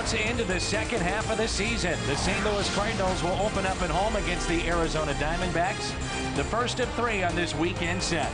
bounce into the second half of the season. The St. Louis Cardinals will open up at home against the Arizona Diamondbacks, the first of 3 on this weekend set.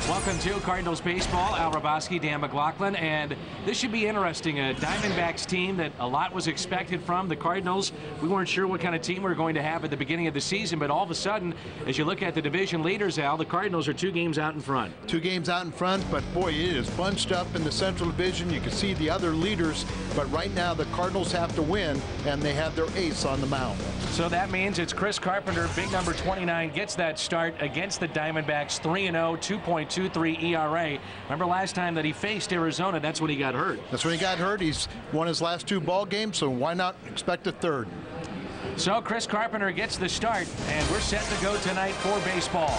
Welcome to Cardinals Baseball. Al Raboski, Dan McLaughlin, and this should be interesting. A Diamondbacks team that a lot was expected from. The Cardinals, we weren't sure what kind of team we were going to have at the beginning of the season, but all of a sudden, as you look at the division leaders, Al, the Cardinals are 2 games out in front. 2 games out in front, but boy, it is bunched up in the Central Division. You can see the other leaders, but right now the Cardinals have to win, and they have their ace on the mound. So that means it's Chris Carpenter, big number 29, gets that start against the Diamondbacks, 3-0, 2.23 ERA. Remember last time that he faced Arizona, that's when he got hurt. That's when he got hurt. He's won his last 2 ball games, so why not expect a third? So Chris Carpenter gets the start, and we're set to go tonight for baseball.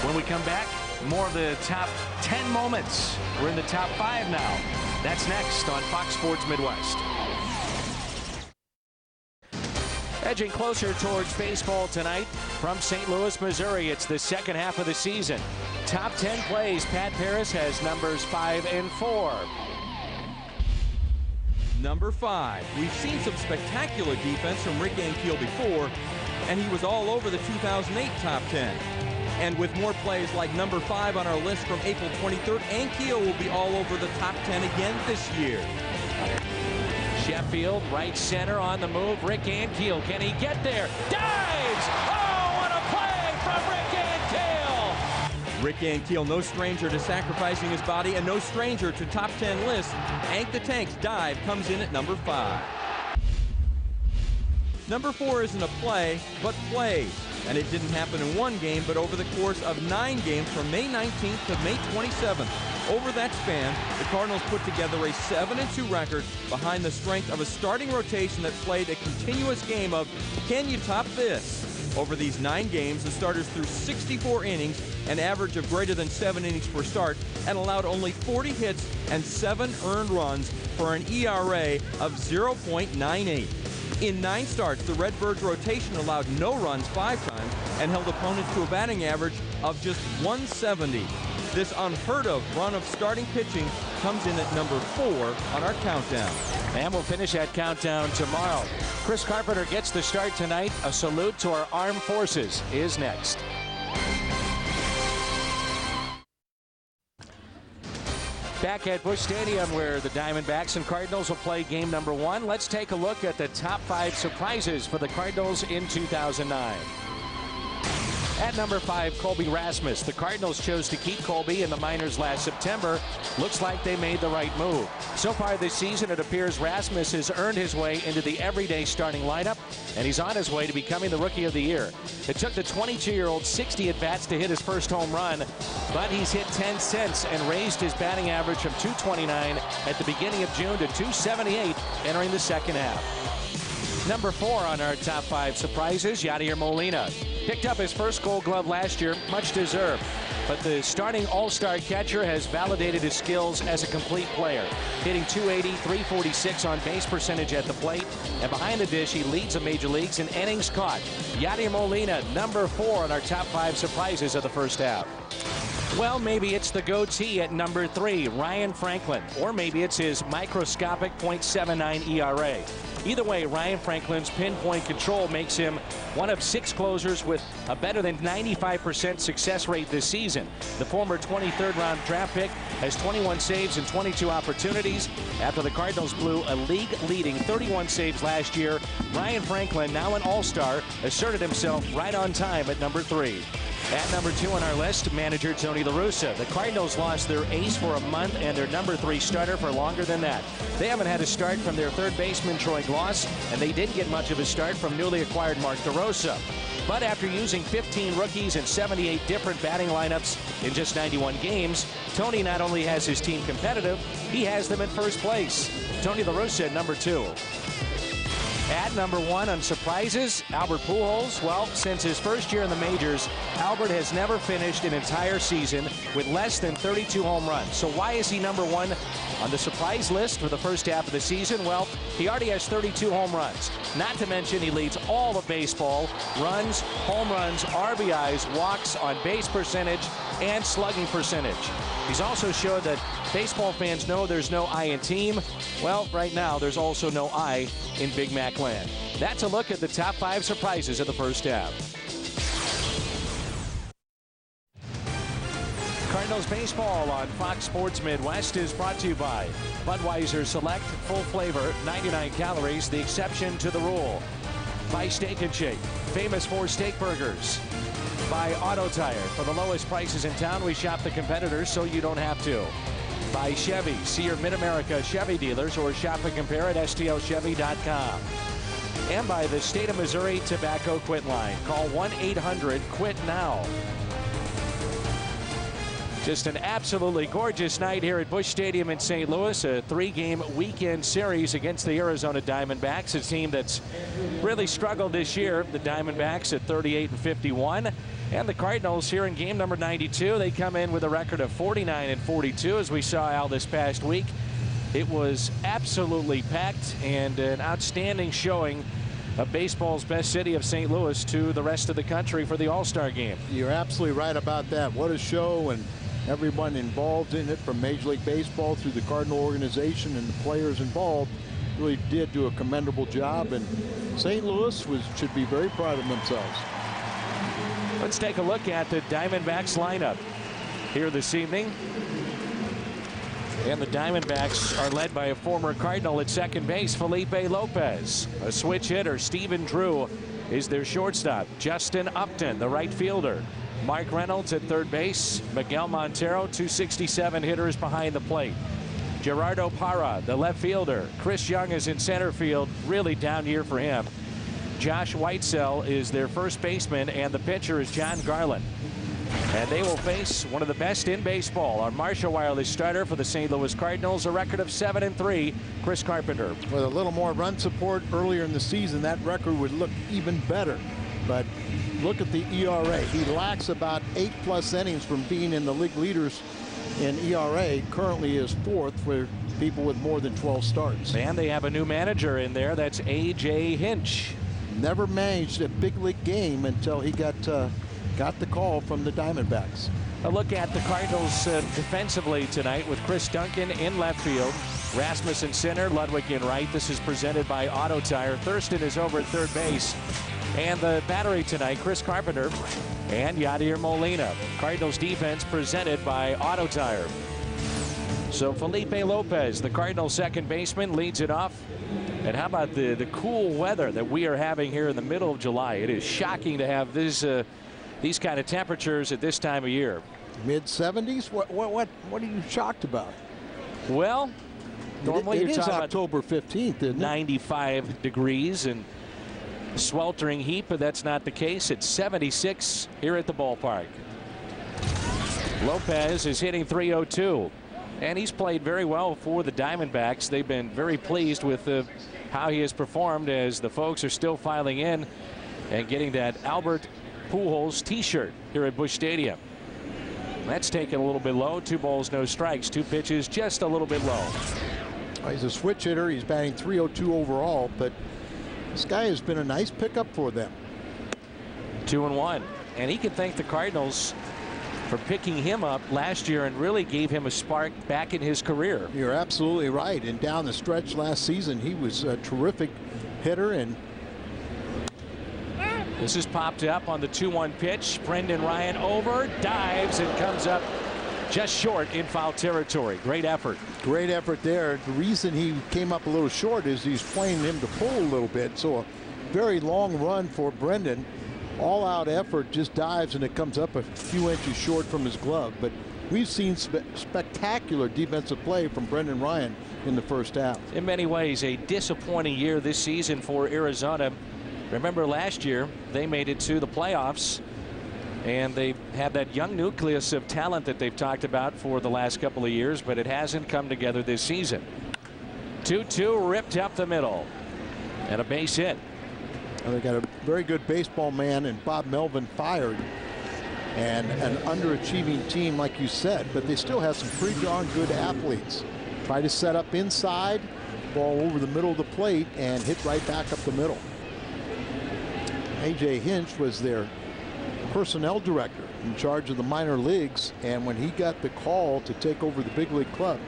When we come back, more of the top 10 moments. We're in the top 5 now. That's next on Fox Sports Midwest. Edging closer towards baseball tonight from St. Louis, Missouri. It's the second half of the season. Top 10 plays. Pat Paris has numbers 5 and 4. Number 5. We've seen some spectacular defense from Rick Ankiel before, and he was all over the 2008 top 10. And with more plays like number 5 on our list from April 23rd, Ankiel will be all over the top 10 again this year. Sheffield, right center on the move. Rick Ankiel, can he get there? Dives! Oh, what a play from Rick Ankiel! Rick Ankiel, no stranger to sacrificing his body and no stranger to top 10 lists. Hank the Tank's dive comes in at number 5. Number 4 isn't a play, but plays. And it didn't happen in 1 game, but over the course of 9 games from May 19th to May 27th. Over that span, the Cardinals put together a 7-2 record behind the strength of a starting rotation that played a continuous game of, can you top this? Over these 9 games, the starters threw 64 innings, an average of greater than 7 innings per start, and allowed only 40 hits and 7 earned runs for an ERA of 0.98. In 9 starts, the Redbirds rotation allowed no runs 5 times and held opponents to a batting average of just 170. This unheard of run of starting pitching comes in at number 4 on our countdown. And we'll finish that countdown tomorrow. Chris Carpenter gets the start tonight. A salute to our armed forces is next. Back at Busch Stadium, where the Diamondbacks and Cardinals will play game number 1. Let's take a look at the top 5 surprises for the Cardinals in 2009. At number 5, Colby Rasmus. The Cardinals chose to keep Colby in the minors last September. Looks like they made the right move. So far this season, it appears Rasmus has earned his way into the everyday starting lineup, and he's on his way to becoming the Rookie of the Year. It took the 22-year-old 60 at-bats to hit his first home run, but he's hit 10 since and raised his batting average from .229 at the beginning of June to .278 entering the second half. Number 4 on our top 5 surprises, Yadier Molina. Picked up his first Gold Glove last year, much deserved. But the starting all-star catcher has validated his skills as a complete player, hitting .280, .346 on base percentage at the plate, and behind the dish, he leads the major leagues in innings caught. Yadier Molina, number 4 on our top 5 surprises of the first half. Well, maybe it's the goatee at number 3, Ryan Franklin, or maybe it's his microscopic .79 ERA. Either way, Ryan Franklin's pinpoint control makes him one of 6 closers with a better than 95% success rate this season. The former 23rd round draft pick has 21 saves and 22 opportunities. After the Cardinals blew a league-leading 31 saves last year, Ryan Franklin, now an all-star, asserted himself right on time at number 3. At number 2 on our list, manager Tony La Russa. The Cardinals lost their ace for a month and their number 3 starter for longer than that. They haven't had a start from their third baseman Troy Gloss, and they didn't get much of a start from newly acquired Mark DeRosa. But after using 15 rookies and 78 different batting lineups in just 91 games, Tony not only has his team competitive, he has them in first place. Tony La Russa at number 2. At number 1 on surprises, Albert Pujols. Well, since his first year in the majors, Albert has never finished an entire season with less than 32 home runs. So why is he number 1 on the surprise list for the first half of the season? Well, he already has 32 home runs. Not to mention he leads all of baseball, runs, home runs, RBIs, walks, on base percentage, and slugging percentage. He's also showed that baseball fans know there's no I in team. Well, right now there's also no I in Big Mac land. That's a look at the top 5 surprises of the first half. Cardinals baseball on Fox Sports Midwest is brought to you by Budweiser Select Full Flavor, 99 calories, the exception to the rule. By Steak and Shake, famous for steak burgers. By Auto Tire, for the lowest prices in town, we shop the competitors so you don't have to. By Chevy, see your Mid-America Chevy dealers or shop and compare at stlchevy.com. And by the State of Missouri Tobacco Quit Line. Call 1-800-QUIT-NOW. Just an absolutely gorgeous night here at Busch Stadium in St. Louis. A 3-game weekend series against the Arizona Diamondbacks, a team that's really struggled this year. The Diamondbacks at 38-51. And the Cardinals here in game number 92. They come in with a record of 49-42, as we saw Al this past week. It was absolutely packed and an outstanding showing of baseball's best city of St. Louis to the rest of the country for the All-Star game. You're absolutely right about that. What a show, and everyone involved in it, from Major League Baseball through the Cardinal organization and the players involved, really did do a commendable job, and St. Louis should be very proud of themselves. Let's take a look at the Diamondbacks lineup here this evening. And the Diamondbacks are led by a former Cardinal at second base, Felipe Lopez. A switch hitter, Stephen Drew, is their shortstop. Justin Upton, the right fielder. Mark Reynolds at third base. Miguel Montero, 267 hitters behind the plate. Gerardo Parra, the left fielder. Chris Young is in center field. Really down year for him. Josh Whitesell is their first baseman, and the pitcher is John Garland. And they will face one of the best in baseball, our Marshall Wireless starter for the St. Louis Cardinals, a record of 7-3, Chris Carpenter. With a little more run support earlier in the season, that record would look even better. But look at the ERA. He lacks about 8+ innings from being in the league leaders in ERA. Currently is 4th for people with more than 12 starts. And they have a new manager in there. That's A.J. Hinch. Never managed a big league game until he got the call from the Diamondbacks. A look at the Cardinals defensively tonight with Chris Duncan in left field, Rasmus in center, Ludwig in right. This is presented by Auto Tire. Thurston is over at third base. And the battery tonight, Chris Carpenter and Yadier Molina. Cardinals defense presented by Auto Tire. So Felipe Lopez, the Cardinals second baseman, leads it off. And how about the cool weather that we are having here in the middle of July? It is shocking to have these kind of temperatures at this time of year. Mid-70s? What are you shocked about? Well, normally it you're talking October 15th, isn't it? 95 degrees and sweltering heat, but that's not the case. It's 76 here at the ballpark. Lopez is hitting .302. And he's played very well for the Diamondbacks. They've been very pleased with how he has performed, as the folks are still filing in and getting that Albert Pujols t-shirt here at Busch Stadium. That's taken a little bit low. 2 balls, no strikes. 2 pitches, just a little bit low. He's a switch hitter. He's batting .302 overall, but this guy has been a nice pickup for them. 2-1. And he can thank the Cardinals for picking him up last year and really gave him a spark back in his career. You're absolutely right. And down the stretch last season, he was a terrific hitter. And this is popped up on the 2-1 pitch. Brendan Ryan over, dives, and comes up just short in foul territory. Great effort. Great effort there. The reason he came up a little short is he's playing him to pull a little bit. So a very long run for Brendan. All-out effort, just dives, and it comes up a few inches short from his glove. But we've seen spectacular defensive play from Brendan Ryan in the first half. In many ways, a disappointing year this season for Arizona. Remember last year, they made it to the playoffs, and they have that young nucleus of talent that they've talked about for the last couple of years, but it hasn't come together this season. 2-2 ripped up the middle. And a base hit. And they got a very good baseball man in Bob Melvin fired. And an underachieving team, like you said, but they still have some pretty darn good athletes. Try to set up inside, ball over the middle of the plate, and hit right back up the middle. A.J. Hinch was their personnel director in charge of the minor leagues, and when he got the call to take over the big league club,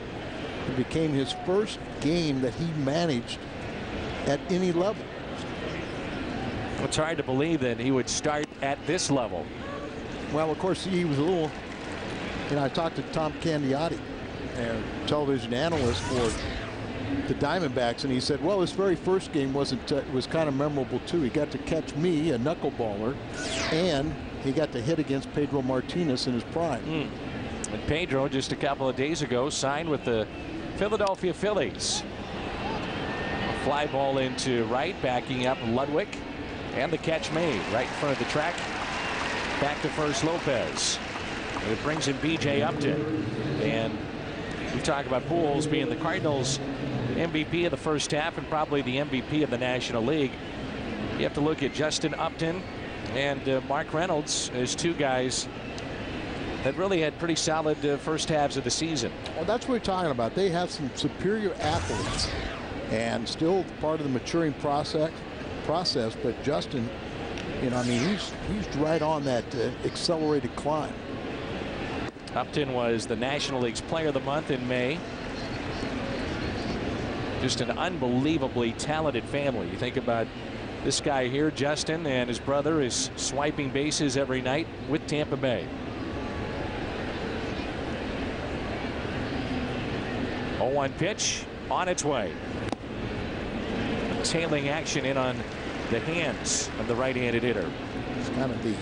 it became his first game that he managed at any level. It's hard to believe that he would start at this level. Well, of course, he was a little, I talked to Tom Candiotti, a television analyst for the Diamondbacks, and he said, well, his very first game was kind of memorable too. He got to catch me, a knuckleballer, and he got to hit against Pedro Martinez in his prime. And Pedro, just a couple of days ago, signed with the Philadelphia Phillies. A fly ball into right, backing up Ludwig, and the catch made right in front of the track. Back to first Lopez. And it brings in B.J. Upton. And we talk about Pujols being the Cardinals MVP of the first half and probably the MVP of the National League. You have to look at Justin Upton and Mark Reynolds as two guys that really had pretty solid first halves of the season. Well, that's what we're talking about. They have some superior athletes and still part of the maturing process. But Justin, I mean, he's right on that accelerated climb. Upton was the National League's Player of the Month in May. Just an unbelievably talented family. You think about this guy here, Justin, and his brother is swiping bases every night with Tampa Bay. 0-1 pitch on its way. Tailing action in on the hands of the right-handed hitter. It's kind of the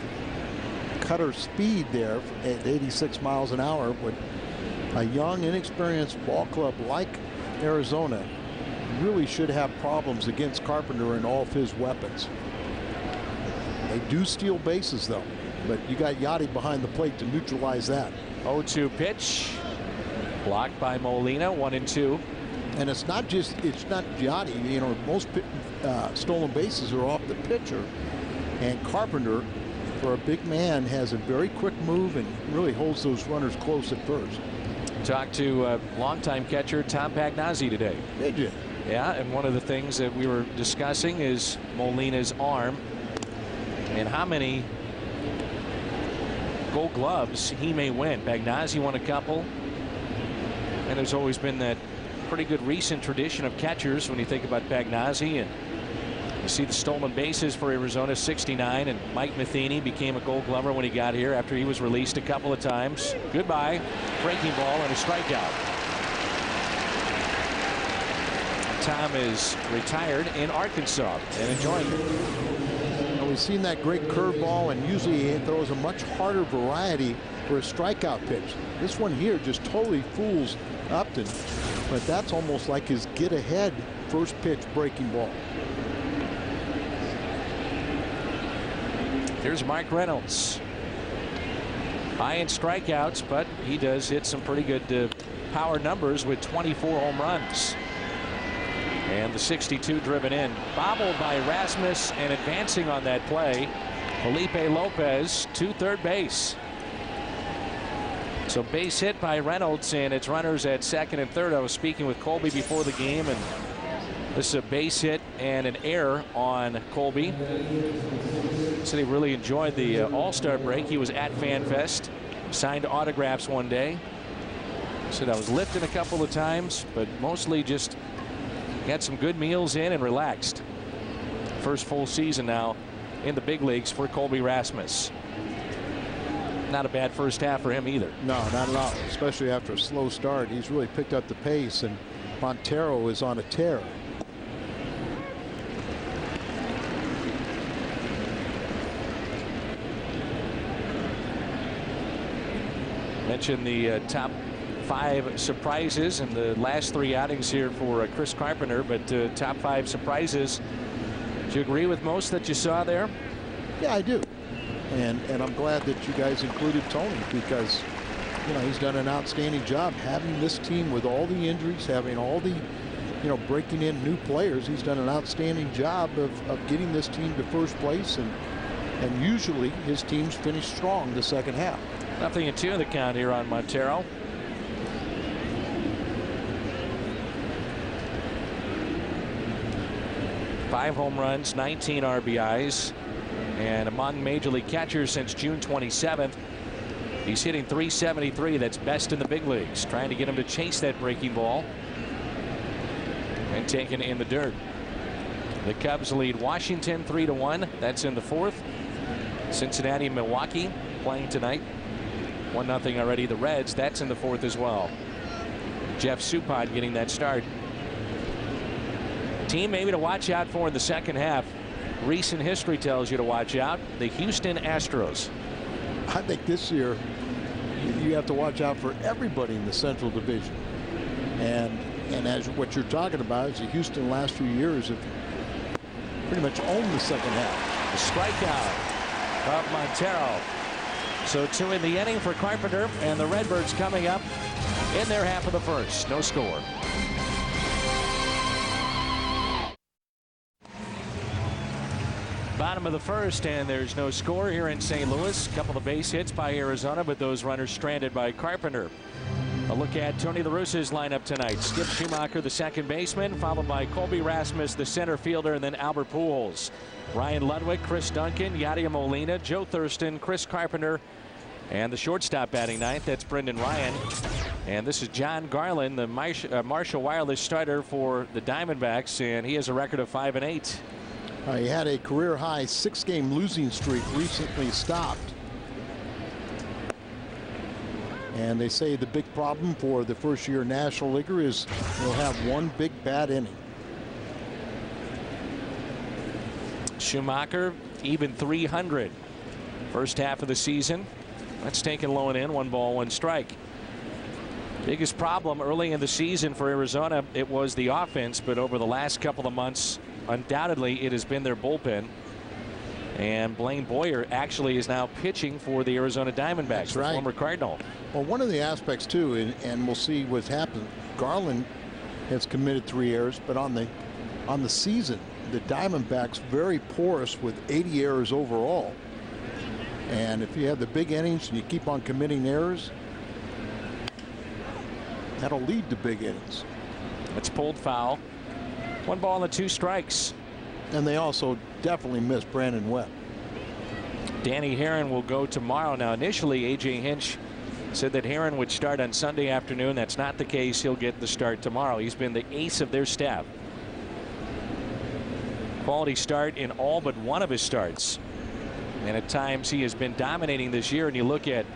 cutter speed there at 86 miles an hour. But a young, inexperienced ball club like Arizona really should have problems against Carpenter and all of his weapons. They do steal bases, though, but you got Yachty behind the plate to neutralize that. 0-2 pitch. Blocked by Molina, 1-2. And it's not Yachty. Most stolen bases are off the pitcher. And Carpenter, for a big man, has a very quick move and really holds those runners close at first. Talked to longtime catcher Tom Pagnazzi today. Did you? Yeah, and one of the things that we were discussing is Molina's arm and how many Gold Gloves he may win. Pagnazzi won a couple, and there's always been that pretty good recent tradition of catchers when you think about Pagnazzi. And you see the stolen bases for Arizona, 69, and Mike Matheny became a Gold Glover when he got here after he was released a couple of times. Goodbye. Breaking ball and a strikeout. Tom is retired in Arkansas and enjoying it. We've seen that great curveball, and usually he throws a much harder variety for a strikeout pitch. This one here just totally fools Upton, but that's almost like his get ahead first pitch breaking ball. Here's Mark Reynolds. High in strikeouts, but he does hit some pretty good power numbers with 24 home runs. And the 62 driven in. Bobbled by Rasmus, and advancing on that play, Felipe Lopez to third base. So base hit by Reynolds, and it's runners at second and third. I was speaking with Colby before the game, and this is a base hit and an error on Colby. Said he really enjoyed the All-Star break. He was at FanFest, signed autographs one day. Said I was lifting a couple of times, but mostly just got some good meals in and relaxed. First full season now in the big leagues for Colby Rasmus. Not a bad first half for him either. No, not at all, especially after a slow start. He's really picked up the pace, and Montero is on a tear. Mentioned the top 5 surprises in the last 3 outings here for Chris Carpenter, but top 5 surprises. Do you agree with most that you saw there? Yeah, I do. And I'm glad that you guys included Tony, because he's done an outstanding job having this team with all the injuries, having all the you know, breaking in new players. He's done an outstanding job of getting this team to first place, and usually his teams finish strong the second half. 0-2 in the count here on Montero. Five home runs, 19 RBIs, and among major league catchers since June 27th. He's hitting .373. That's best in the big leagues. Trying to get him to chase that breaking ball and taken in the dirt. The Cubs lead Washington 3-1. That's in the fourth. Cincinnati and Milwaukee playing tonight. 1-0 already. The Reds, that's in the fourth as well. Jeff Suppan getting that start. Team maybe to watch out for in the second half. Recent history tells you to watch out. The Houston Astros. I think this year you have to watch out for everybody in the Central Division. And as what you're talking about is the Houston last few years have pretty much owned the second half. The strikeout of Montero. So 2 in the inning for Carpenter, and the Redbirds coming up in their half of the first. No score. Bottom of the first, and there's no score here in St. Louis. A couple of base hits by Arizona, but those runners stranded by Carpenter. A look at Tony La Russa's lineup tonight. Skip Schumacher, the second baseman, followed by Colby Rasmus, the center fielder, and then Albert Pujols. Ryan Ludwig, Chris Duncan, Yadier Molina, Joe Thurston, Chris Carpenter, and the shortstop batting ninth. That's Brendan Ryan. And this is John Garland, the Marshall Wireless starter for the Diamondbacks, and he has a record of 5-8. He had a career-high 6-game losing streak recently stopped. And they say the big problem for the first-year National Leaguer is he'll have one big bad inning. Schumacher even 300 first half of the season. That's taken low and in. 1 ball, 1 strike. Biggest problem early in the season for Arizona, it was the offense, but over the last couple of months, undoubtedly it has been their bullpen. And Blaine Boyer actually is now pitching for the Arizona Diamondbacks. That's the right. Former Cardinal. Well, one of the aspects too, and we'll see what's happened. Garland has committed 3 errors, but on the season, the Diamondbacks very porous with 80 errors overall. And if you have the big innings and you keep on committing errors, that'll lead to big innings. It's pulled foul. 1 ball and 2 strikes. And they also definitely missed Brandon Webb. Danny Herron will go tomorrow. Now, initially, A.J. Hinch said that Herron would start on Sunday afternoon. That's not the case. He'll get the start tomorrow. He's been the ace of their staff. Quality start in all but one of his starts. And at times he has been dominating this year. And you look at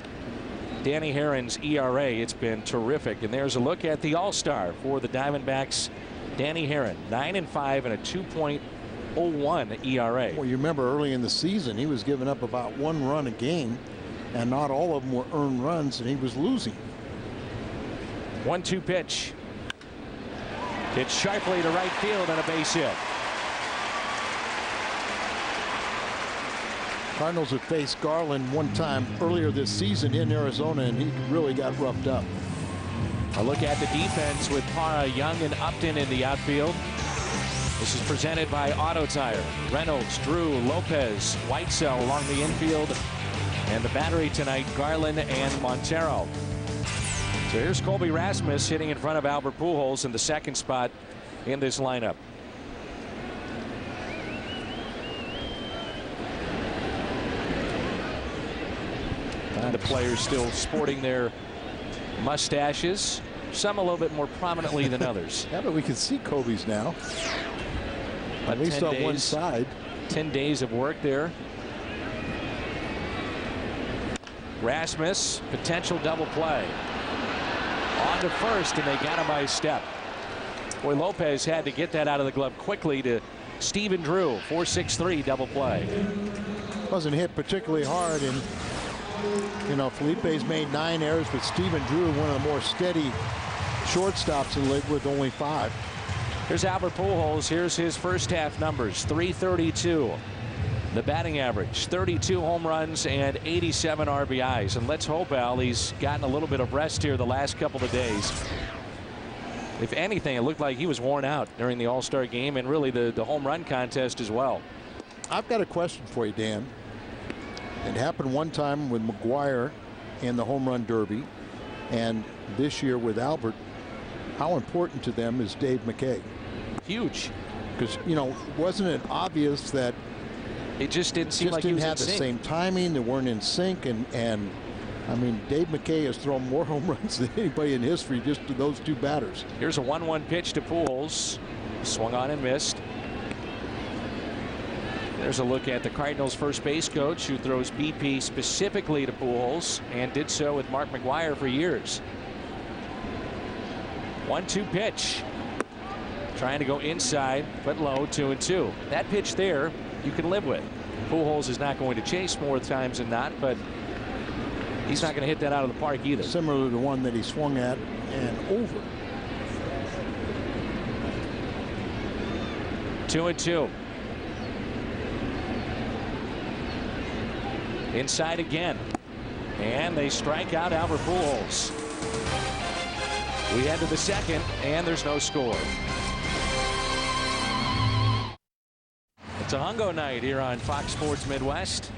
Danny Herron's ERA, it's been terrific. And there's a look at the All-Star for the Diamondbacks. Danny Herron, 9-5 and a 2.01 ERA. Well, you remember early in the season, he was giving up about 1 run a game, and not all of them were earned runs, and he was losing. 1-2 pitch. Hit sharply to right field and a base hit. Cardinals have faced Garland one time earlier this season in Arizona, and he really got roughed up. A look at the defense with Parra, Young, and Upton in the outfield. This is presented by Auto Tire. Reynolds, Drew, Lopez, Whitesell along the infield. And the battery tonight, Garland and Montero. So here's Colby Rasmus hitting in front of Albert Pujols in the second spot in this lineup. And the players still sporting their mustaches, some a little bit more prominently than others. Yeah, but we can see Kobe's now. At least on one side. 10 days of work there. Rasmus, potential double play. On to first, and they got him by a step. Boy, Lopez had to get that out of the glove quickly to Stephen Drew. 4-6-3 double play. Wasn't hit particularly hard, and you know, Felipe's made 9 errors, but Stephen Drew, one of the more steady shortstops in the league with only 5. Here's Albert Pujols. Here's his first half numbers. .332. The batting average, 32 home runs and 87 RBIs. And let's hope, Al, he's gotten a little bit of rest here the last couple of days. If anything, it looked like he was worn out during the All-Star game and really the home run contest as well. I've got a question for you, Dan. It happened one time with McGuire in the home run derby, and this year with Albert. How important to them is Dave McKay? Huge. Because, you know, wasn't it obvious that it just didn't seem like he was have the same timing? They weren't in sync, and I mean, Dave McKay has thrown more home runs than anybody in history just to those two batters. Here's a 1-1 pitch to Pujols. Swung on and missed. There's a look at the Cardinals first base coach, who throws BP specifically to Pujols and did so with Mark McGuire for years. 1-2 pitch. Trying to go inside, but low, 2-2. That pitch there you can live with. Pujols is not going to chase more times than not, but he's not going to hit that out of the park either. Similar to the one that he swung at and over. 2-2. Inside again. And they strike out Albert Pujols. We head to the second, and there's no score. It's a Hungo night here on Fox Sports Midwest.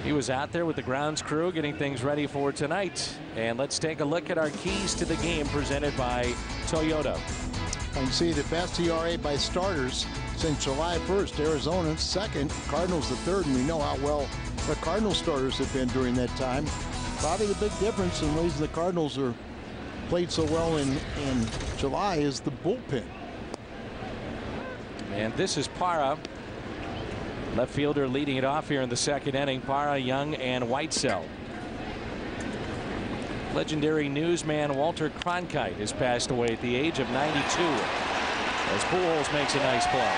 He was out there with the grounds crew getting things ready for tonight. And let's take a look at our keys to the game presented by Toyota. And see the best ERA by starters since July 1st. Arizona's second, Cardinals the third, and we know how well the Cardinal starters have been during that time. Probably the big difference in the reason the Cardinals are played so well in July is the bullpen. And this is Parra, left fielder, leading it off here in the second inning. Parra, Young, and Whitesell. Legendary newsman Walter Cronkite has passed away at the age of 92 as Pujols makes a nice play.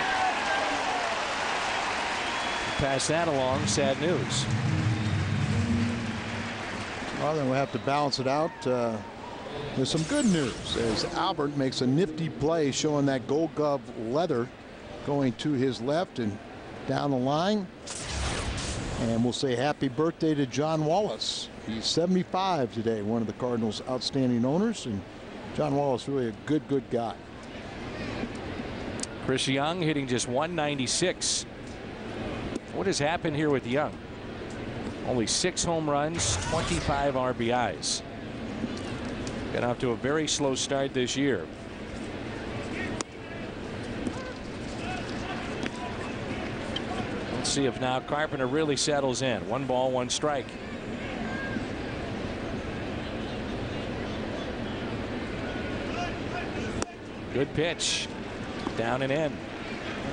Pass that along. Sad news. Well, then we'll have to balance it out. There's some good news as Albert makes a nifty play showing that Gold Glove leather going to his left and down the line. And we'll say happy birthday to John Wallace. He's 75 today, one of the Cardinals' outstanding owners, and John Wallace really a good guy. Chris Young hitting just 196. What has happened here with Young? Only 6 home runs, 25 RBIs. Got off to a very slow start this year. Let's see if now Carpenter really settles in. 1 ball, 1 strike. Good pitch. Down and in.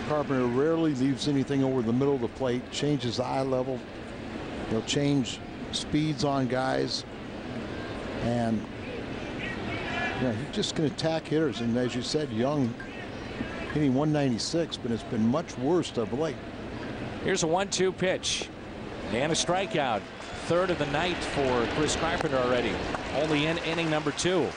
Carpenter rarely leaves anything over the middle of the plate, changes the eye level. He'll change speeds on guys. And yeah, he's just going to attack hitters. And as you said, Young hitting 196, but it's been much worse of late. Here's a 1-2 pitch and a strikeout. Third of the night for Chris Carpenter already. Only in inning number 2.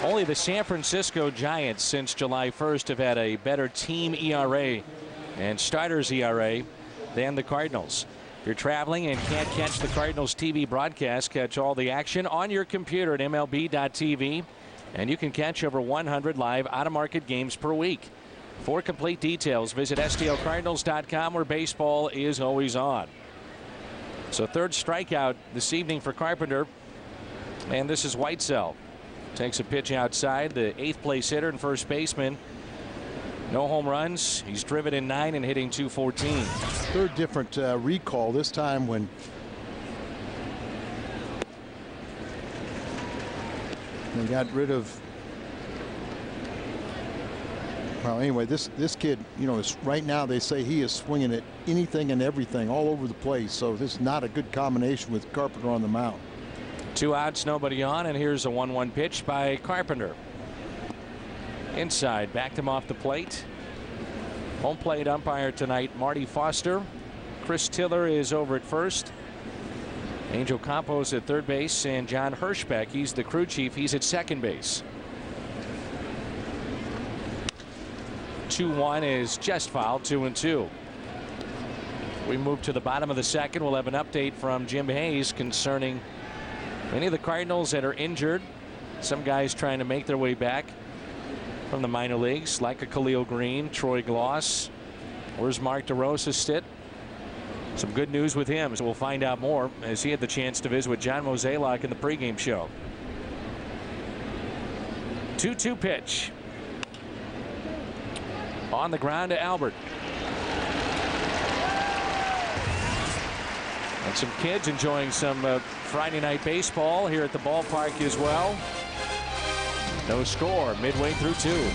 Only the San Francisco Giants since July 1st have had a better team ERA and starters ERA than the Cardinals. If you're traveling and can't catch the Cardinals TV broadcast, catch all the action on your computer at MLB.tv, and you can catch over 100 live out-of-market games per week. For complete details, visit STLCardinals.com, where baseball is always on. So third strikeout this evening for Carpenter, and this is Whitesell. Takes a pitch outside. The 8th place hitter and first baseman. No home runs. He's driven in 9 and hitting .214. Third different recall this time when they got rid of. Well, anyway, this kid, you know, is right now they say he is swinging at anything and everything all over the place. So this is not a good combination with Carpenter on the mound. 2 outs, nobody on, and here's a 1-1 pitch by Carpenter. Inside, backed him off the plate. Home plate umpire tonight, Marty Foster. Chris Tiller is over at first. Angel Campos at third base, and John Hirschbeck, he's the crew chief. He's at second base. 2-1 is just foul. 2-2. We move to the bottom of the second. We'll have an update from Jim Hayes concerning many of the Cardinals that are injured some guys trying to make their way back from the minor leagues, like a Khalil Green, Troy Gloss. Where's Mark DeRosa sit? Some good news with him, so we'll find out more as he had the chance to visit with John Mozeliak in the pregame show. 2-2 pitch. On the ground to Albert. And some kids enjoying some Friday night baseball here at the ballpark as well. No score midway through 2.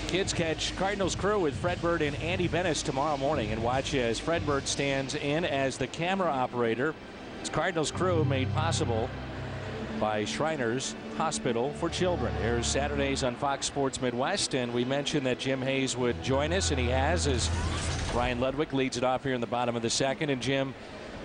Kids catch Cardinals crew with Fred Bird and Andy Bennis tomorrow morning, and watch as Fred Bird stands in as the camera operator. It's Cardinals crew made possible by Shriners Hospital for Children. Here's Saturdays on Fox Sports Midwest, and we mentioned that Jim Hayes would join us, and he has, as Ryan Ludwig leads it off here in the bottom of the second. And Jim,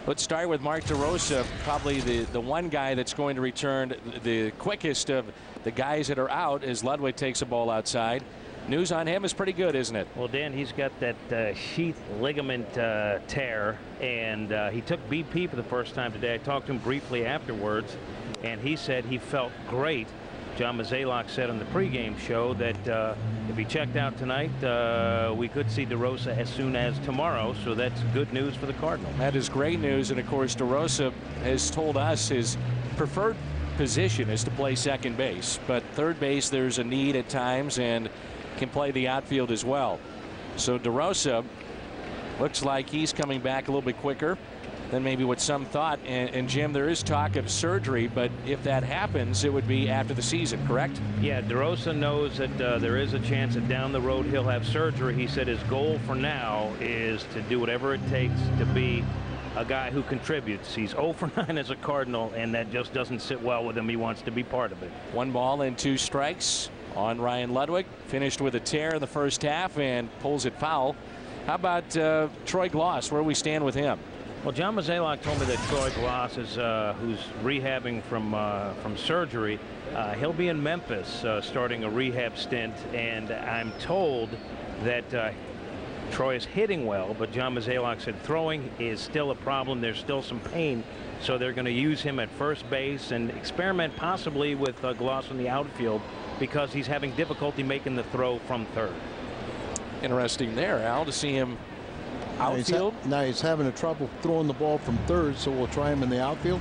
let's start with Mark DeRosa, probably the one guy that's going to return the quickest of the guys that are out as Ludwig takes a ball outside. News on him is pretty good, isn't it? Well, Dan, he's got that sheath ligament tear, and he took BP for the first time today. I talked to him briefly afterwards, and he said he felt great. John Mozeliak said on the pregame show that if he checked out tonight, we could see DeRosa as soon as tomorrow, so that's good news for the Cardinals. That is great news, and of course DeRosa has told us his preferred position is to play second base, but third base there's a need at times, and can play the outfield as well. So DeRosa looks like he's coming back a little bit quicker than maybe what some thought. And Jim, there is talk of surgery, but if that happens, it would be after the season, correct? Yeah, DeRosa knows that there is a chance that down the road he'll have surgery. He said his goal for now is to do whatever it takes to be a guy who contributes. He's 0 for 9 as a Cardinal, and that just doesn't sit well with him. He wants to be part of it. 1 ball and 2 strikes on Ryan Ludwig. Finished with a tear in the first half and pulls it foul. How about Troy Gloss? Where we stand with him? Well, John Mozeliak told me that Troy Gloss is who's rehabbing from surgery. He'll be in Memphis starting a rehab stint, and I'm told that Troy is hitting well, but John Mozeliak said throwing is still a problem. There's still some pain, so they're going to use him at first base and experiment possibly with Gloss in the outfield, because he's having difficulty making the throw from third. Interesting there, Al, to see him outfield. Now he's having a trouble throwing the ball from third, so we'll try him in the outfield.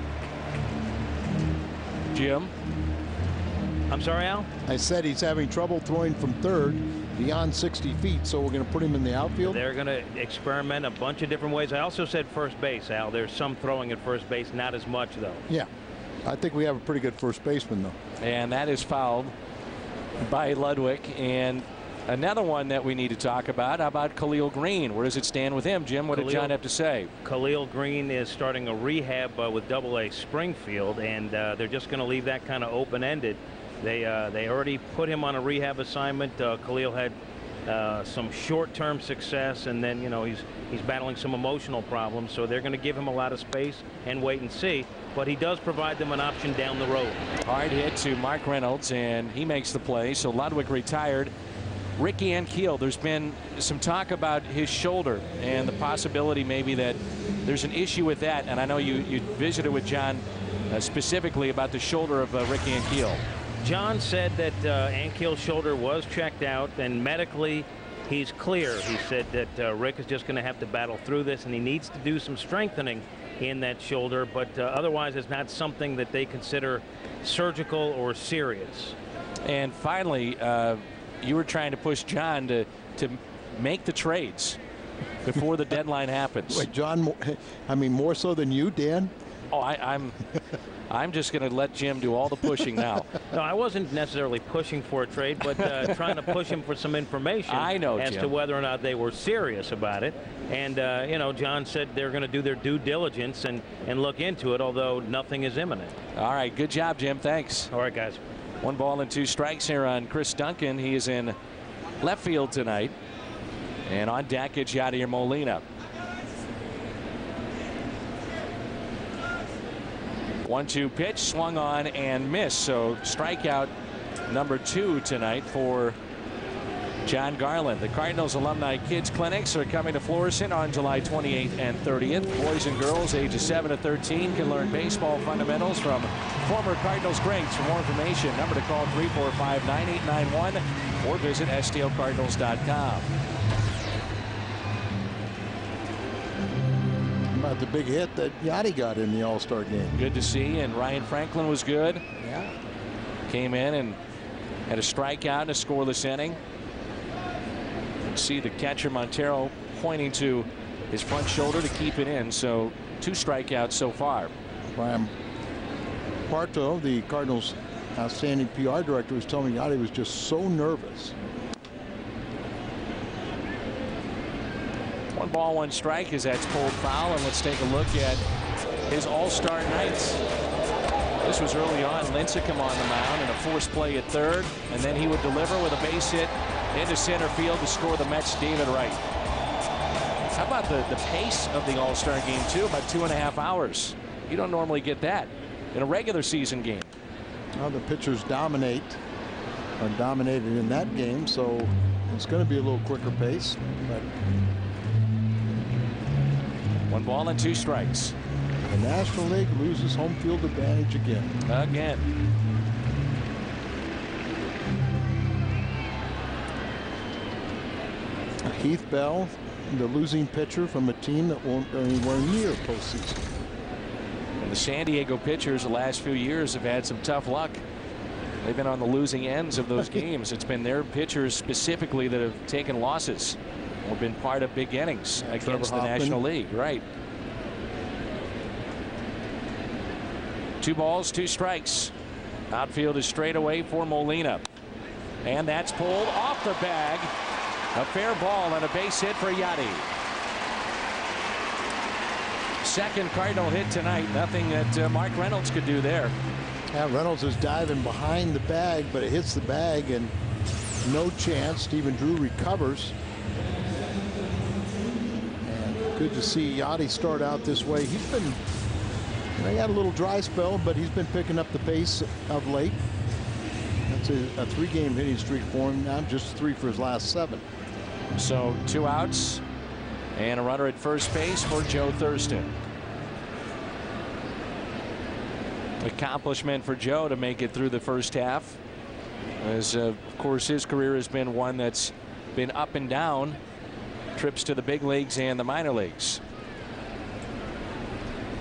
Jim? I'm sorry, Al? I said he's having trouble throwing from third beyond 60 feet, so we're going to put him in the outfield. They're going to experiment a bunch of different ways. I also said first base, Al. There's some throwing at first base, not as much, though. Yeah, I think we have a pretty good first baseman, though. And that is fouled by Ludwig. And another one that we need to talk about, how about Khalil Green? Where does it stand with him? Jim, what did John have to say? Khalil Green is starting a rehab with Double-A Springfield, and they're just going to leave that kind of open-ended. They already put him on a rehab assignment. Khalil had some short-term success, and then he's battling some emotional problems, so they're going to give him a lot of space and wait and see. But he does provide them an option down the road. Hard hit to Mark Reynolds, and he makes the play. So Ludwig retired. Ricky Ankiel, there's been some talk about his shoulder and the possibility maybe that there's an issue with that. And I know you visited with John specifically about the shoulder of Ricky Ankiel. John said that Ankiel's shoulder was checked out, and medically he's clear. He said that Rick is just going to have to battle through this, and he needs to do some strengthening in that shoulder, but otherwise it's not something that they consider surgical or serious. And finally, you were trying to push John to make the trades before the deadline happens. Wait, John, I mean, more so than you, Dan? Oh, I'm just going to let Jim do all the pushing now. No, I wasn't necessarily pushing for a trade, but trying to push him for some information as Jim, to whether or not they were serious about it. And, John said they're going to do their due diligence and look into it, although nothing is imminent. All right. Good job, Jim. Thanks. All right, guys. 1 ball and 2 strikes here on Chris Duncan. He is in left field tonight. And on deck, it's Yadier Molina. 1-2 pitch, swung on and missed. So strikeout number 2 tonight for John Garland. The Cardinals Alumni Kids Clinics are coming to Florissant on July 28th and 30th. Boys and girls ages 7 to 13 can learn baseball fundamentals from former Cardinals greats. For more information, number to call 345-9891 or visit stlcardinals.com. About the big hit that Yachty got in the All-Star game. Good to see, and Ryan Franklin was good. Yeah. Came in and had a strikeout in a scoreless inning. See the catcher Montero pointing to his front shoulder to keep it in. So 2 strikeouts so far. Brian Parto, the Cardinals outstanding PR director, was telling me Yachty was just so nervous. 1 ball, 1 strike as that's pulled foul. And let's take a look at his All-Star nights. This was early on. Lincecum on the mound and a forced play at third, and then he would deliver with a base hit into center field to score the Mets' David Wright. How about the pace of the All-Star game too? About 2.5 hours. You don't normally get that in a regular season game. Well, the pitchers dominated in that game, so it's going to be a little quicker pace. But 1 ball and 2 strikes. The National League loses home field advantage again. Heath Bell, the losing pitcher from a team that won't go anywhere near postseason. And the San Diego pitchers the last few years have had some tough luck. They've been on the losing ends of those games. It's been their pitchers specifically that have taken losses or been part of big innings against the National League. Right. 2 balls, 2 strikes. Outfield is straight away for Molina. And that's pulled off the bag. A fair ball and a base hit for Yachty. Second Cardinal hit tonight. Nothing that Mark Reynolds could do there. Yeah, Reynolds is diving behind the bag, but it hits the bag and no chance. Stephen Drew recovers. And good to see Yachty start out this way. He's been, he had a little dry spell, but he's been picking up the pace of late. That's a 3-game hitting streak for him now, just 3 for his last 7. So 2 outs and a runner at first base for Joe Thurston. Accomplishment for Joe to make it through the first half, as of course his career has been one that's been up and down, trips to the big leagues and the minor leagues.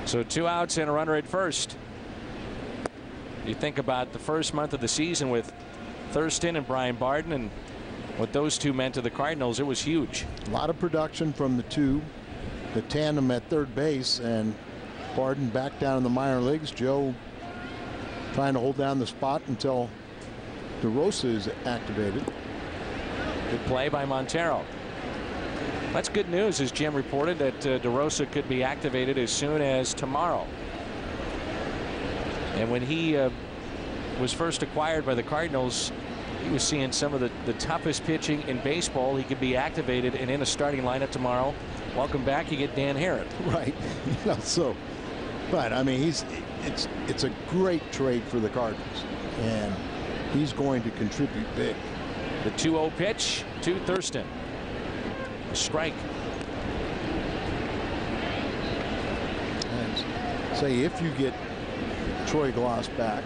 So 2 outs and a runner at first. You think about the first month of the season with Thurston and Brian Barden and what those 2 meant to the Cardinals. It was huge. A lot of production from the tandem at third base, and Barden back down in the minor leagues. Joe trying to hold down the spot until DeRosa is activated. Good play by Montero. That's good news, as Jim reported, that DeRosa could be activated as soon as tomorrow. And when he was first acquired by the Cardinals, he was seeing some of the toughest pitching in baseball. He could be activated and in a starting lineup tomorrow. Welcome back. You get Dan Herron. Right. But I mean, it's a great trade for the Cardinals, and he's going to contribute big. The 2-0 pitch to Thurston. A strike. And say if you get Troy Glass back,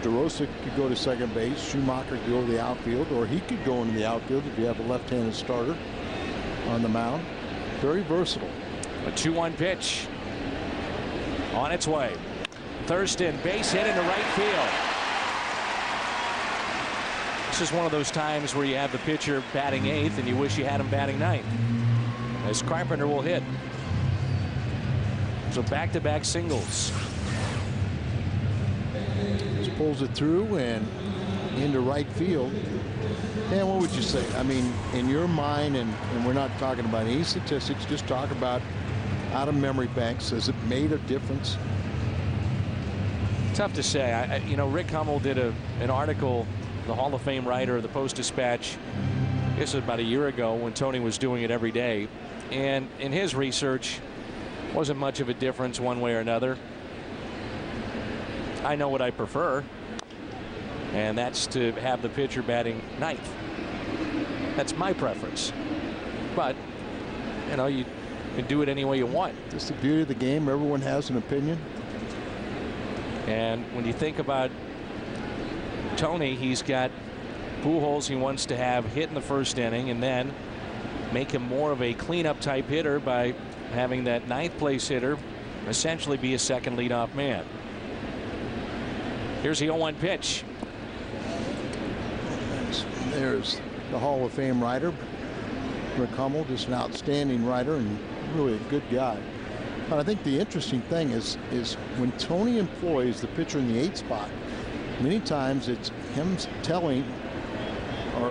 DeRosa could go to second base, Schumacher could go to the outfield, or he could go into the outfield if you have a left-handed starter on the mound. Very versatile. A 2-1 pitch on its way. Thurston, base hit into right field. This is one of those times where you have the pitcher batting 8th and you wish you had him batting 9th, as Carpenter will hit. So back-to-back singles. Just pulls it through and into right field. Dan, what would you say? I mean, in your mind, and we're not talking about any statistics, just talk about out of memory banks. Has it made a difference? Tough to say. You know, Rick Hummel did an article, the Hall of Fame writer of the Post-Dispatch, this was about a year ago when Tony was doing it every day. And in his research, wasn't much of a difference one way or another. I know what I prefer, and that's to have the pitcher batting 9th. That's my preference. But, you know, you can do it any way you want. Just the beauty of the game. Everyone has an opinion. And when you think about Tony, he's got Pujols he wants to have hit in the first inning and then make him more of a cleanup type hitter by having that 9th place hitter essentially be a second leadoff man. Here's the 0-1 pitch. There's the Hall of Fame writer, Rick Hummel, just an outstanding writer and really a good guy. But I think the interesting thing is when Tony employs the pitcher in the 8th spot, many times it's him telling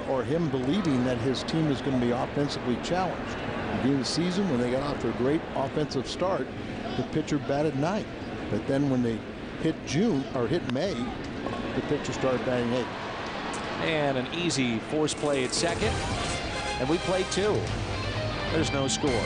or him believing that his team is going to be offensively challenged. At the beginning of the season, when they got off to a great offensive start, the pitcher batted 9th. But then when they hit May, the pitcher started batting 8th. And an easy force play at second. And we played 2. There's no score.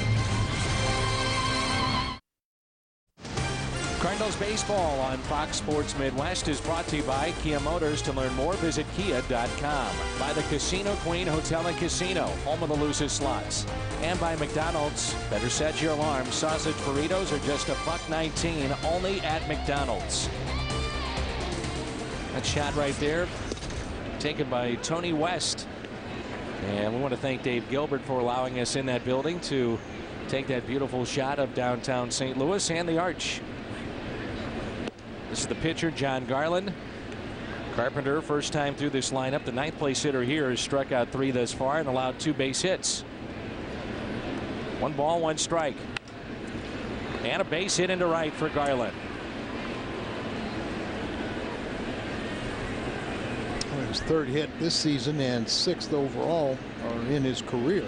Cardinals baseball on Fox Sports Midwest is brought to you by Kia Motors. To learn more, visit kia.com. By the Casino Queen Hotel and Casino, home of the loosest slots. And by McDonald's. Better set your alarm. Sausage burritos are just $1.19 only at McDonald's. That shot right there taken by Tony West. And we want to thank Dave Gilbert for allowing us in that building to take that beautiful shot of downtown St. Louis and the Arch. This is the pitcher, John Garland. Carpenter, first time through this lineup. The 9th place hitter here has struck out 3 thus far and allowed 2 base hits. 1 ball, 1 strike. And a base hit into right for Garland. His 3rd hit this season and 6th overall in his career.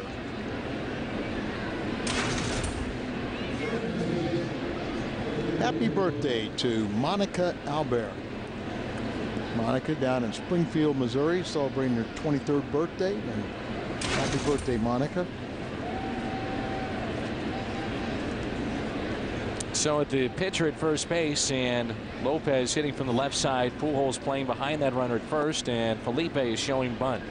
Happy birthday to Monica Albert. Monica down in Springfield, Missouri, celebrating her 23rd birthday. And happy birthday, Monica. So at the pitcher at first base, and Lopez hitting from the left side. Pujols playing behind that runner at first, and Felipe is showing bunt.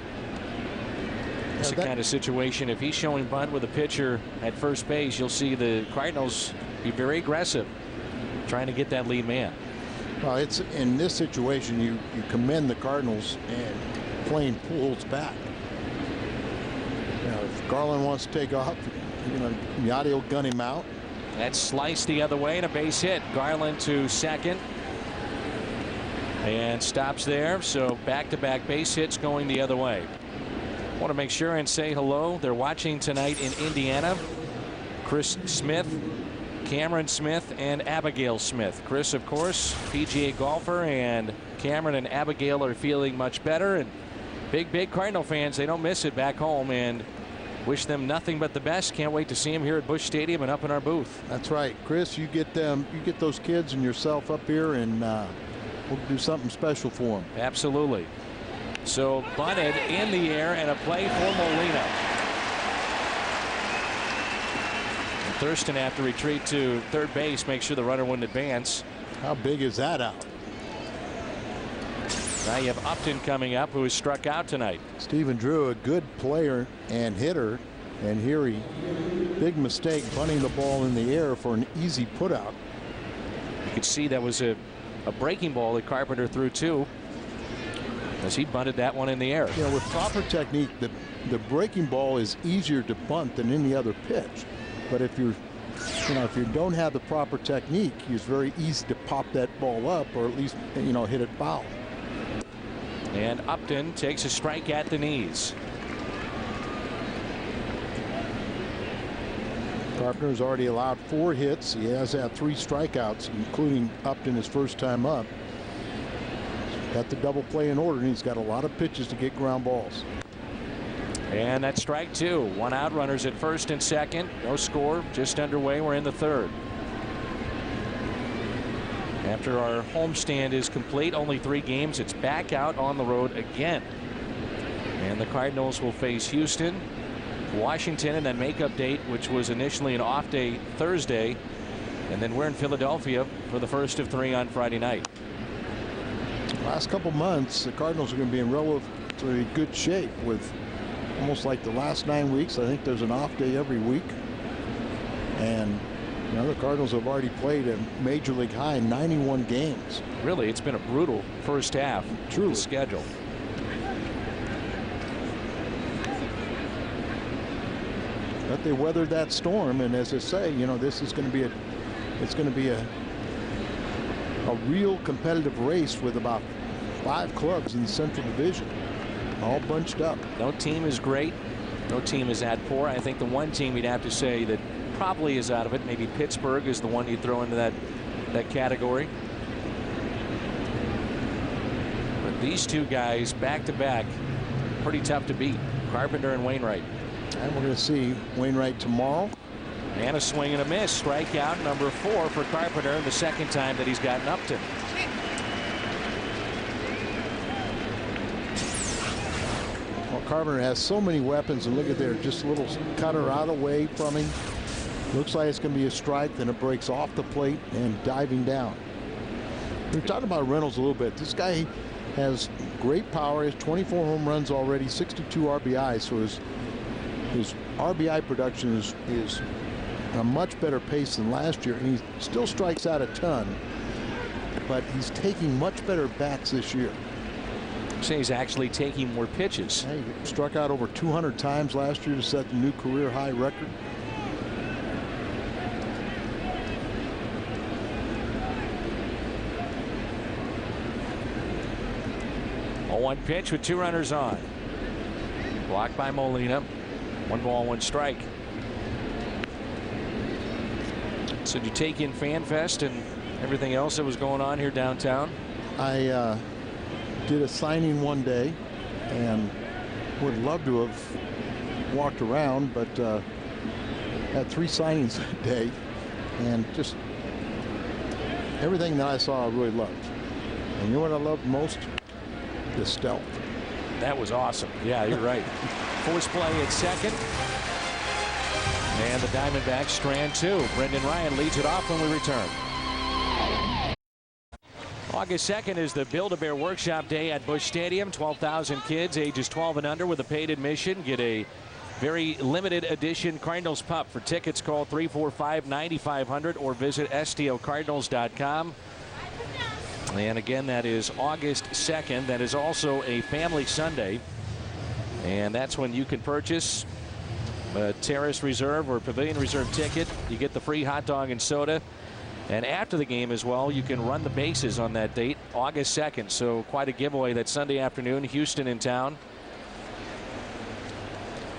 It's the kind of situation, if he's showing bunt with a pitcher at first base, you'll see the Cardinals be very aggressive trying to get that lead man. Well, it's in this situation you commend the Cardinals and playing Pujols back. You know, if Garland wants to take off, you know, Yachty will gun him out. That's sliced the other way and a base hit. Garland to second and stops there. So back-to-back base hits going the other way. Want to make sure and say hello. They're watching tonight in Indiana. Chris Smith, Cameron Smith, and Abigail Smith. Chris, of course, PGA golfer, and Cameron and Abigail are feeling much better. And big Cardinal fans, they don't miss it back home, and wish them nothing but the best. Can't wait to see them here at Busch Stadium and up in our booth. That's right, Chris. You get those kids and yourself up here, and we'll do something special for them. Absolutely. So bunted in the air and a play for Molina. And Thurston, have to retreat to third base, make sure the runner wouldn't advance. How big is that out? Now you have Upton coming up, who has struck out tonight. Stephen Drew, a good player and hitter, and here big mistake bunting the ball in the air for an easy put out. You could see that was a breaking ball that Carpenter threw too, as he bunted that one in the air. You know, with proper technique, the breaking ball is easier to bunt than any other pitch. But if you don't have the proper technique, it's very easy to pop that ball up, or at least, you know, hit it foul. And Upton takes a strike at the knees. Carpenter's already allowed 4 hits. He has had 3 strikeouts, including Upton his first time up. Got the double play in order, and he's got a lot of pitches to get ground balls. And that's strike 2. 1 out, runners at first and second. No score, just underway. We're in the 3rd. After our homestand is complete, only 3 games, it's back out on the road again. And the Cardinals will face Houston, Washington, and then makeup date, which was initially an off day Thursday. And then we're in Philadelphia for the first of 3 on Friday night. Last couple months, the Cardinals are going to be in relatively good shape with almost like the last 9 weeks. I think there's an off day every week. And you know, the Cardinals have already played a major league high 91 games. Really, it's been a brutal first half. Truly. Schedule. But they weathered that storm, and as I say, you know, this is going to be a real competitive race with about 5 clubs in the Central Division, all bunched up. No team is great. No team is that poor. I think the one team you'd have to say that probably is out of it, maybe Pittsburgh is the one you'd throw into that category. But these two guys back to back, pretty tough to beat. Carpenter and Wainwright. And we're going to see Wainwright tomorrow. And a swing and a miss. Strikeout number 4 for Carpenter, the second time that he's gotten Upton. Well, Carpenter has so many weapons, and look at there, just a little cutter out away from him. Looks like it's going to be a strike, then it breaks off the plate and diving down. We were talking about Reynolds a little bit. This guy has great power. He has 24 home runs already, 62 RBIs. So his RBI production is at a much better pace than last year, and he still strikes out a ton, but he's taking much better bats this year. So he's actually taking more pitches. He struck out over 200 times last year to set the new career high record. 0-1 pitch with 2 runners on. Blocked by Molina. 1 ball, 1 strike. So did you take in FanFest and everything else that was going on here downtown? I did a signing one day and would love to have walked around, but had 3 signings a day, and just everything that I saw I really loved. And you know what I loved most? The stealth. That was awesome. Yeah, you're right. Force play at second. And the Diamondbacks strand 2. Brendan Ryan leads it off when we return. August 2nd is the Build-A-Bear Workshop Day at Busch Stadium. 12,000 kids ages 12 and under with a paid admission get a very limited edition Cardinals pup. For tickets, call 345-9500 or visit stlcardinals.com. And again, that is August 2nd. That is also a family Sunday. And that's when you can purchase a Terrace Reserve or Pavilion Reserve ticket. You get the free hot dog and soda. And after the game as well, you can run the bases on that date, August 2nd. So quite a giveaway that Sunday afternoon. Houston in town.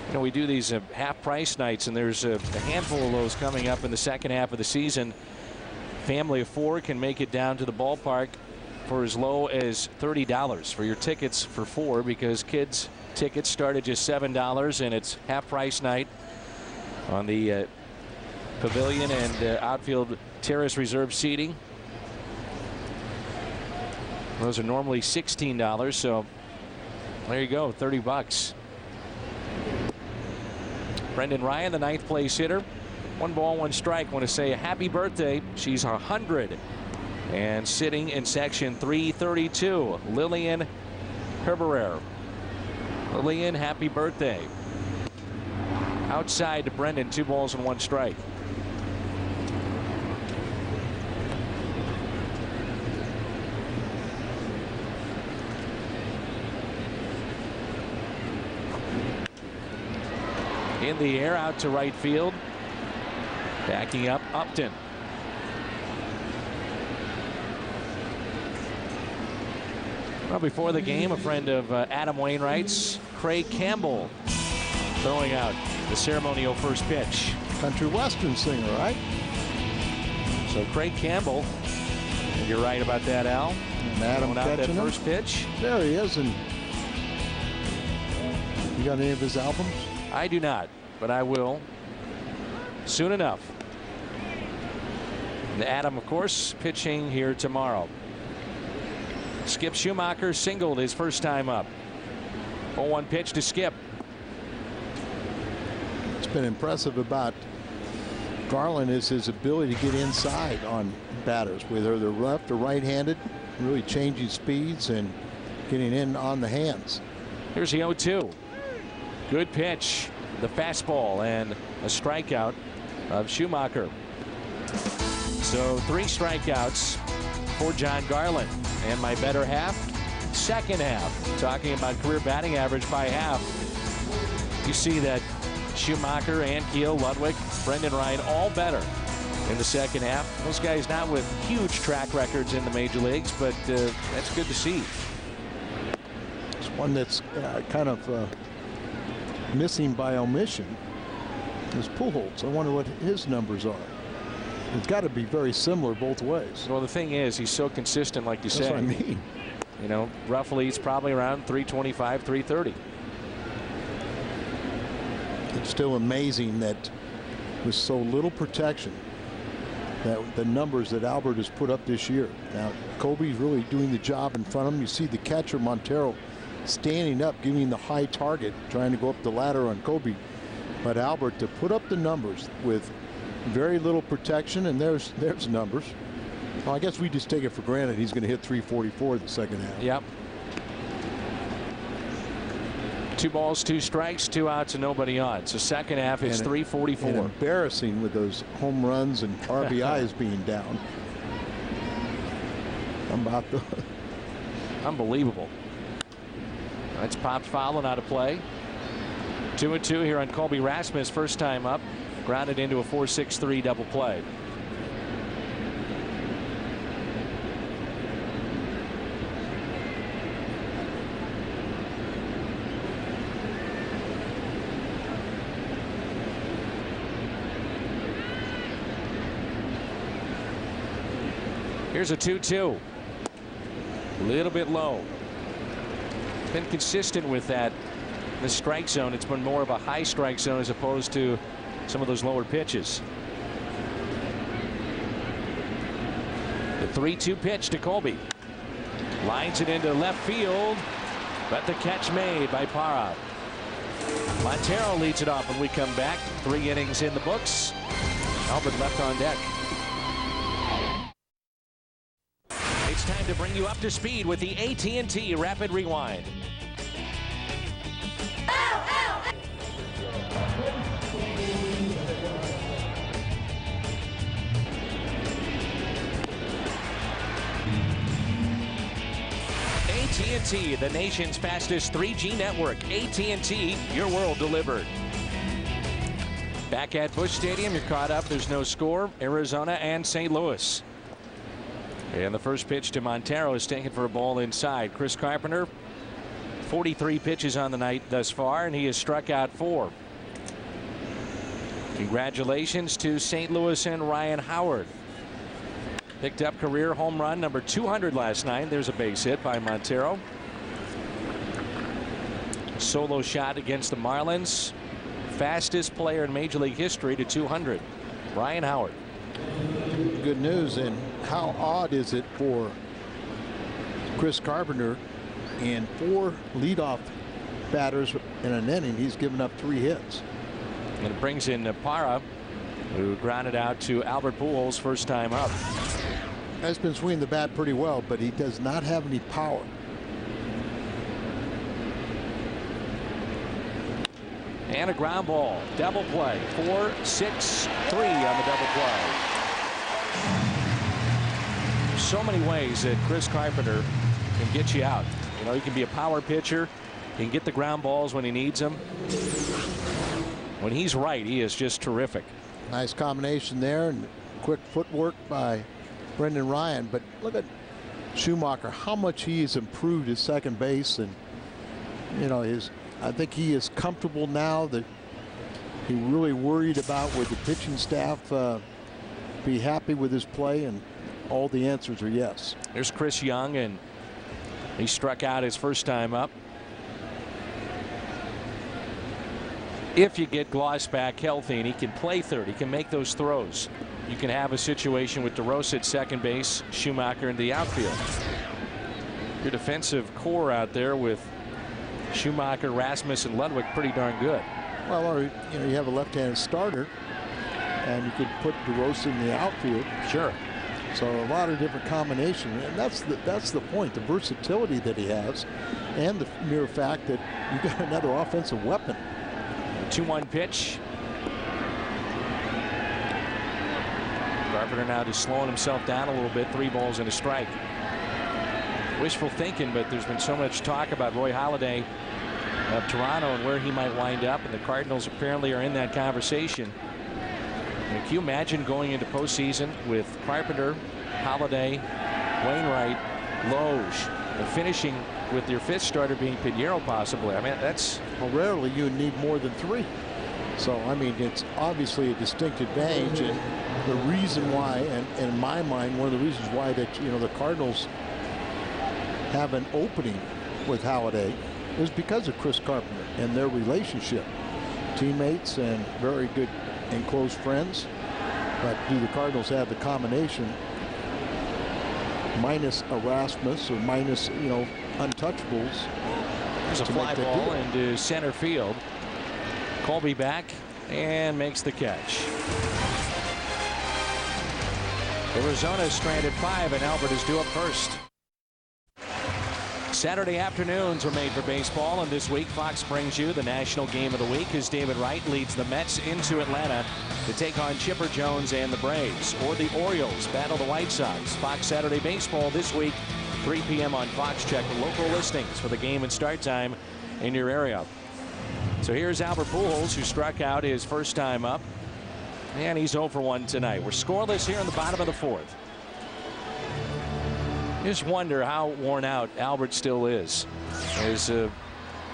You know, we do these half price nights, and there's a handful of those coming up in the second half of the season. Family of 4 can make it down to the ballpark for as low as $30 for your tickets for 4, because kids tickets start at just $7, and it's half price night on the Pavilion and outfield Terrace Reserve seating. Those are normally $16, so there you go, $30. Brendan Ryan, the 9th place hitter. 1 ball, 1 strike. Want to say a happy birthday. She's 100 and sitting in section 332. Lillian Herberer. Lillian, happy birthday. Outside to Brendan, 2 balls and 1 strike. In the air, out to right field. Backing up, Upton. Well, before the game, a friend of Adam Wainwright's, Craig Campbell, throwing out the ceremonial first pitch. Country western singer, right? So Craig Campbell, and you're right about that, Al. And Adam throwing out that catching him. first pitch. There he is. And you got any of his albums? I do not, but I will soon enough. And Adam, of course, pitching here tomorrow. Skip Schumacher singled his first time up. 0-1 pitch to Skip. What's been impressive about Garland is his ability to get inside on batters, whether they're left or right-handed, really changing speeds and getting in on the hands. Here's the 0-2. Good pitch. The fastball and a strikeout of Schumacher. So 3 strikeouts for John Garland. And my better half, second half. Talking about career batting average by half. You see that Schumacher, Ankiel, Ludwig, Brendan Ryan all better in the second half. Those guys not with huge track records in the major leagues, but that's good to see. It's one that's kind of missing by omission is Pujols. I wonder what his numbers are. It's got to be very similar both ways. Well, the thing is, he's so consistent, like you said. That's what I mean. You know, roughly it's probably around 325, 330. It's still amazing that with so little protection, that the numbers that Albert has put up this year. Now, Kobe's really doing the job in front of him. You see the catcher Montero standing up, giving the high target, trying to go up the ladder on Kobe. But Albert to put up the numbers with very little protection, and there's numbers. Well, I guess we just take it for granted he's going to hit 344 the second half. Yep. 2 balls, 2 strikes, 2 outs, and nobody on. So second half is 344. And embarrassing with those home runs and RBIs being down. Unbelievable. That's popped foul and out of play. 2-2 here on Colby Rasmus, first time up. Grounded into a 4-6-3 double play. Here's a 2-2. A little bit low. Been consistent with that. The strike zone, it's been more of a high strike zone as opposed to some of those lower pitches. The 3-2 pitch to Colby. Lines it into left field, but the catch made by Parra. Montero leads it off when we come back. 3 innings in the books. Albert left on deck. It's time to bring you up to speed with the AT&T Rapid Rewind. AT&T, the nation's fastest 3G network. AT&T, your world delivered. Back at Busch Stadium, you're caught up. There's no score. Arizona and St. Louis. And the first pitch to Montero is taken for a ball inside. Chris Carpenter, 43 pitches on the night thus far, and he has struck out 4. Congratulations to St. Louis and Ryan Howard. Picked up career home run number 200 last night. There's a base hit by Montero. Solo shot against the Marlins. Fastest player in Major League history to 200. Ryan Howard. Good news. And how odd is it for Chris Carpenter and 4 leadoff batters in an inning? He's given up 3 hits. And it brings in Parra, who grounded out to Albert Pujols first time up. Has been swinging the bat pretty well, but he does not have any power. And a ground ball. Double play. 4-6-3 on the double play. So many ways that Chris Carpenter can get you out. You know, he can be a power pitcher. He can get the ground balls when he needs them. When he's right, he is just terrific. Nice combination there, and quick footwork by Brendan Ryan. But look at Schumacher, how much he has improved his second base. And you know, I think he is comfortable now that he really worried about would the pitching staff be happy with his play, and all the answers are yes. There's Chris Young, and he struck out his first time up. If you get Gloss back healthy and he can play third, he can make those throws, you can have a situation with DeRosa at second base, Schumacher in the outfield. Your defensive core out there with Schumacher, Rasmus, and Ludwig pretty darn good. Well, or, you know, you have a left-handed starter, and you could put DeRosa in the outfield. Sure. So a lot of different combinations, and that's the point, the versatility that he has, and the mere fact that you got another offensive weapon. 2-1 pitch. Carpenter now just slowing himself down a little bit. 3 balls and a strike. Wishful thinking, but there's been so much talk about Roy Halladay of Toronto and where he might wind up, and the Cardinals apparently are in that conversation. And can you imagine going into postseason with Carpenter, Halladay, Wainwright, Loge, and finishing with your 5th starter being Pinheiro possibly? I mean, that's... Well, rarely you need more than 3. So, I mean, it's obviously a distinct advantage, and the reason why, and in my mind, one of the reasons why that, you know, the Cardinals have an opening with Halladay is because of Chris Carpenter and their relationship. Teammates and very good and close friends. But do the Cardinals have the combination minus Erasmus or minus, you know, untouchables? There's a fly ball into center field. Colby back and makes the catch. Arizona is stranded 5, and Albert is due up first. Saturday afternoons are made for baseball, and this week Fox brings you the national game of the week as David Wright leads the Mets into Atlanta to take on Chipper Jones and the Braves, or the Orioles battle the White Sox. Fox Saturday Baseball this week, 3 p.m. on Fox. Check the local listings for the game and start time in your area. So here's Albert Pujols, who struck out his first time up, and he's 0 for 1 tonight. We're scoreless here in the bottom of the 4th. Just wonder how worn out Albert still is. As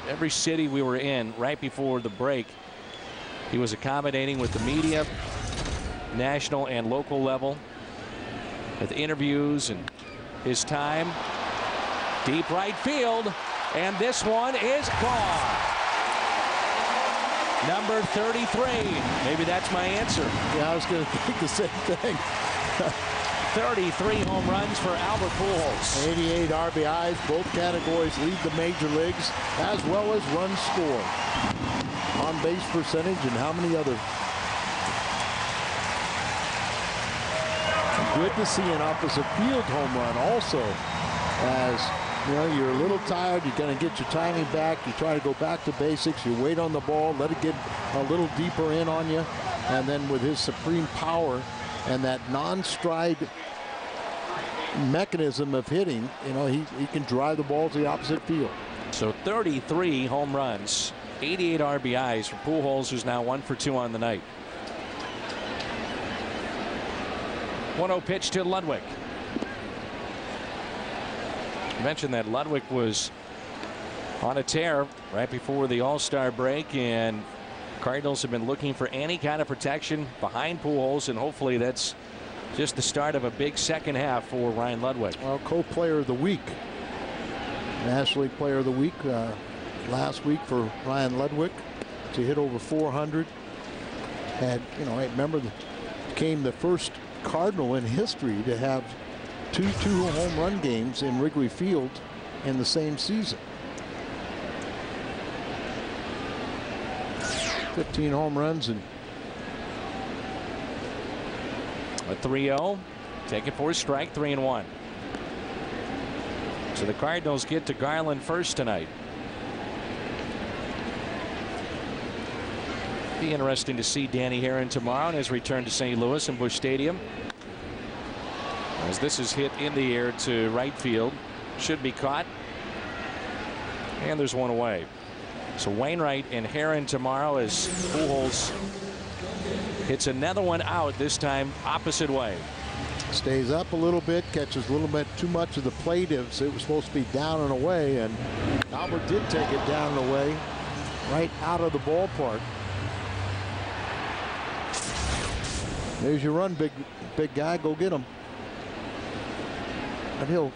every city we were in right before the break, he was accommodating with the media, national and local level, with interviews and his time. Deep right field, and this one is gone. Number 33. Maybe that's my answer. Yeah, I was going to think the same thing. 33 home runs for Albert Pujols. 88 RBIs. Both categories lead the major leagues, as well as runs scored. On base percentage and how many other. Good to see an opposite field home run also. As you know, you're a little tired, you're going to get your timing back, you try to go back to basics, you wait on the ball, let it get a little deeper in on you, and then with his supreme power and that non-stride mechanism of hitting, you know, he can drive the ball to the opposite field. So 33 home runs, 88 RBIs for Pujols, who's now 1 for 2 on the night. 1-0 pitch to Ludwig. I mentioned that Ludwig was on a tear right before the All-Star break, and Cardinals have been looking for any kind of protection behind Pujols, and hopefully that's just the start of a big second half for Ryan Ludwig. Well, co-player of the week, National League Player of the Week last week for Ryan Ludwig to hit over 400. And you know, I remember became the first Cardinal in history to have two home run games in Wrigley Field in the same season. 15 home runs and a 3-0. Take it for a strike. 3-1. So the Cardinals get to Garland first tonight. Be interesting to see Danny Herron tomorrow in his return to St. Louis and Busch Stadium, as this is hit in the air to right field. Should be caught, and there's one away. So Wainwright and Herron tomorrow as Pujols hits another one out, this time opposite way. Stays up a little bit, catches a little bit too much of the plate. It was supposed to be down and away, and Albert did take it down and away, right out of the ballpark. There's your run, big guy. Go get him. And he'll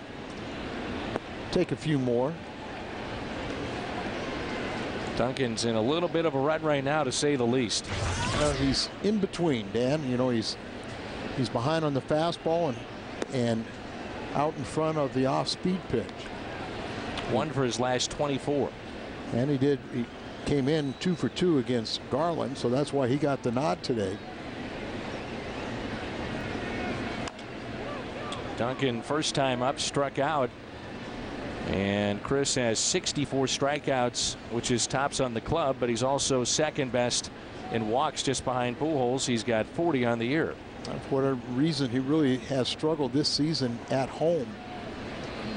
take a few more. Duncan's in a little bit of a rut right now, to say the least. He's in between, Dan. You know, he's behind on the fastball and out in front of the off-speed pitch. 1 for his last 24. And he came in 2 for 2 against Garland, so that's why he got the nod today. Duncan, first time up, struck out And Chris has 64 strikeouts, which is tops on the club, but he's also second best in walks, just behind Pujols. He's got 40 on the year. For whatever reason, he really has struggled this season at home,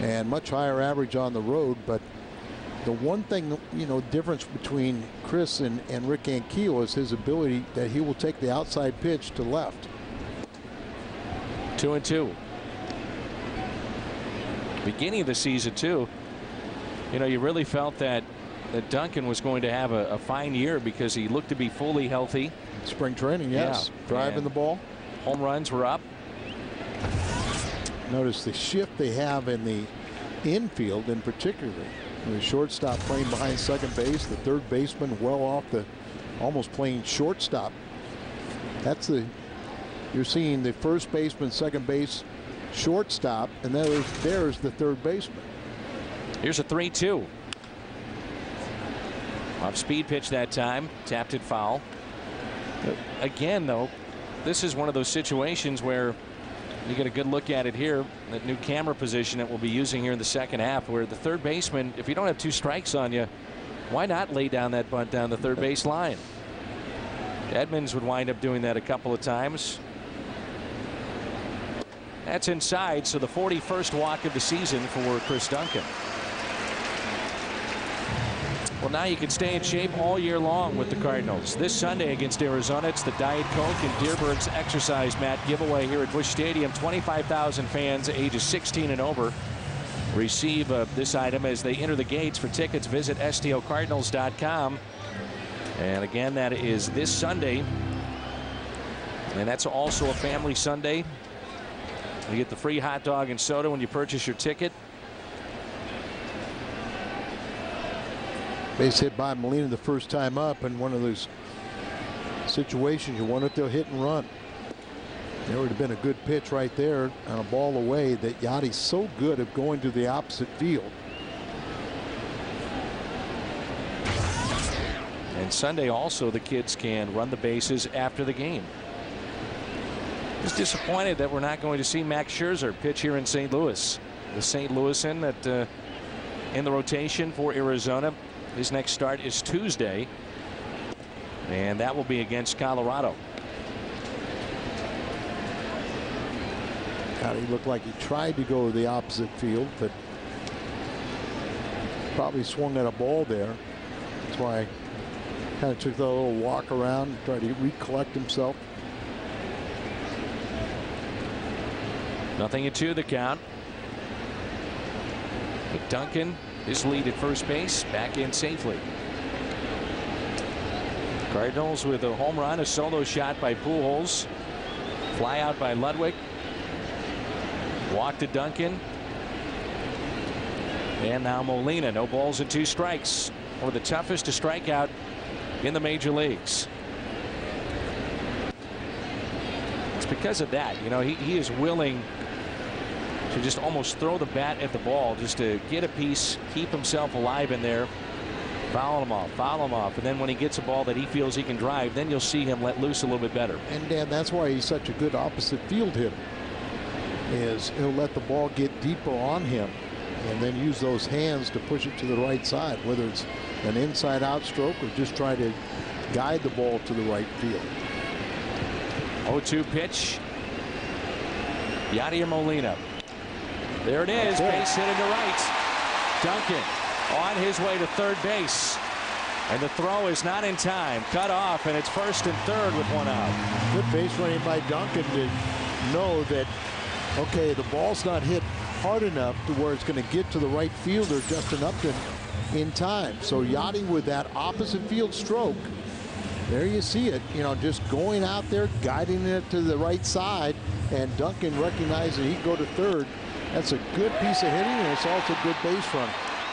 and much higher average on the road. But the one thing, difference between Chris and Rick Ankiel is his ability that he will take the outside pitch to left. 2-2. Beginning of the season too, you really felt that Duncan was going to have a fine year because he looked to be fully healthy. Spring training, yes. Yeah. Driving the ball. Home runs were up. Notice the shift they have in the infield, in particular. The shortstop playing behind second base, the third baseman well off the, almost playing shortstop. You're seeing the first baseman, second base, shortstop, and there's the third baseman. Here's a 3-2. Off speed pitch that time, tapped it foul. Again, though, this is one of those situations where you get a good look at it here. That new camera position that we'll be using here in the second half, where the third baseman, if you don't have 2 strikes on you, why not lay down that bunt down the third base line? Edmonds would wind up doing that a couple of times. That's inside, so the 41st walk of the season for Chris Duncan. Well, now you can stay in shape all year long with the Cardinals. This Sunday against Arizona, it's the Diet Coke and Deerberg's Exercise Mat giveaway here at Busch Stadium. 25,000 fans ages 16 and over receive this item as they enter the gates. For tickets, visit STLCardinals.com. And again, that is this Sunday. And that's also a family Sunday. You get the free hot dog and soda when you purchase your ticket. Base hit by Molina the first time up, and one of those situations you wonder if they'll hit and run. There would have been a good pitch right there on a ball away that Yachty's so good at going to the opposite field. And Sunday also the kids can run the bases after the game. Just disappointed that we're not going to see Max Scherzer pitch here in St. Louis. The St. Louisan that in the rotation for Arizona. His next start is Tuesday, and that will be against Colorado. He looked like he tried to go to the opposite field, but probably swung at a ball there. That's why he kind of took that little walk around and tried to recollect himself. 0-2 the count. But Duncan, his lead at first base, back in safely. Cardinals with a home run, a solo shot by Pujols. Fly out by Ludwig. Walk to Duncan. And now Molina. No balls and 2 strikes. One of the toughest to strike out in the major leagues. It's because of that. He is willing to just almost throw the bat at the ball just to get a piece, keep himself alive in there, foul him off, and then when he gets a ball that he feels he can drive, then you'll see him let loose a little bit better. And Dan, that's why he's such a good opposite field hitter, is he'll let the ball get deeper on him and then use those hands to push it to the right side, whether it's an inside out stroke or just try to guide the ball to the right field. 0-2 pitch. Yadier Molina. There it is. Base hit into right. Duncan on his way to third base. And the throw is not in time. Cut off, and it's first and third with 1 out. Good base running by Duncan to know that, okay, the ball's not hit hard enough to where it's going to get to the right fielder, Justin Upton, in time. So Yachty with that opposite field stroke, there you see it, just going out there, guiding it to the right side, and Duncan recognizing he can go to third. That's a good piece of hitting, and it's also a good base run.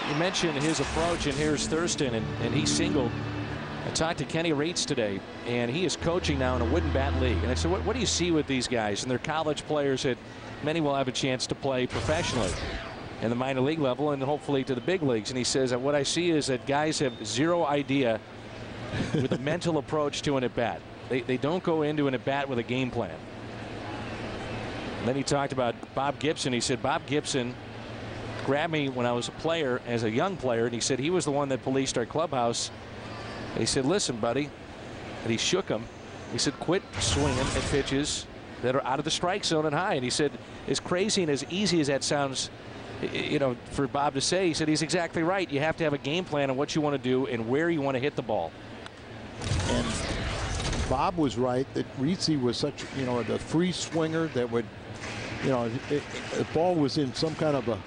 You mentioned his approach, and here's Thurston, and he singled. I talked to Kenny Reitz today, and he is coaching now in a wooden bat league. And I said, what do you see with these guys? And they're college players that many will have a chance to play professionally in the minor league level and hopefully to the big leagues. And he says that what I see is that guys have zero idea with a mental approach to an at-bat. They don't go into an at-bat with a game plan. And then he talked about Bob Gibson. He said Bob Gibson grabbed me when I was a player, as a young player, and he said he was the one that policed our clubhouse. And he said, listen, buddy, and he shook him. He said, quit swinging at pitches that are out of the strike zone and high. And he said, as crazy and as easy as that sounds, you know, for Bob to say, he said he's exactly right. You have to have a game plan on what you want to do and where you want to hit the ball. And Bob was right that Reese was such, you know, the free swinger that would, you know, if the ball was in some kind of a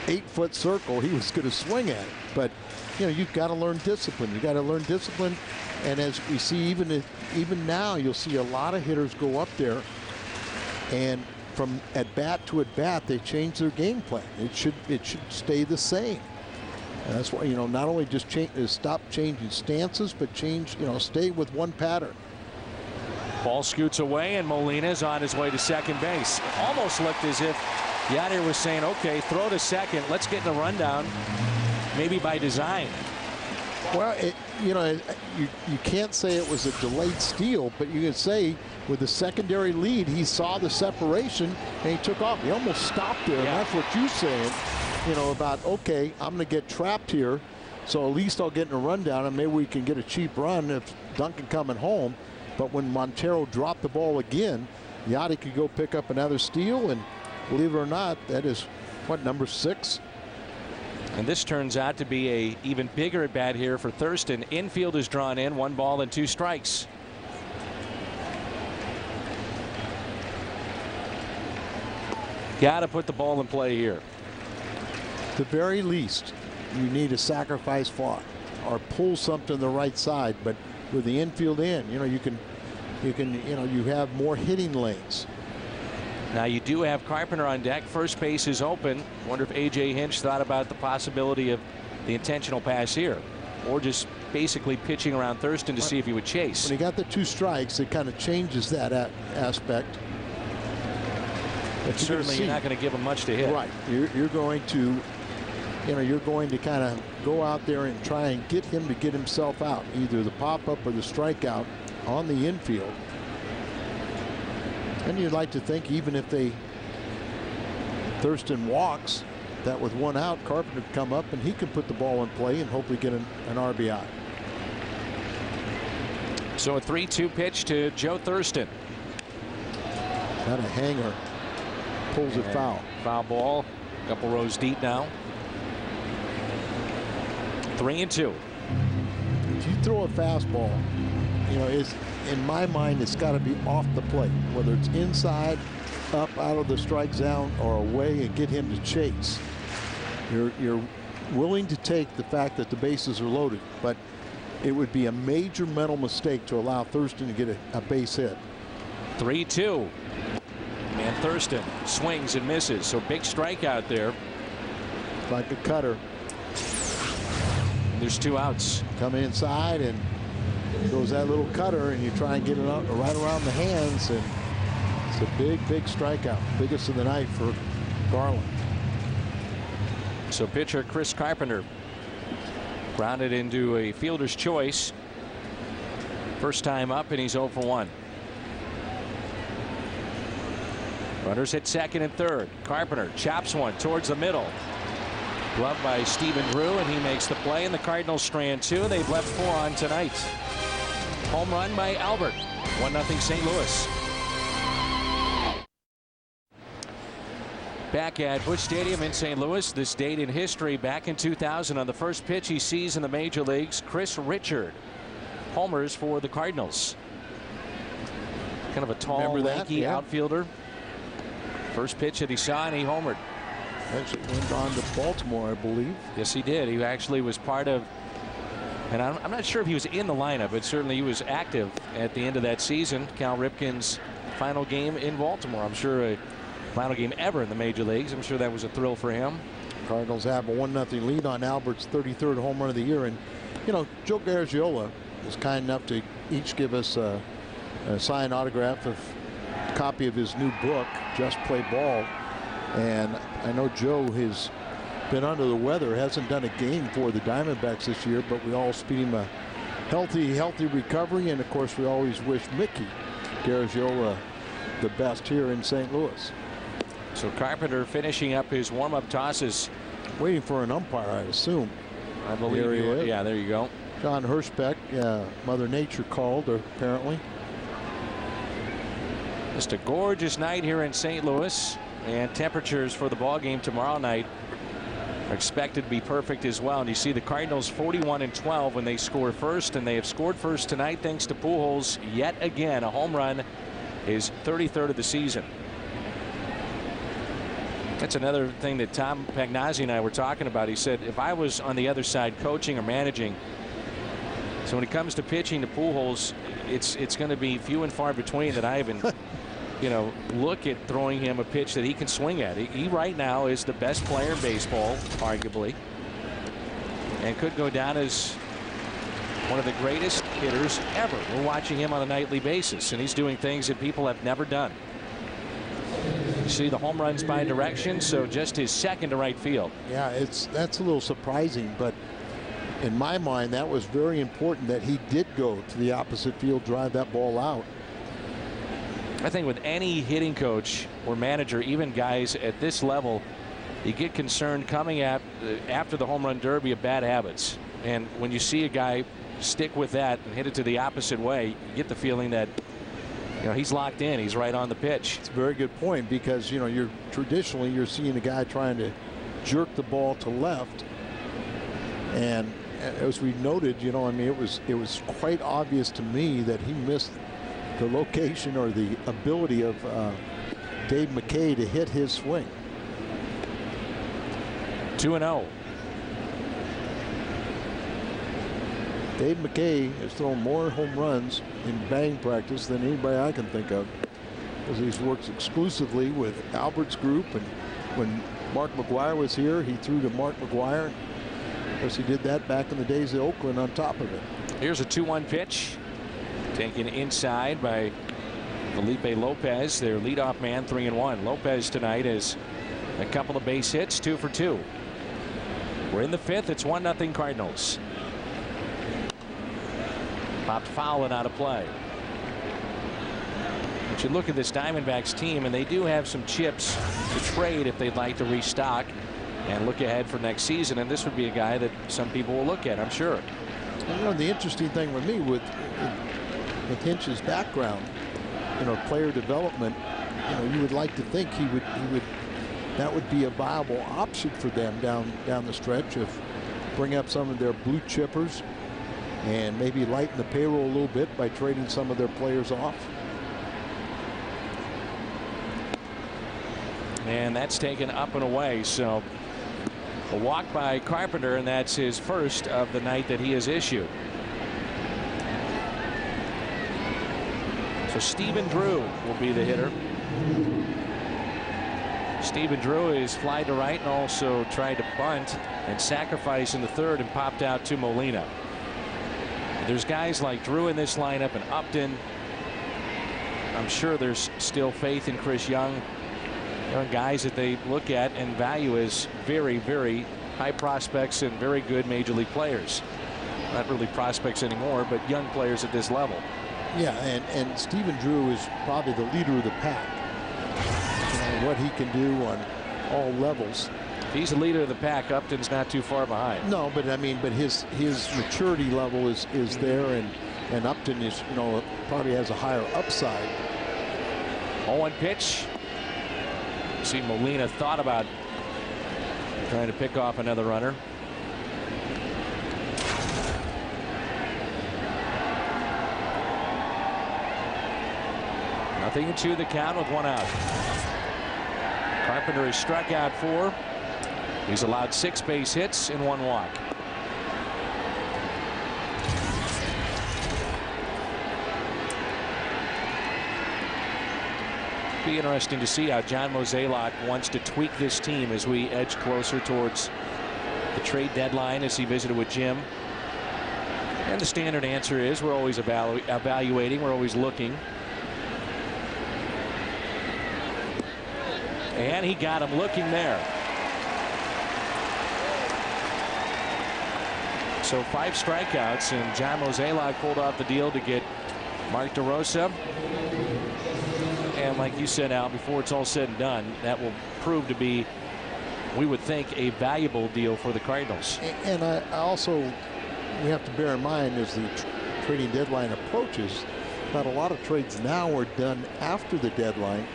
8-foot circle, he was going to swing at it. But, you know, you've got to learn discipline. You got to learn discipline. And as we see, even now, you'll see a lot of hitters go up there, and from at bat to at bat, they change their game plan. It should stay the same. And that's why, you know, not only just stop changing stances, but change, you know, stay with one pattern. Ball scoots away, and Molina's on his way to second base. It almost looked as if Yadier was saying, okay, throw to second. Let's get in a rundown, maybe by design. Well, you know, you can't say it was a delayed steal, but you can say with the secondary lead, he saw the separation and he took off. He almost stopped there, and that's what you're saying, you know, about, okay, I'm going to get trapped here, so at least I'll get in a rundown and maybe we can get a cheap run if Duncan coming home. But when Montero dropped the ball again, Yachty could go pick up another steal, and believe it or not, that is, what, number 6? And this turns out to be a even bigger at bat here for Thurston. Infield is drawn in, 1 ball and 2 strikes. Got to put the ball in play here. At the very least, you need to sacrifice fly or pull something to the right side. But with the infield in, you know, you can, you know, you have more hitting lanes. Now you do have Carpenter on deck. First base is open. Wonder if A.J. Hinch thought about the possibility of the intentional pass here, or just basically pitching around Thurston to see if he would chase. When he got the 2 strikes, it kind of changes that aspect. But certainly you're not going to give him much to hit. Right. You're going to, you know, you're going to kind of go out there and try and get him to get himself out, either the pop-up or the strikeout on the infield. And you'd like to think, even if Thurston walks, that with 1 out, Carpenter could come up and he could put the ball in play and hopefully get an RBI. So a 3-2 pitch to Joe Thurston. Got a hanger. Pulls it foul. Foul ball. A couple rows deep now. 3-2. If you throw a fastball, you know, in my mind, it's got to be off the plate, whether it's inside, up out of the strike zone, or away, and get him to chase. You're willing to take the fact that the bases are loaded, but it would be a major mental mistake to allow Thurston to get a base hit. 3-2. And Thurston swings and misses, so big strikeout there. Like a cutter. There's 2 outs. Come inside and goes that little cutter, and you try and get it up right around the hands, and it's a big strikeout, biggest of the night for Garland. So pitcher Chris Carpenter grounded into a fielder's choice. First time up, and he's 0 for 1. Runners hit second and third. Carpenter chops one towards the middle. Gloved by Stephen Drew, and he makes the play, and the Cardinals strand 2. They've left 4 on tonight. Home run by Albert. 1-0 St. Louis. Back at Busch Stadium in St. Louis, this date in history, back in 2000, on the first pitch he sees in the major leagues, Chris Richard homers for the Cardinals. Kind of a tall, lanky outfielder. First pitch that he saw, and he homered. Actually went on to Baltimore, I believe. Yes, he did. He actually was part of, and I'm not sure if he was in the lineup, but certainly he was active at the end of that season. Cal Ripken's final game in Baltimore. I'm sure a final game ever in the major leagues. I'm sure that was a thrill for him. Cardinals have a 1-0 lead on Albert's 33rd home run of the year. And, you know, Joe Garagiola was kind enough to each give us a signed autograph of a copy of his new book, Just Play Ball. And I know Joe has been under the weather, hasn't done a game for the Diamondbacks this year, but we all speed him a healthy recovery. And of course, we always wish Mickey Garagiola the best here in St. Louis. So Carpenter finishing up his warm-up tosses. Waiting for an umpire, I assume. I believe There he is. Yeah, there you go. John Hirschbeck, Mother Nature called, apparently. Just a gorgeous night here in St. Louis, and temperatures for the ball game tomorrow night are expected to be perfect as well. And you see the Cardinals 41-12 when they score first, and they have scored first tonight thanks to Pujols yet again. A home run, his 33rd of the season. That's another thing that Tom Pagnazzi and I were talking about. He said if I was on the other side coaching or managing, so when it comes to pitching to Pujols, it's going to be few and far between that I even look at throwing him a pitch that he can swing at. He right now is the best player in baseball, arguably, and could go down as one of the greatest hitters ever. We're watching him on a nightly basis, and he's doing things that people have never done. You see the home runs by direction, so just his second to right field. Yeah, that's a little surprising, but in my mind, that was very important that he did go to the opposite field, drive that ball out. I think with any hitting coach or manager, even guys at this level, you get concerned coming after the home run derby of bad habits. And when you see a guy stick with that and hit it to the opposite way, you get the feeling that he's locked in. He's right on the pitch. It's a very good point, because you're traditionally seeing a guy trying to jerk the ball to left, and as we noted, it was quite obvious to me that he missed the location or the ability of Dave McKay to hit his swing. 2-0. Dave McKay has thrown more home runs in batting practice than anybody I can think of, because he's worked exclusively with Albert's group, and when Mark McGwire was here, he threw to Mark McGwire. Of course, he did that back in the days of Oakland on top of it. Here's a 2-1 pitch taken inside by Felipe Lopez, their leadoff man. 3-1. Lopez tonight has a couple of base hits, 2 for 2. We're in the 5th. It's 1-0 Cardinals. Popped foul and out of play. But you look at this Diamondbacks team, and they do have some chips to trade if they'd like to restock and look ahead for next season. And this would be a guy that some people will look at, I'm sure. The interesting thing with me with Hinch's background, player development, you would like to think that would be a viable option for them down the stretch, of bring up some of their blue chippers and maybe lighten the payroll a little bit by trading some of their players off. And that's taken up and away. So a walk by Carpenter, and that's his first of the night that he has issued. So Stephen Drew will be the hitter. Stephen Drew is fly to right and also tried to bunt and sacrifice in the 3rd and popped out to Molina. There's guys like Drew in this lineup, and Upton. I'm sure there's still faith in Chris Young. There are guys that they look at and value as very, very high prospects and very good major league players. Not really prospects anymore, but young players at this level. Yeah, and Stephen Drew is probably the leader of the pack. What he can do on all levels. If he's the leader of the pack, Upton's not too far behind. No, but his maturity level is there, and Upton is probably has a higher upside. 0-1 pitch. See, Molina thought about trying to pick off another runner. Nothing to the count with 1 out. Carpenter has struck out 4. He's allowed 6 base hits and 1 walk. Be interesting to see how John Mozeliak wants to tweak this team as we edge closer towards the trade deadline, as he visited with Jim. And the standard answer is we're always evaluating, we're always looking. And he got him looking there. So 5 strikeouts, and John Mozeliak pulled off the deal to get Mark DeRosa And like you said, Al, before it's all said and done, that will prove to be, we would think, a valuable deal for the Cardinals. And I also, we have to bear in mind as the trading deadline approaches that a lot of trades now are done after the deadline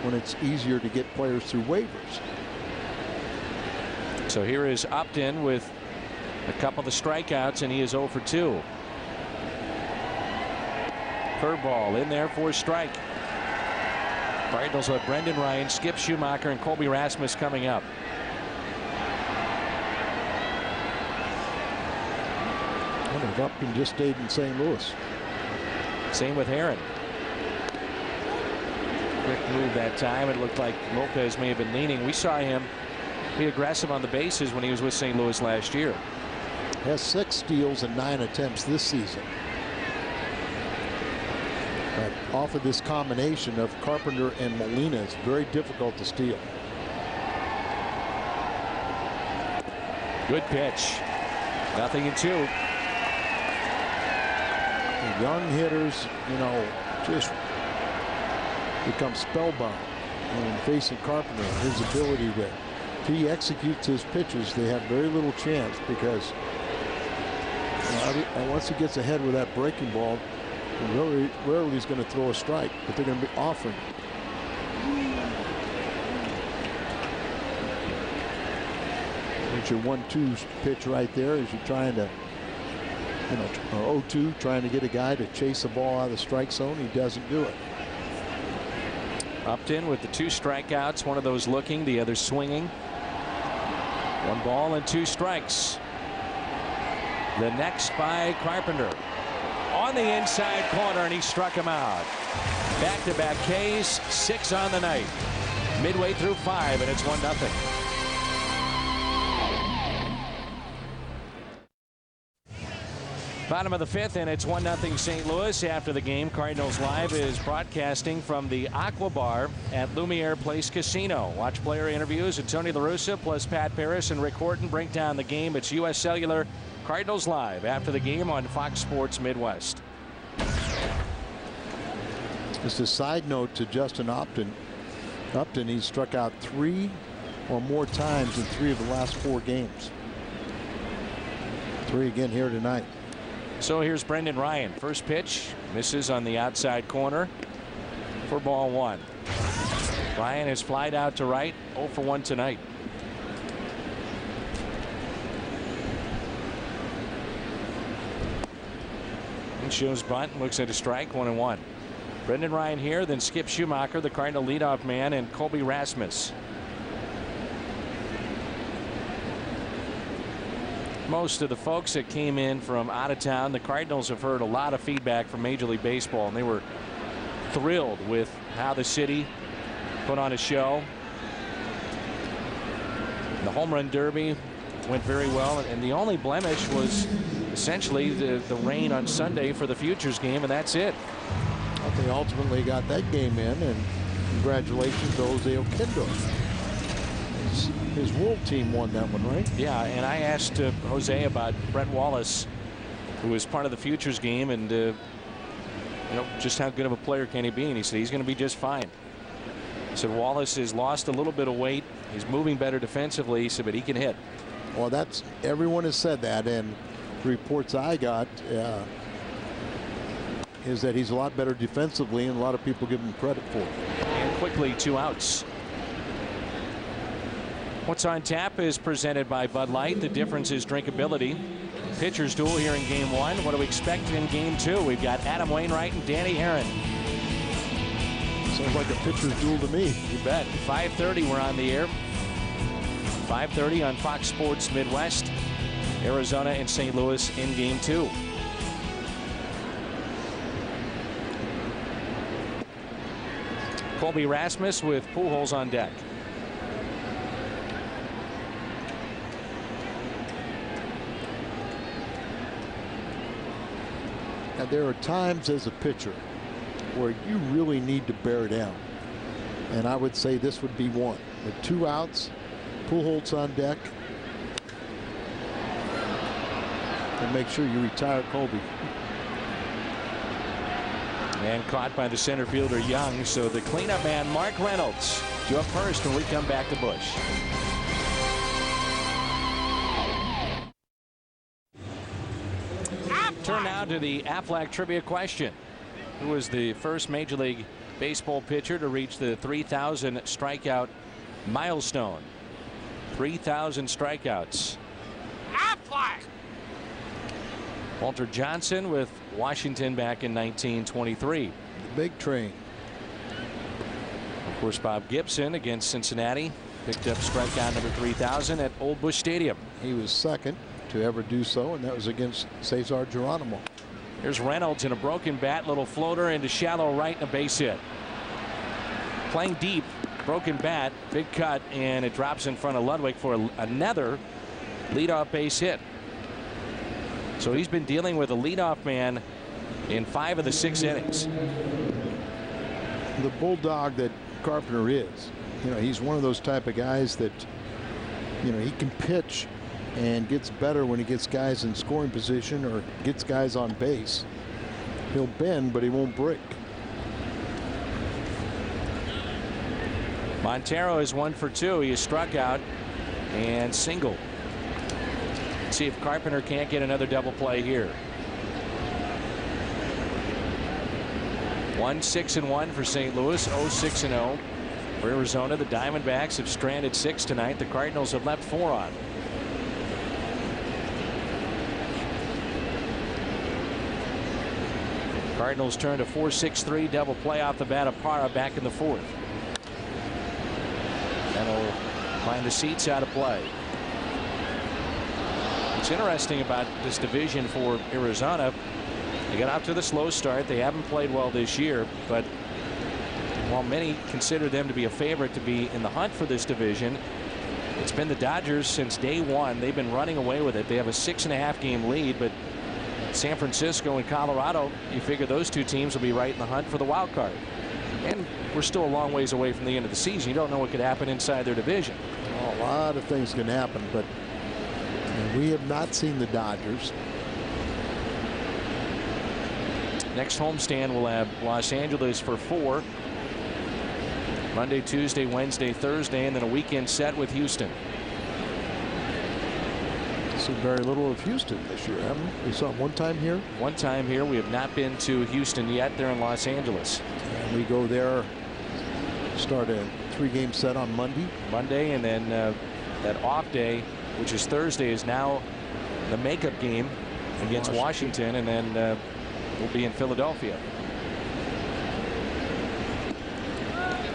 when it's easier to get players through waivers. So here is Upton with a couple of strikeouts, and he is 0 for 2. Curveball in there for a strike. Cardinals have Brendan Ryan, Skip Schumacher, and Colby Rasmus coming up. And if Upton just stayed in St. Louis. Same with Heron. Quick move that time. It looked like Lopez may have been leaning. We saw him be aggressive on the bases when he was with St. Louis last year. Has 6 steals and 9 attempts this season. But off of this combination of Carpenter and Molina, it's very difficult to steal. Good pitch. 0-2. Young hitters, you know, just become spellbound when facing Carpenter. His ability to, if he executes his pitches, they have very little chance because once he gets ahead with that breaking ball, rarely he's going to throw a strike, but they're going to be offering. There's your 1-2 pitch right there as you're trying to, you know, or 0-2, trying to get a guy to chase the ball out of the strike zone. He doesn't do it. Upton with the 2 strikeouts, one of those looking, the other swinging. 1 ball and 2 strikes. The next by Carpenter on the inside corner, and he struck him out. Back-to-back Ks, 6 on the night. Midway through 5, and it's 1-0. Bottom of the 5th, and it's 1-0 St. Louis. After the game, Cardinals Live is broadcasting from the Aqua Bar at Lumiere Place Casino. Watch player interviews and Tony La Russa plus Pat Paris and Rick Horton break down the game. It's U.S. Cellular Cardinals Live after the game on Fox Sports Midwest. Just a side note to Justin Upton. He's struck out 3 or more times in 3 of the last 4 games. 3 again here tonight. So here's Brendan Ryan. First pitch misses on the outside corner for ball 1. Ryan has flied out to right, 0 for 1 tonight. And shows bunt, looks at a strike, 1-1. Brendan Ryan here, then Skip Schumacher, the Cardinal leadoff man, and Colby Rasmus. Most of the folks that came in from out of town, the Cardinals have heard a lot of feedback from Major League Baseball, and they were thrilled with how the city put on a show. The home run derby went very well, and the only blemish was essentially the rain on Sunday for the Futures game, and that's it. Well, they ultimately got that game in, and congratulations to Jose Oquendo. His World team won that one, right? Yeah, and I asked Jose about Brett Wallace, who was part of the Futures game, and you know, just how good of a player can he be, and he said he's going to be just fine. He said Wallace has lost a little bit of weight. He's moving better defensively, he said, but he can hit. Well, that's, everyone has said that, and the reports I got is that he's a lot better defensively, and a lot of people give him credit for it. And quickly, 2 outs. What's on tap is presented by Bud Light. The difference is drinkability. Pitchers duel here in game 1. What do we expect in game 2? We've got Adam Wainwright and Danny Heron. Sounds like a pitcher's duel to me. You bet. 5:30 we're on the air. 5:30 on Fox Sports Midwest. Arizona and St. Louis in game 2. Colby Rasmus with Pujols on deck. And there are times as a pitcher where you really need to bear down, and I would say this would be one. With 2 outs, Pujols on deck, and make sure you retire Colby. And caught by the center fielder Young. So the cleanup man, Mark Reynolds, due up first when we come back to Busch. Turn now to the Aflac trivia question. Who was the first Major League Baseball pitcher to reach the 3,000 strikeout milestone? 3,000 strikeouts. Aflac. Walter Johnson with Washington back in 1923. The big train. Of course, Bob Gibson against Cincinnati picked up strikeout number 3,000 at Old Busch Stadium. He was second to ever do so, and that was against Cesar Geronimo. Here's Reynolds in a broken bat, little floater into shallow right and a base hit. Playing deep, broken bat, big cut, and it drops in front of Ludwig for another leadoff base hit. So he's been dealing with a leadoff man in 5 of the 6 innings. The bulldog that Carpenter is, he's one of those type of guys that, he can pitch and gets better when he gets guys in scoring position or gets guys on base. He'll bend, but he won't break. Montero is 1 for 2. He is struck out and singled. Let's see if Carpenter can't get another double play here. 1-6-1 for St. Louis, 0-6-0 for Arizona. The Diamondbacks have stranded 6 tonight. The Cardinals have left 4 on. Cardinals turned a 4-6-3 double play off the bat of Parra back in the 4th. That'll find the seats out of play. What's interesting about this division for Arizona, they got off to the slow start. They haven't played well this year, but while many consider them to be a favorite to be in the hunt for this division, it's been the Dodgers since day one. They've been running away with it. They have a 6.5 game lead, but San Francisco and Colorado, you figure those 2 teams will be right in the hunt for the wild card. And we're still a long ways away from the end of the season. You don't know what could happen inside their division. A lot of things can happen, but we have not seen the Dodgers. Next homestand will have Los Angeles for 4. Monday, Tuesday, Wednesday, Thursday, and then a weekend set with Houston. Seen very little of Houston this year, haven't we? We saw them one time here. One time here. We have not been to Houston yet. They're in Los Angeles. And we go there, start a 3-game set on Monday. And then that off day, which is Thursday, is now the makeup game against Washington, and then we'll be in Philadelphia.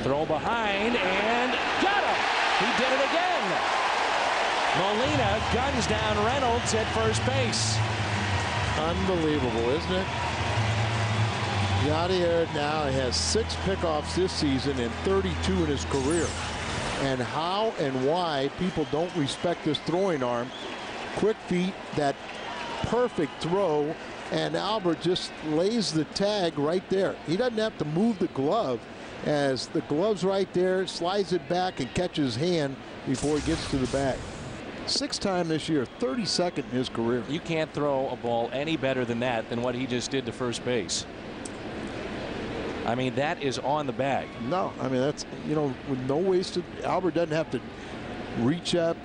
Throw behind and got him. He did it again. Molina guns down Reynolds at first base. Unbelievable, isn't it? Yadier now has 6 pickoffs this season and 32 in his career. And how and why people don't respect this throwing arm. Quick feet, that perfect throw, and Albert just lays the tag right there. He doesn't have to move the glove, as the glove's right there, slides it back and catches his hand before he gets to the bag. 6th time this year, 32nd in his career. You can't throw a ball any better than that, than what he just did to first base. I mean, that is on the bag. No, I mean, that's, with no wasted. Albert doesn't have to reach up,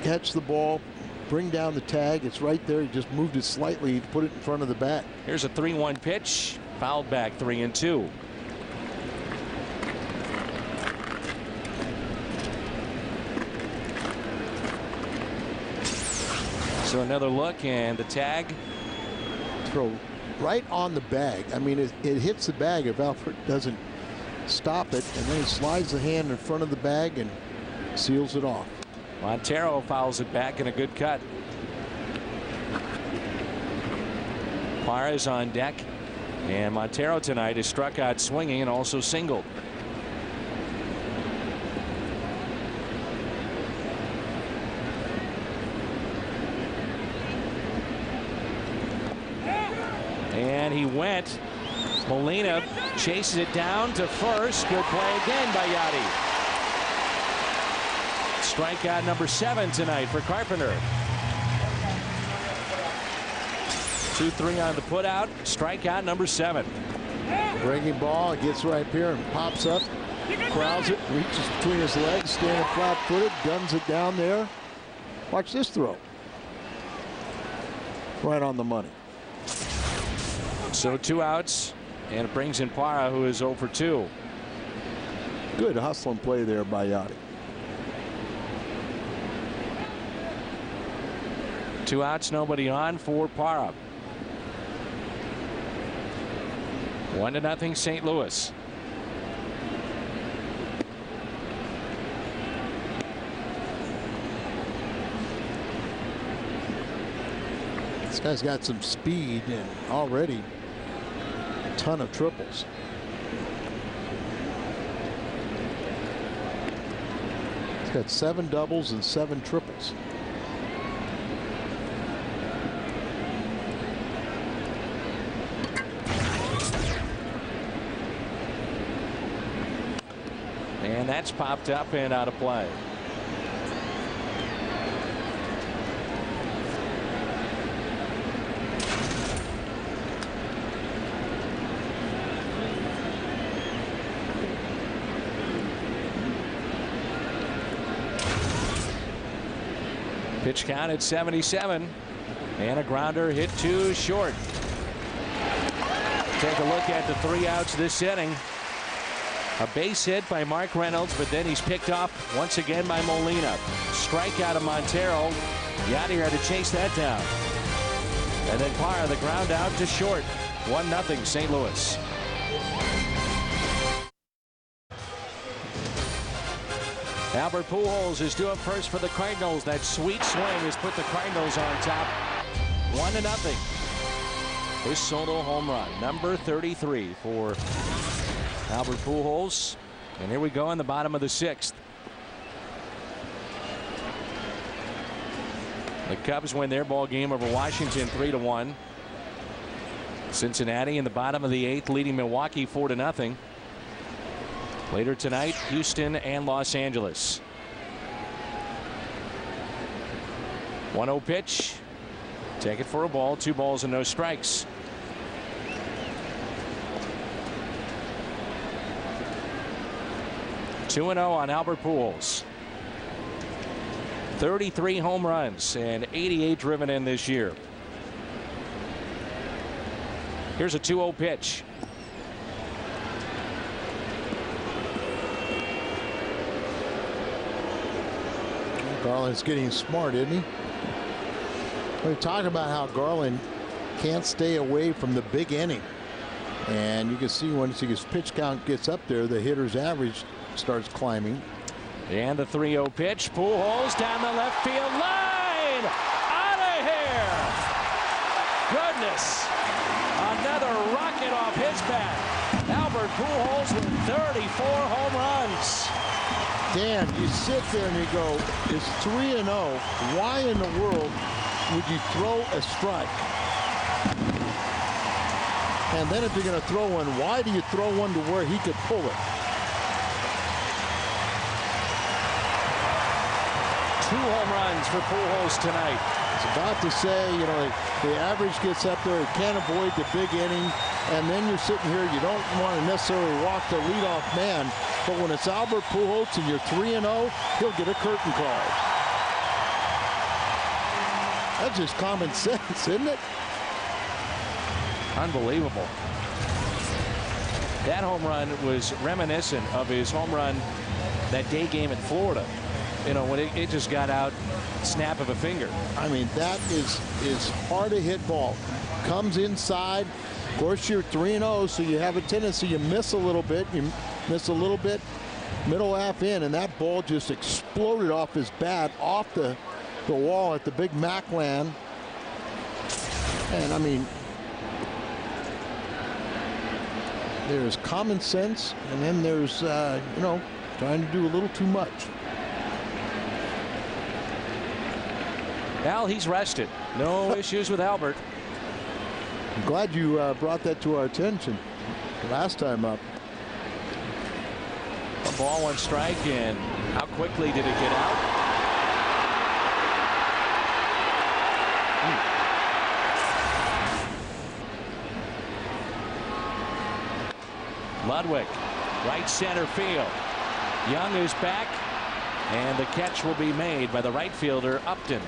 catch the ball, bring down the tag. It's right there. He just moved it slightly to put it in front of the bat. Here's a 3-1 pitch, fouled back, 3-2. So another look, and the tag. Throw right on the bag. I mean, it hits the bag if Alfred doesn't stop it, and then he slides the hand in front of the bag and seals it off. Montero fouls it back in a good cut. Parra is on deck, and Montero tonight is struck out swinging and also singled. And he went. Molina chases it down to first. Good play again by Yadi. Strikeout number 7 tonight for Carpenter. 2-3 on the putout. Strikeout number 7. Breaking ball, it gets right here and pops up, crowds it, reaches between his legs, standing flat-footed, guns it down there. Watch this throw. Right on the money. So 2 outs, and it brings in Parra, who is 0 for 2. Good hustling play there by Yachty. 2 outs, nobody on for Parra. 1-0 St. Louis. This guy's got some speed and already a ton of triples. He's got 7 doubles and 7 triples. And that's popped up and out of play. Pitch count at 77, and a grounder hit too short. Take a look at the 3 outs this inning. A base hit by Mark Reynolds, but then he's picked off once again by Molina. Strikeout of Montero. Yachty had to chase that down. And then Parra, the ground out to short. 1-0 St. Louis. Albert Pujols is due up first for the Cardinals. That sweet swing has put the Cardinals on top. 1-0. His solo home run, number 33 for Albert Pujols. And here we go in the bottom of the 6th. The Cubs win their ball game over Washington 3-1. Cincinnati in the bottom of the 8th leading Milwaukee 4-0. Later tonight, Houston and Los Angeles. 1-0 pitch. Take it for a ball. 2 balls and no strikes. (2-0) on Albert Pujols. 33 home runs and 88 driven in this year. Here's a 2-0 pitch. Garland's getting smart, isn't he? We talk about how Garland can't stay away from the big inning. And you can see once his pitch count gets up there, the hitter's average starts climbing. And the 3-0 pitch. Pujols down the left field line. Out of here. Goodness. Another rocket off his bat. Albert Pujols with 34 home runs. Dan, you sit there and you go, it's 3-0. Why in the world would you throw a strike? And then if you're going to throw one, why do you throw one to where he could pull it? 2 home runs for Pujols tonight. I was about to say, you know, the average gets up there, he can't avoid the big inning, and then you're sitting here, you don't want to necessarily walk the leadoff man, but when it's Albert Pujols and you're 3-0, he'll get a curtain call. That's just common sense, isn't it? Unbelievable. That home run was reminiscent of his home run that day game in Florida. You know, when it just got out, snap of a finger. I mean, that is hard to hit ball. Comes inside. Of course, you're 3-0, so you have a tendency, you miss a little bit, middle half in, and that ball just exploded off his bat, off the wall at the big Mac land. And I mean, there's common sense, and then there's, you know, trying to do a little too much. Al, he's rested. No issues with Albert. I'm glad you brought that to our attention last time up. 1 ball, 1 strike, and how quickly did it get out? Ludwig, right center field. Young is back, and the catch will be made by the right fielder, Upton.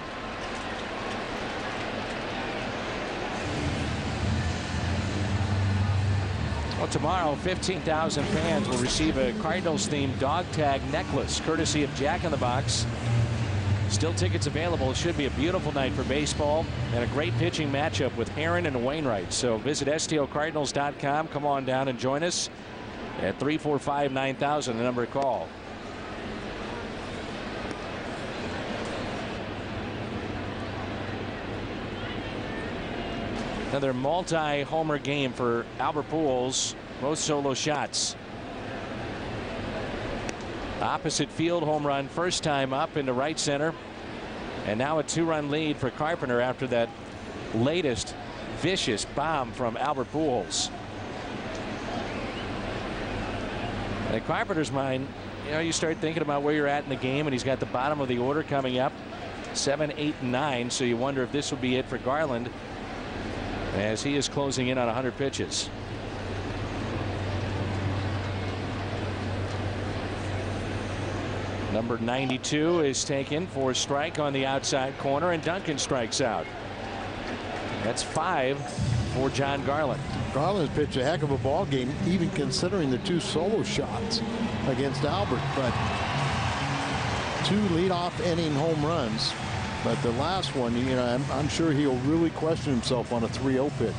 Well, tomorrow, 15,000 fans will receive a Cardinals-themed dog tag necklace, courtesy of Jack in the Box. Still tickets available. It should be a beautiful night for baseball and a great pitching matchup with Heron and Wainwright. So visit STOCardinals.com. Come on down and join us at 345-9000, the number to call. Another multi-homer game for Albert Pujols. Most solo shots. Opposite field home run, first time up into right center. And now a 2-run lead for Carpenter after that latest vicious bomb from Albert Pujols. And in Carpenter's mind, you know, you start thinking about where you're at in the game, and he's got the bottom of the order coming up, 7, 8, and 9. So you wonder if this will be it for Garland, as he is closing in on 100 pitches. Number 92 is taken for a strike on the outside corner, and Duncan strikes out. That's 5 for John Garland. Garland's pitched a heck of a ball game, even considering the 2 solo shots against Albert. But 2 leadoff inning home runs. But the last one, you know, I'm sure he'll really question himself on a 3-0 pitch.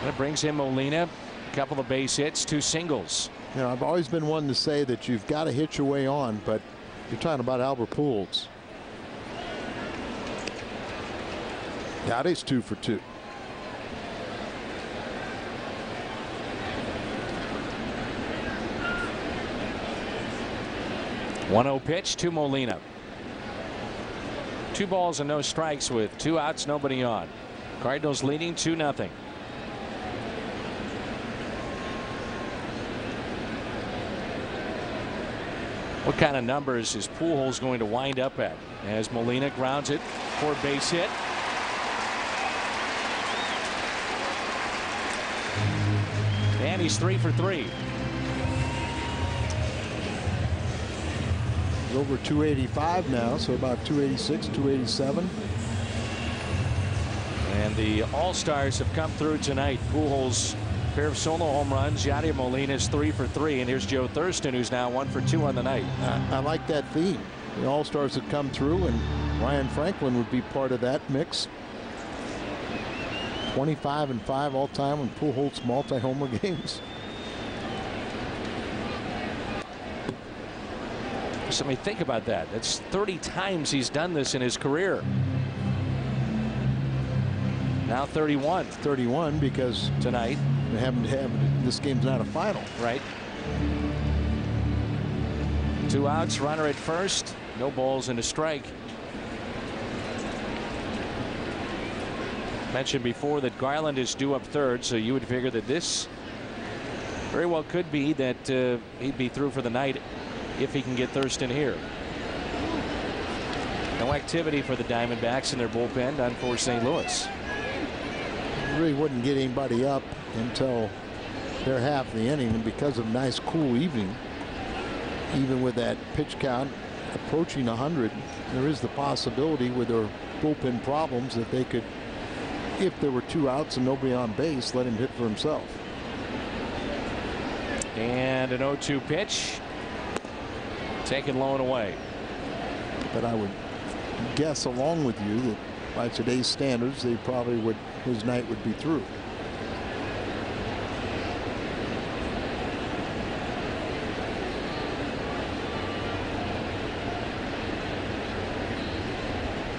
That brings in Molina. Couple of base hits, 2 singles. You know, I've always been one to say that you've got to hit your way on, but you're talking about Albert Pujols. That is 2 for 2. One-0 pitch to Molina. 2 balls and no strikes with 2 outs, nobody on. Cardinals leading 2-0. What kind of numbers is Pujols going to wind up at as Molina grounds it for a base hit? And he's 3 for 3. He's over 285 now, so about 286, 287. And the All-Stars have come through tonight. Pujols, pair of solo home runs. Yadier Molina's 3 for 3, and here's Joe Thurston, who's now 1 for 2 on the night. I like that theme. The All-Stars have come through, and Ryan Franklin would be part of that mix. 25 and 5 all time in Pujols multi-homer games. So, I mean, think about that. That's 30 times he's done this in his career. Now 31. 31 because tonight. They haven't this game's not a final. Right. 2 outs, runner at first, no balls and a strike. Mentioned before that Garland is due up third, so you would figure that this very well could be that he'd be through for the night if he can get Thurston here. No activity for the Diamondbacks in their bullpen, done for St. Louis. Really wouldn't get anybody up until their half of the inning, and because of a nice cool evening, even with that pitch count approaching 100, there is the possibility with their bullpen problems that they could, if there were 2 outs and nobody on base, let him hit for himself. And an 0-2 pitch taken low and away. But I would guess along with you that by today's standards, they probably would, his night would be through.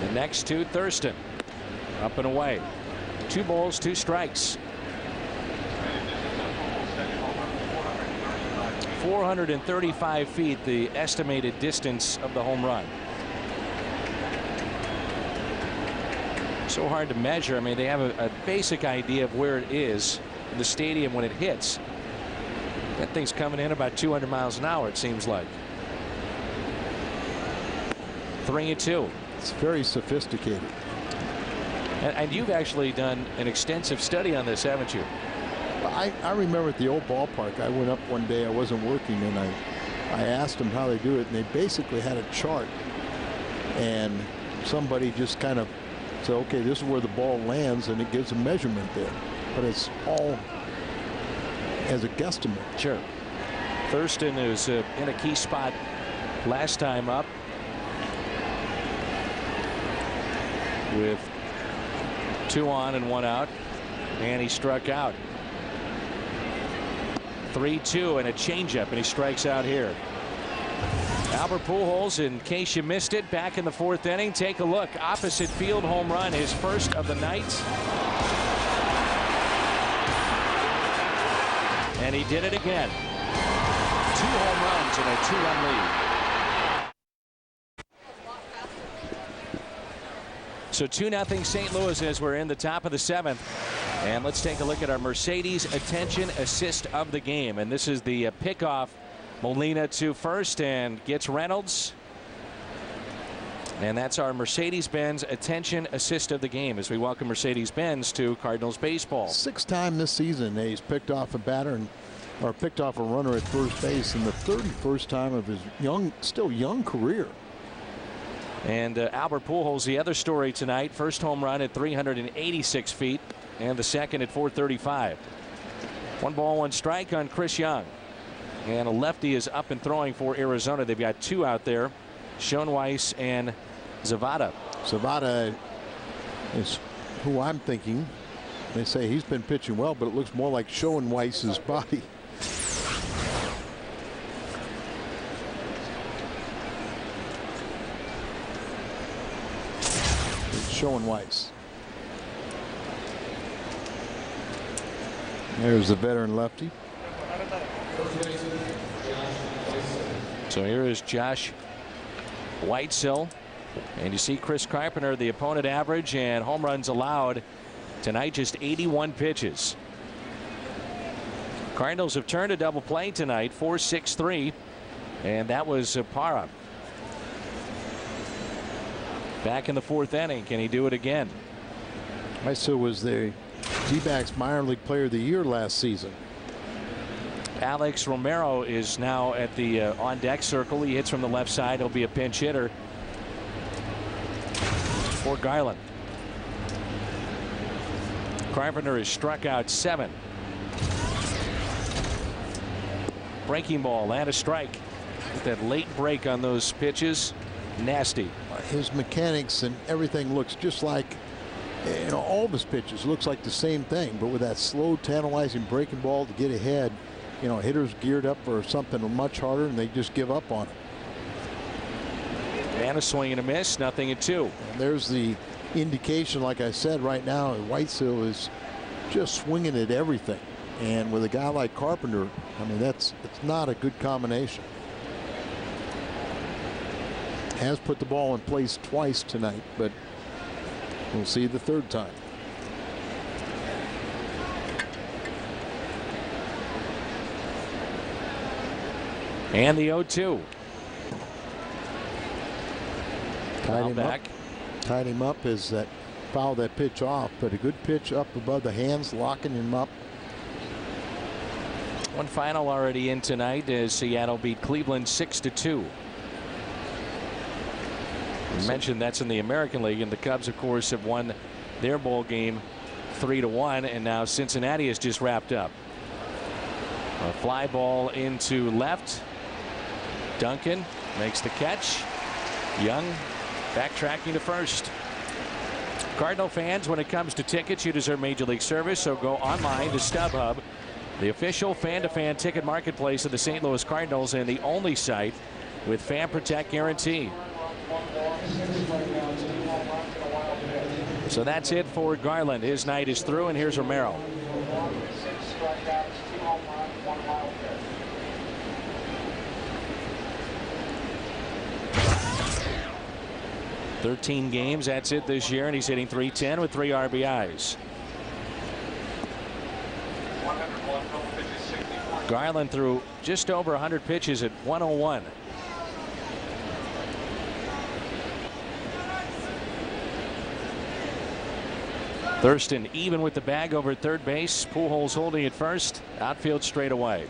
The next to Thurston, up and away. 2 balls, 2 strikes. 435 feet, the estimated distance of the home run. So hard to measure. I mean, they have a basic idea of where it is in the stadium when it hits. That thing's coming in about 200 miles an hour, it seems like. 3-2. It's very sophisticated. And you've actually done an extensive study on this, haven't you? I remember at the old ballpark, I went up one day, I wasn't working, and I asked them how they do it, and they basically had a chart, and somebody just kind of said, okay, this is where the ball lands, and it gives a measurement there, but it's all as a guesstimate. Sure. Thurston is in a key spot last time up with 2 on and 1 out, and he struck out. 3-2 and a changeup, and he strikes out here. Albert Pujols, in case you missed it, back in the 4th inning. Take a look. Opposite field home run, his first of the night. And he did it again. 2 home runs and a 2-run lead. So 2-0 St. Louis as we're in the top of the 7th. And let's take a look at our Mercedes attention assist of the game. And this is the pickoff. Molina to first and gets Reynolds. And that's our Mercedes-Benz attention assist of the game as we welcome Mercedes-Benz to Cardinals baseball. 6th time this season he's picked off a batter or picked off a runner at first base, and the 31st time of his still young career. And Albert Pujols, the other story tonight. First home run at 386 feet and the second at 435. 1 ball 1 strike on Chris Young. And a lefty is up and throwing for Arizona. They've got 2 out there, Schoenweiss and Zavada. Zavada is who I'm thinking. They say he's been pitching well, but it looks more like Schoenweiss's body. It's Schoenweiss. There's the veteran lefty. So here is Josh Whitesill, and you see Chris Carpenter, the opponent average and home runs allowed tonight, just 81 pitches. Cardinals have turned a double play tonight, 4-6-3, and that was Parra. Back in the 4th inning, can he do it again? Whitesill was the D-backs minor league player of the year last season. Alex Romero is now at the on deck circle. He hits from the left side. He'll be a pinch hitter for Garland. Carpenter has struck out 7. Breaking ball and a strike. With that late break on those pitches, nasty. His mechanics and everything looks just like, you know, all of his pitches looks like the same thing, but with that slow, tantalizing breaking ball to get ahead. You know, hitters geared up for something much harder, and they just give up on it. And a swing and a miss, 0-2. And there's the indication, like I said, right now, Whitesill is just swinging at everything. And with a guy like Carpenter, I mean, it's not a good combination. Has put the ball in place twice tonight, but we'll see the 3rd time. And the 0-2. Tied him up as that fouled that pitch off, but a good pitch up above the hands, locking him up. 1 final already in tonight as Seattle beat Cleveland 6-2. You mentioned that's in the American League, and the Cubs, of course, have won their bowl game 3-1, and now Cincinnati has just wrapped up. A fly ball into left. Duncan makes the catch. Young backtracking to first. Cardinal fans, when it comes to tickets, you deserve Major League service, so go online to StubHub, the official fan-to-fan ticket marketplace of the St. Louis Cardinals and the only site with Fan Protect guarantee. So that's it for Garland. His night is through, and here's Romero. 13 games, that's it this year, and he's hitting .310 with 3 RBIs. Garland threw just over 100 pitches at 101. Thurston even with the bag over at third base. Pujols holding it first. Outfield straight away.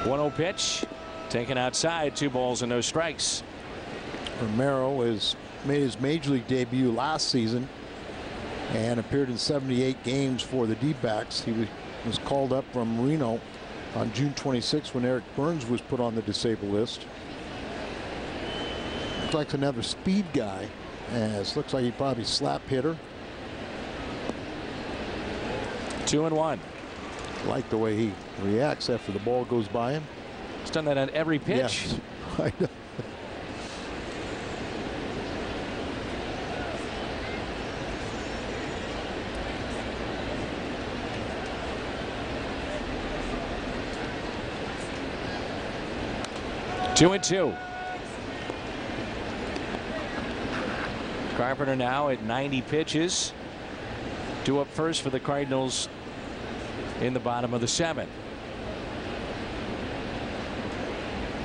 1-0 pitch. Taken outside. 2 balls and no strikes. Romero has made his major league debut last season and appeared in 78 games for the D-backs. He was called up from Reno on June 26 when Eric Burns was put on the disabled list. Looks like another speed guy, as looks like he probably slap hitter. 2-1. Like the way he reacts after the ball goes by him. He's done that on every pitch. Yes, I know. Two and two. Carpenter now at 90 pitches. 2 up first for the Cardinals in the bottom of the 7th.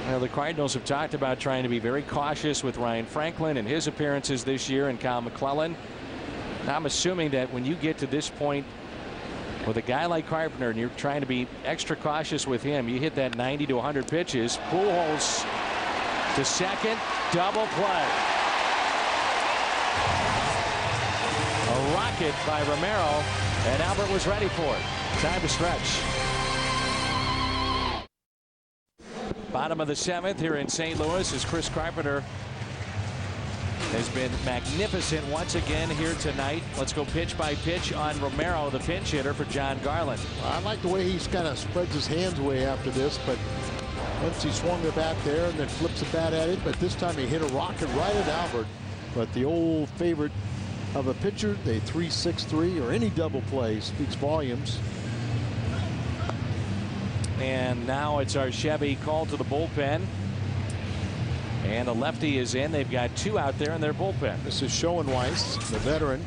Now the Cardinals have talked about trying to be very cautious with Ryan Franklin and his appearances this year and Kyle McClellan. I'm assuming that when you get to this point with a guy like Carpenter and you're trying to be extra cautious with him, you hit that 90 to 100 pitches. Pujols to second, double play. A rocket by Romero, and Albert was ready for it. Time to stretch. Bottom of the 7th here in St. Louis as Chris Carpenter has been magnificent once again here tonight. Let's go pitch by pitch on Romero, the pinch hitter for John Garland. I like the way he's kind of spreads his hands away after this, but once he swung the bat there and then flips the bat at it, but this time he hit a rocket right at Albert. But the old favorite of a pitcher, the 3-6-3 or any double play, speaks volumes. And now it's our Chevy called to the bullpen. And a lefty is in. They've got 2 out there in their bullpen. This is Schoenweiss, the veteran,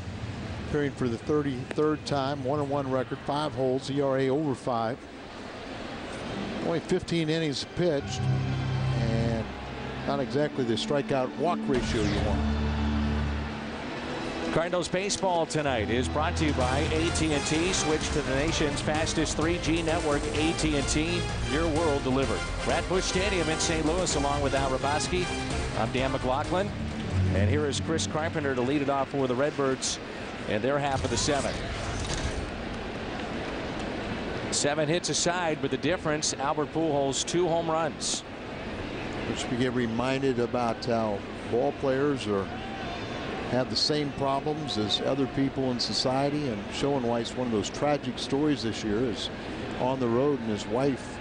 appearing for the 33rd time, 1-1 record, 5 holds, ERA over 5. Only 15 innings pitched, and not exactly the strikeout walk ratio you want. Cardinals baseball tonight is brought to you by AT&T. Switch to the nation's fastest 3G network. AT&T, your world delivered. At Busch Stadium in St. Louis, along with Al Raboski, I'm Dan McLaughlin, and here is Chris Carpenter to lead it off for the Redbirds in their half of the 7th. 7 hits aside, but the difference, Albert Pujols 2 home runs. Which we get reminded about how ball players have the same problems as other people in society, and Schoenweiss, one of those tragic stories this year, is on the road and his wife,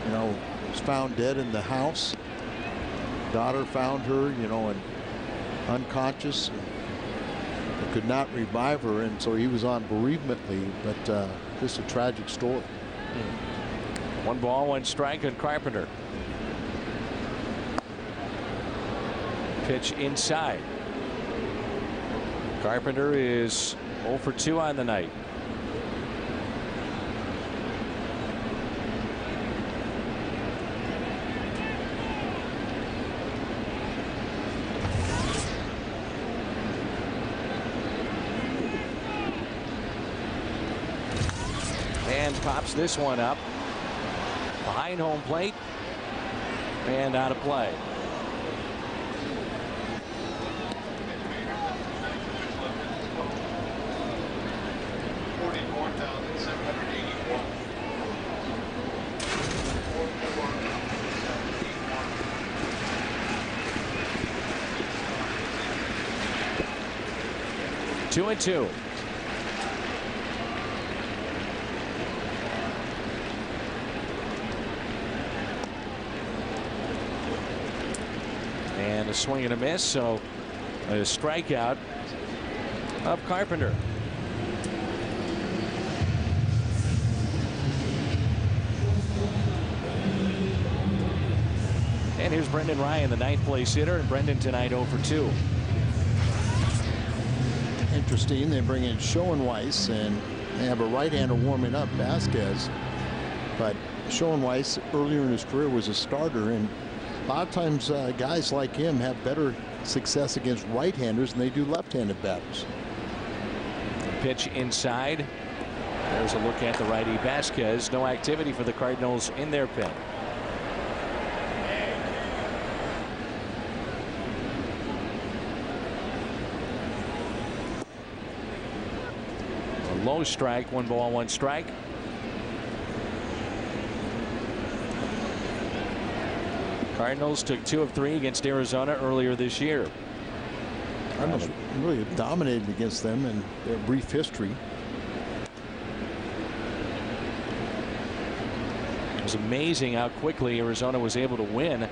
was found dead in the house. Daughter found her, and unconscious. They could not revive her, and so he was on bereavement leave, but just a tragic story. 1 ball, 1 strike on Carpenter. Pitch inside. Carpenter is 0 for 2 on the night. And pops this one up behind home plate and out of play. Two and two. And a swing and a miss, so a strikeout of Carpenter. And here's Brendan Ryan, the 9th place hitter, and Brendan tonight 0 for 2. Interesting, they bring in Schoenweiss and they have a right-hander warming up, Vasquez, but Schoenweiss earlier in his career was a starter, and a lot of times guys like him have better success against right-handers than they do left-handed batters. Pitch inside. There's a look at the righty Vasquez. No activity for the Cardinals in their pen. A low strike, 1 ball, 1 strike. Cardinals took 2 of 3 against Arizona earlier this year. Cardinals really dominated against them in their brief history. It was amazing how quickly Arizona was able to win. It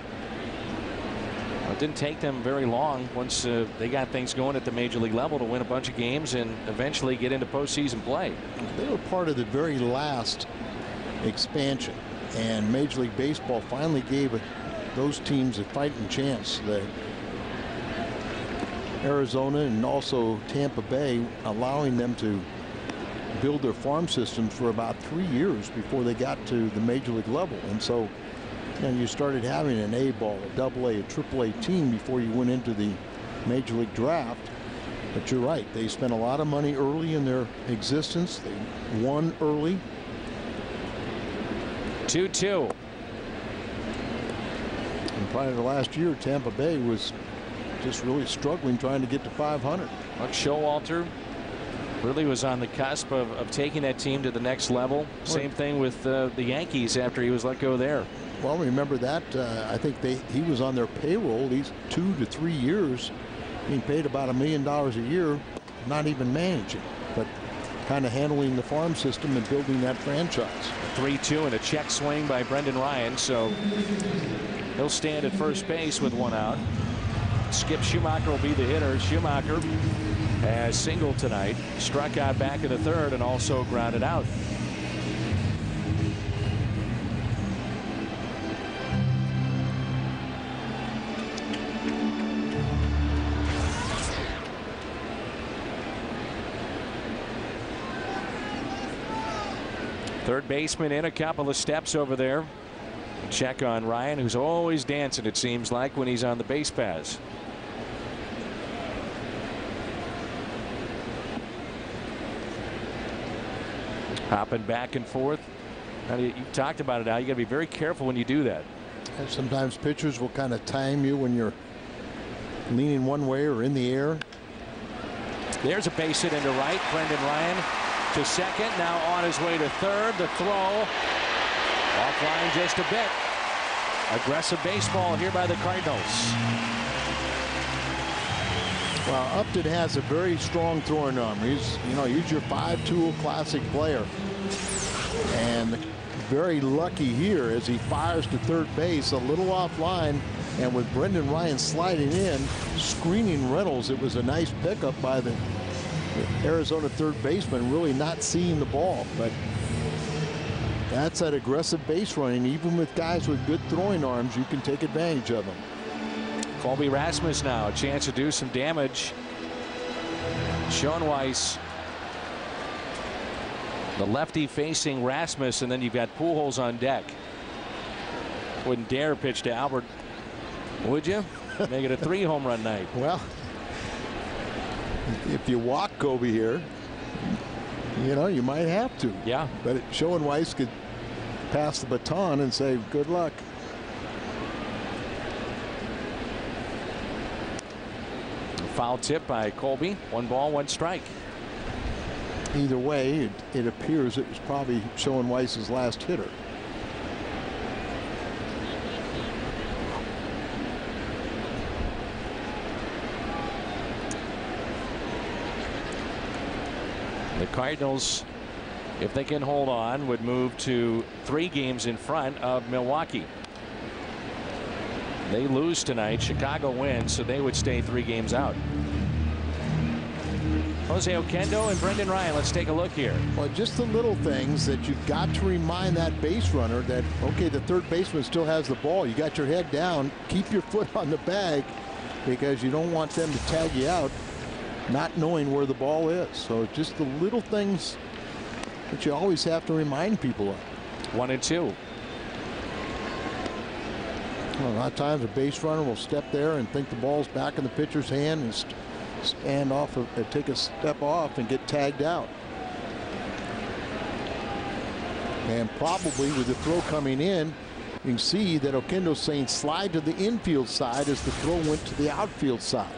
didn't take them very long once they got things going at the major league level to win a bunch of games and eventually get into postseason play. They were part of the very last expansion, and Major League Baseball finally gave those teams a fighting chance. The Arizona and also Tampa Bay, allowing them to build their farm systems for about 3 years before they got to the major league level. And so you started having an A ball, a double A, a triple A team before you went into the major league draft. But you're right, they spent a lot of money early in their existence. They won early. 2-2. And prior to last year, Tampa Bay was just really struggling trying to get to 500. Buck Showalter really was on the cusp of taking that team to the next level. Same thing with the Yankees after he was let go there. Well, remember that I think he was on their payroll these 2 to 3 years, being paid about $1 million a year, not even managing, but kind of handling the farm system and building that franchise. 3-2 and a check swing by Brendan Ryan, so he'll stand at first base with 1 out. Skip Schumacher will be the hitter. Schumacher has singled tonight, struck out back in the 3rd, and also grounded out. Third baseman in a couple of steps over there. Check on Ryan, who's always dancing, it seems like, when he's on the base paths. Hopping back and forth. Now, you talked about it, Al. You got to be very careful when you do that. And sometimes pitchers will kind of time you when you're leaning one way or in the air. There's a base hit into right. Brendan Ryan to second. Now on his way to 3rd. The throw offline just a bit. Aggressive baseball here by the Cardinals. Well, Upton has a very strong throwing arm. He's your 5-tool classic player, and very lucky here as he fires to 3rd base, a little offline, and with Brendan Ryan sliding in, screening Reynolds. It was a nice pickup by the Arizona 3rd baseman, really not seeing the ball, but that's that aggressive base running. Even with guys with good throwing arms, you can take advantage of them. Colby Rasmus now a chance to do some damage. Schoenweiss, the lefty facing Rasmus, and then you've got Pujols on deck. Wouldn't dare pitch to Albert, would you? Make it a 3 home run night. Well, if you walk Kobe here, you might have to. Yeah. But Schoenweiss could pass the baton and say good luck. Foul tip by Colby. 1 ball, 1 strike. Either way, it appears it was probably Schoenweiss's last hitter. The Cardinals, if they can hold on, would move to 3 games in front of Milwaukee. They lose tonight, Chicago wins, so they would stay 3 games out. Jose Oquendo and Brendan Ryan, let's take a look here. Well, just the little things that you've got to remind that base runner that, okay, the 3rd baseman still has the ball. You got your head down, keep your foot on the bag, because you don't want them to tag you out not knowing where the ball is. So just the little things that you always have to remind people of. 1-2. Well, a lot of times a base runner will step there and think the ball's back in the pitcher's hand and stand off, take a step off and get tagged out. And probably with the throw coming in, you can see that Oquendo's saying slide to the infield side as the throw went to the outfield side.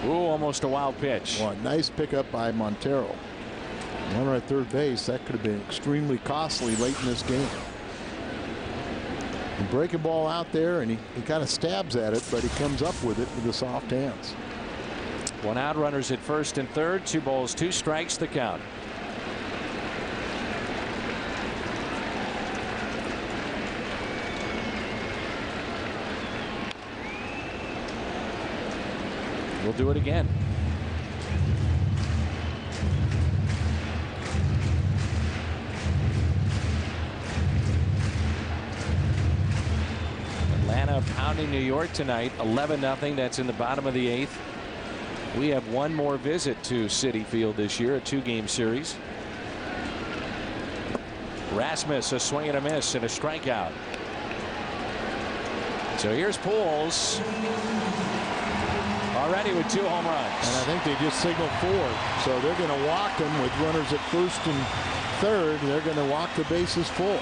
Ooh, almost a wild pitch. Well, nice pickup by Montero. Runner at third base, that could have been extremely costly late in this game. A breaking ball out there, and he kind of stabs at it, but he comes up with it with the soft hands. 1 out, runners at first and third, 2 balls, 2 strikes, the count. We'll do it again. Atlanta pounding New York tonight, 11-0. That's in the bottom of the 8th. We have one more visit to Citi Field this year, a 2-game series. Rasmus, a swing and a miss and a strikeout. So here's Pujols. Already with 2 home runs. And I think they just signaled forward. So they're going to walk him with runners at first and third. They're going to walk the bases full.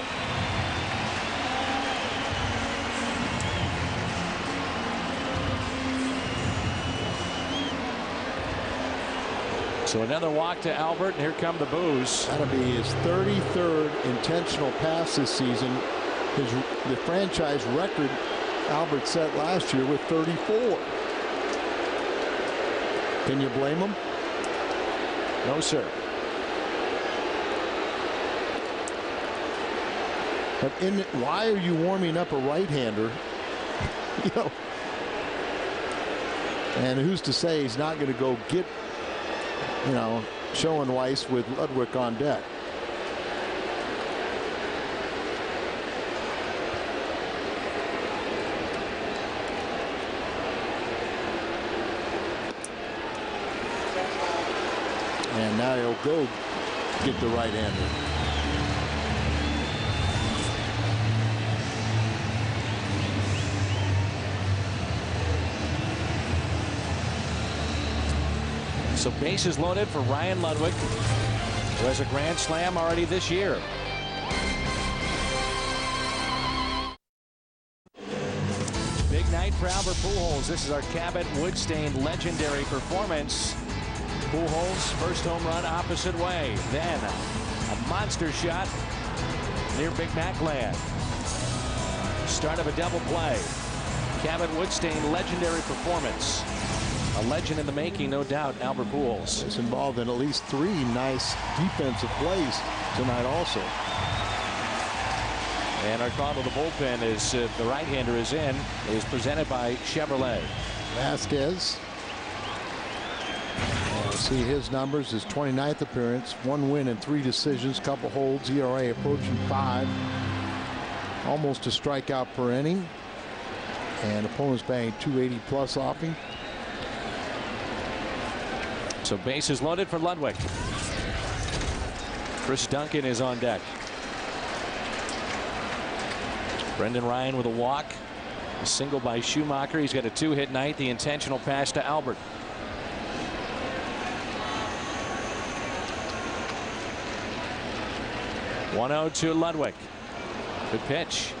So another walk to Albert, and here come the boos. That'll be his 33rd intentional pass this season. The franchise record Albert set last year with 34. Can you blame him? No, sir. But why are you warming up a right-hander? You know, and who's to say he's not going to go get, you know, Schoenweiss with Ludwig on deck. And now he'll go get the right-hander. So bases loaded for Ryan Ludwig, who has a grand slam already this year. Big night for Albert Pujols. This is our Cabot Woodstained legendary performance. Pujols first home run opposite way. Then a monster shot near Big Mac land. Start of a double play. Cabot Woodstained legendary performance. A legend in the making, no doubt, Albert Pujols. Is involved in at least 3 nice defensive plays tonight also. And our call to the bullpen is the right-hander is in. It is presented by Chevrolet. Vasquez. See his numbers, his 29th appearance, 1 win and 3 decisions, couple holds, ERA approaching 5. Almost a strikeout per inning. And opponents banging 280 plus off him. So bases loaded for Ludwig. Chris Duncan is on deck. Brendan Ryan with a walk. A single by Schumacher. He's got a 2-hit night. The intentional pass to Albert. One-0 to Ludwig. Good pitch.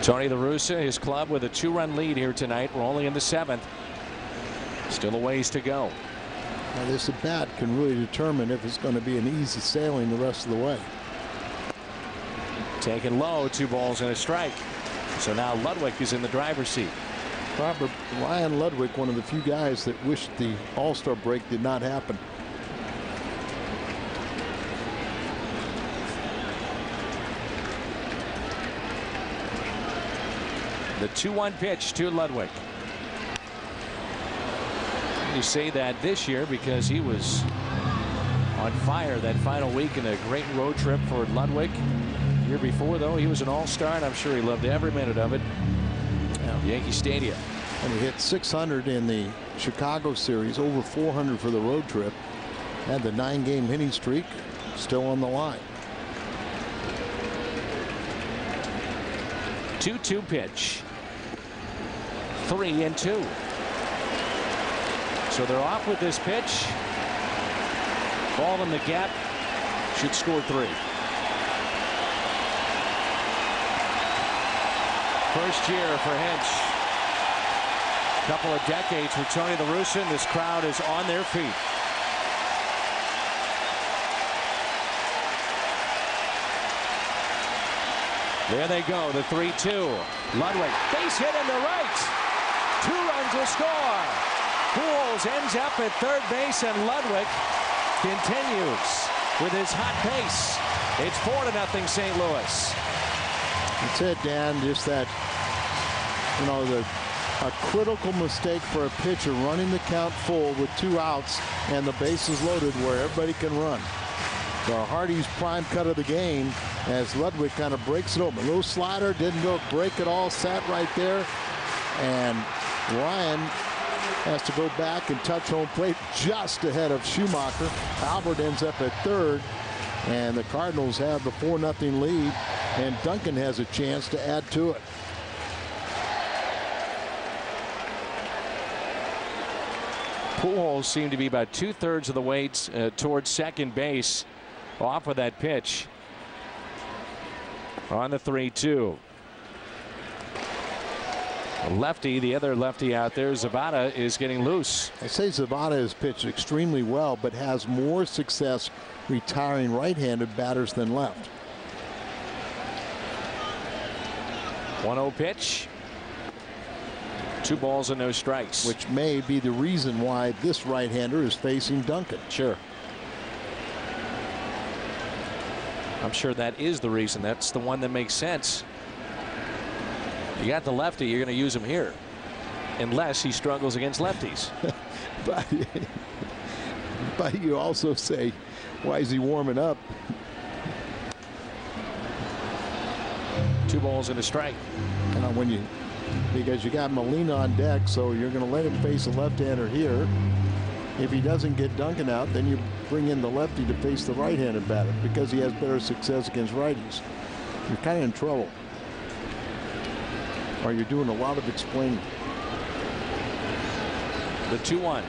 Tony La Russa, his club, with a 2-run lead here tonight. We're only in the 7th. Still a ways to go. Now this at bat can really determine if it's going to be an easy sailing the rest of the way. Taken low, 2 balls and a strike. So now Ludwig is in the driver's seat. Ryan Ludwig, one of the few guys that wished the All-Star break did not happen. The 2-1 pitch to Ludwig. You say that this year because he was on fire that final week in a great road trip for Ludwig. The year before, though, he was an all-star, and I'm sure he loved every minute of it. Yankee Stadium. And he hit 600 in the Chicago series, over 400 for the road trip. And the 9-game hitting streak still on the line. 2-2 pitch. 3-2. So they're off with this pitch. Ball in the gap. Should score 3. First year for Hinch. Couple of decades for Tony La Russa, and this crowd is on their feet. There they go, the 3-2. Ludwig, base hit in the right. 2 runs will score. Pujols ends up at third base, and Ludwig continues with his hot pace. It's 4-0 St. Louis. That's it, Dan. Just that, a critical mistake for a pitcher, running the count full with 2 outs and the bases loaded where everybody can run. So Hardy's prime cut of the game as Ludwig kind of breaks it open. A little slider, didn't go break it all, sat right there. And Ryan has to go back and touch home plate just ahead of Schumacher. Albert ends up at third, and the Cardinals have the 4-0 lead, and Duncan has a chance to add to it. Pujols seemed to be about 2/3 of the way towards second base off of that pitch on the 3-2. Lefty, the other lefty out there, Zavada, is getting loose. I say Zavada has pitched extremely well, but has more success retiring right-handed batters than left. 1-0 pitch. 2 balls and no strikes. Which may be the reason why this right-hander is facing Duncan. Sure. I'm sure that is the reason. That's the one that makes sense. You got the lefty, you're going to use him here. Unless he struggles against lefties. But you also say, why is he warming up? 2 balls and a strike. Because you got Molina on deck, so you're going to let him face a left-hander here. If he doesn't get Duncan out, then you bring in the lefty to face the right-handed batter because he has better success against righties. You're kind of in trouble. Or you're doing a lot of explaining. The 2-1.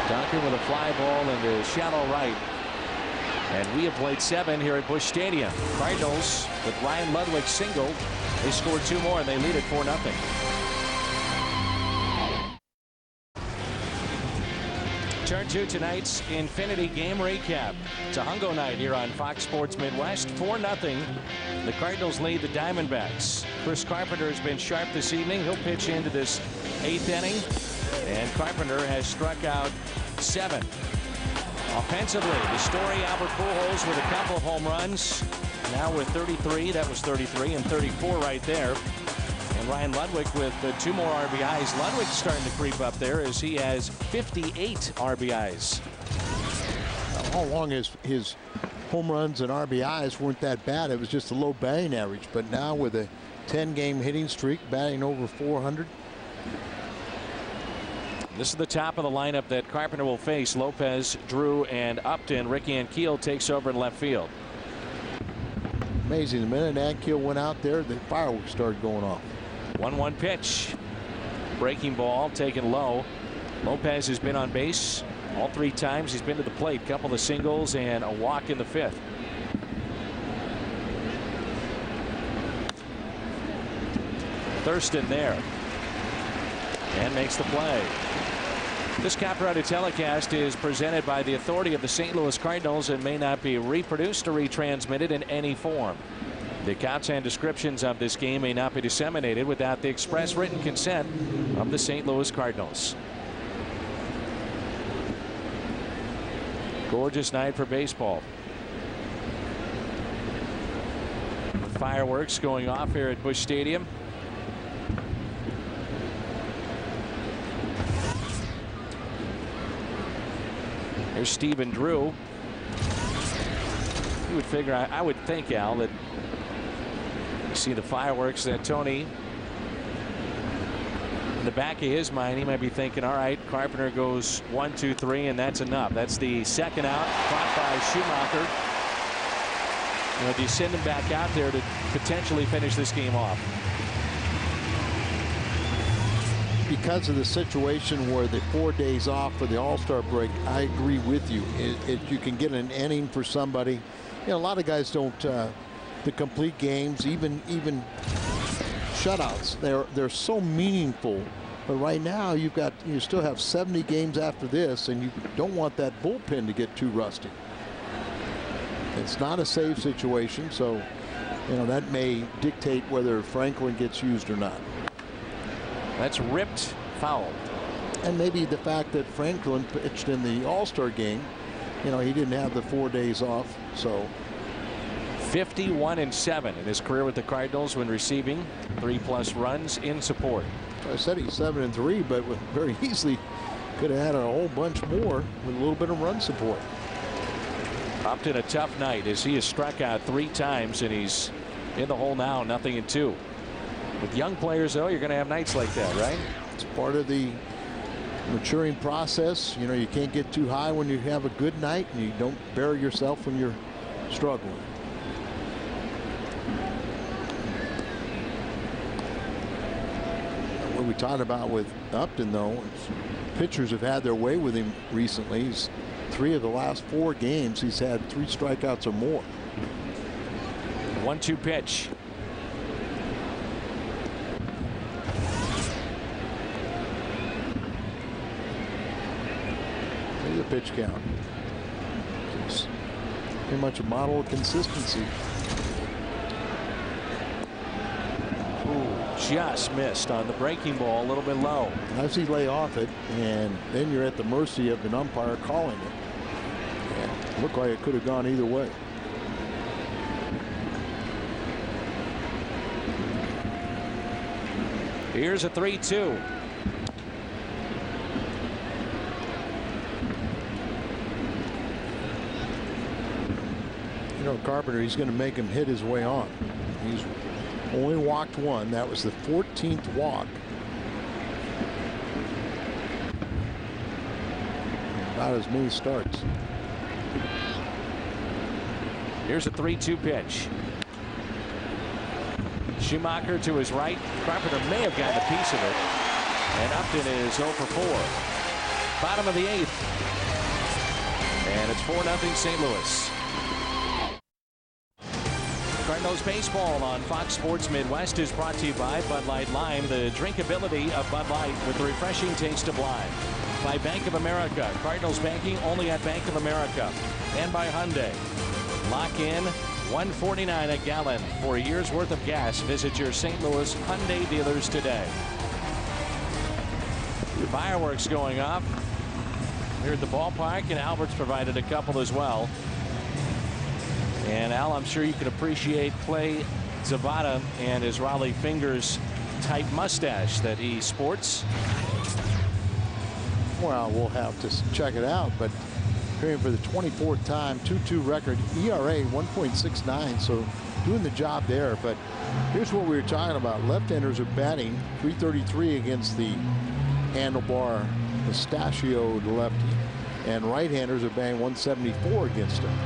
Duncan with a fly ball into shallow right. And we have played 7 here at Busch Stadium. Cardinals with Ryan Ludwig single. They scored 2 more and they lead at 4-0. Turn to tonight's Infinity Game Recap. It's a hungo night here on Fox Sports Midwest. 4-0. The Cardinals lead the Diamondbacks. Chris Carpenter has been sharp this evening. He'll pitch into this 8th inning. And Carpenter has struck out 7. Offensively, the story, Albert Pujols with a couple of home runs. Now with 33. That was 33 and 34 right there. And Ryan Ludwig with 2 more RBIs. Ludwig's starting to creep up there as he has 58 RBIs. All along his home runs and RBIs weren't that bad. It was just a low batting average. But now with a 10-game hitting streak, batting over 400. This is the top of the lineup that Carpenter will face. Lopez, Drew, and Upton. Ricky Ankiel takes over in left field. Amazing. The minute Ankiel went out there, the fireworks started going off. 1-1 pitch. Breaking ball taken low. Lopez has been on base all 3 times. He's been to the plate. Couple of singles and a walk in the 5th. Thurston there. And makes the play. This copyrighted telecast is presented by the authority of the St. Louis Cardinals and may not be reproduced or retransmitted in any form. The accounts and descriptions of this game may not be disseminated without the express written consent of the St. Louis Cardinals. Gorgeous night for baseball. Fireworks going off here at Busch Stadium. Here's Stephen Drew. You would figure, I would think, Al, that you see the fireworks that Tony In the back of his mind, he might be thinking, all right, Carpenter goes 1, 2, 3, and that's enough. That's the second out, caught by Schumacher. Do you send him back out there to potentially finish this game off? Because of the situation where the 4 days off for the All-Star break, I agree with you. You can get an inning for somebody. A lot of guys don't the complete games, even shutouts. They're so meaningful. But right now you still have 70 games after this, and you don't want that bullpen to get too rusty. It's not a save situation, so that may dictate whether Franklin gets used or not. That's ripped foul. And maybe the fact that Franklin pitched in the All-Star game, he didn't have the 4 days off. So 51-7 in his career with the Cardinals when receiving 3+ runs in support. I said he's 7-3, but very easily could have had a whole bunch more with a little bit of run support. Upton a tough night as he has struck out 3 times and he's in the hole now, 0-2. With young players, though, you're going to have nights like that, right? It's part of the maturing process. You can't get too high when you have a good night, and you don't bury yourself when you're struggling. What we talked about with Upton, though, is pitchers have had their way with him recently. He's 3 of the last 4 games, he's had 3 strikeouts or more. 1-2 pitch. Here's a pitch count. It's pretty much a model of consistency. Just missed on the breaking ball, a little bit low. As he lay off it, and then you're at the mercy of an umpire calling it. And it looked like it could have gone either way. Here's a 3-2. Carpenter, he's going to make him hit his way on. He's only walked 1. That was the 14th walk. About as many starts. Here's a 3-2 pitch. Schumacher to his right. Carpenter may have gotten a piece of it. And Upton is 0 for 4. Bottom of the 8th. And it's 4-0 St. Louis. Cardinals baseball on Fox Sports Midwest is brought to you by Bud Light Lime, the drinkability of Bud Light with the refreshing taste of lime. By Bank of America, Cardinals banking only at Bank of America. And by Hyundai. Lock in $1.49 a gallon for a year's worth of gas. Visit your St. Louis Hyundai dealers today. Fireworks going off here at the ballpark, and Albert's provided a couple as well. And Al, I'm sure you can appreciate Clay Zavada and his Raleigh Fingers type mustache that he sports. Well, we'll have to check it out, but appearing for the 24th time, 2-2 record, ERA 1.69, so doing the job there. But here's what we were talking about. Left-handers are batting .333 against the handlebar mustachioed lefty, and right-handers are batting .174 against him.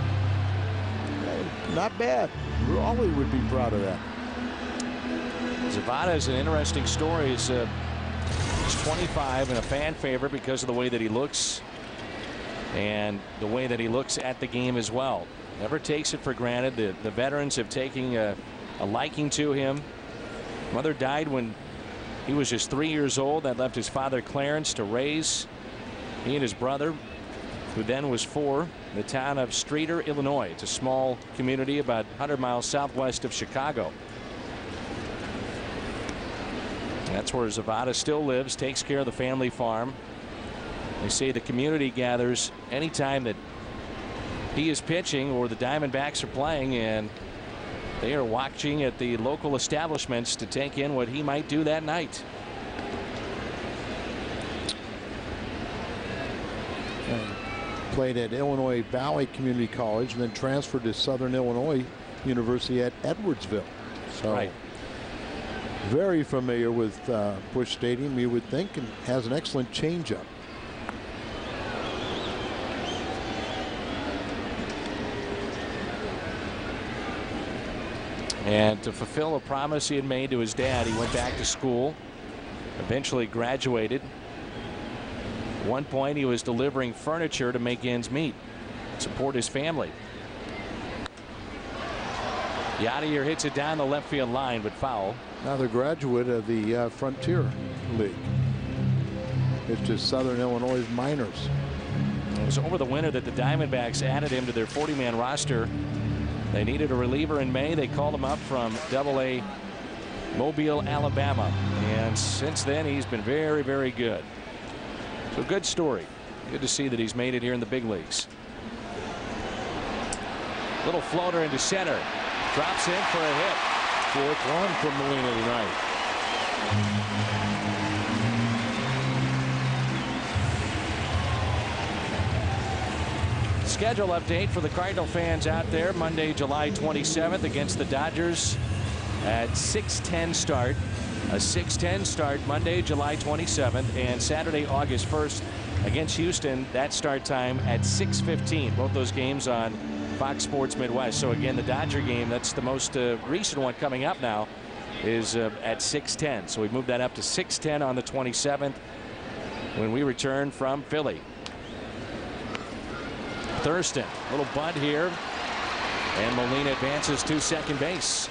Not bad. Raleigh would be proud of that. Zavada is an interesting story. He's 25 and a fan favorite because of the way that he looks and the way that he looks at the game as well. Never takes it for granted. The veterans have taken a liking to him. Mother died when he was just 3 years old. That left his father Clarence to raise he and his brother, who then was 4. The town of Streator, Illinois. It's a small community about 100 miles southwest of Chicago. That's where Zavada still lives, takes care of the family farm. They say the community gathers anytime that he is pitching or the Diamondbacks are playing, and they are watching at the local establishments to take in what he might do that night. Played at Illinois Valley Community College and then transferred to Southern Illinois University at Edwardsville. So right. very familiar with Busch Stadium, you would think, and has an excellent changeup. And to fulfill a promise he had made to his dad, he went back to school, eventually graduated. At one point, he was delivering furniture to make ends meet, support his family. Yadier hits it down the left field line, but foul. Another graduate of the Frontier League. It's just Southern Illinois minors. It was over the winter that the Diamondbacks added him to their 40-man roster. They needed a reliever in May. They called him up from Double-A Mobile, Alabama. And since then, he's been very, very good. So good story. Good to see that he's made it here in the big leagues. Little floater into center. Drops in for a hit. Fourth run from Molina tonight. Schedule update for the Cardinal fans out there. Monday, July 27th against the Dodgers at 6:10 start. A 6:10 start Monday, July 27th, and Saturday, August 1st against Houston. That start time at 6:15. Both those games on Fox Sports Midwest. So again, the Dodger game, that's the most recent one coming up now, is at 6:10. So we moved that up to 6:10 on the 27th when we return from Philly. Thurston, little bunt here, and Molina advances to second base.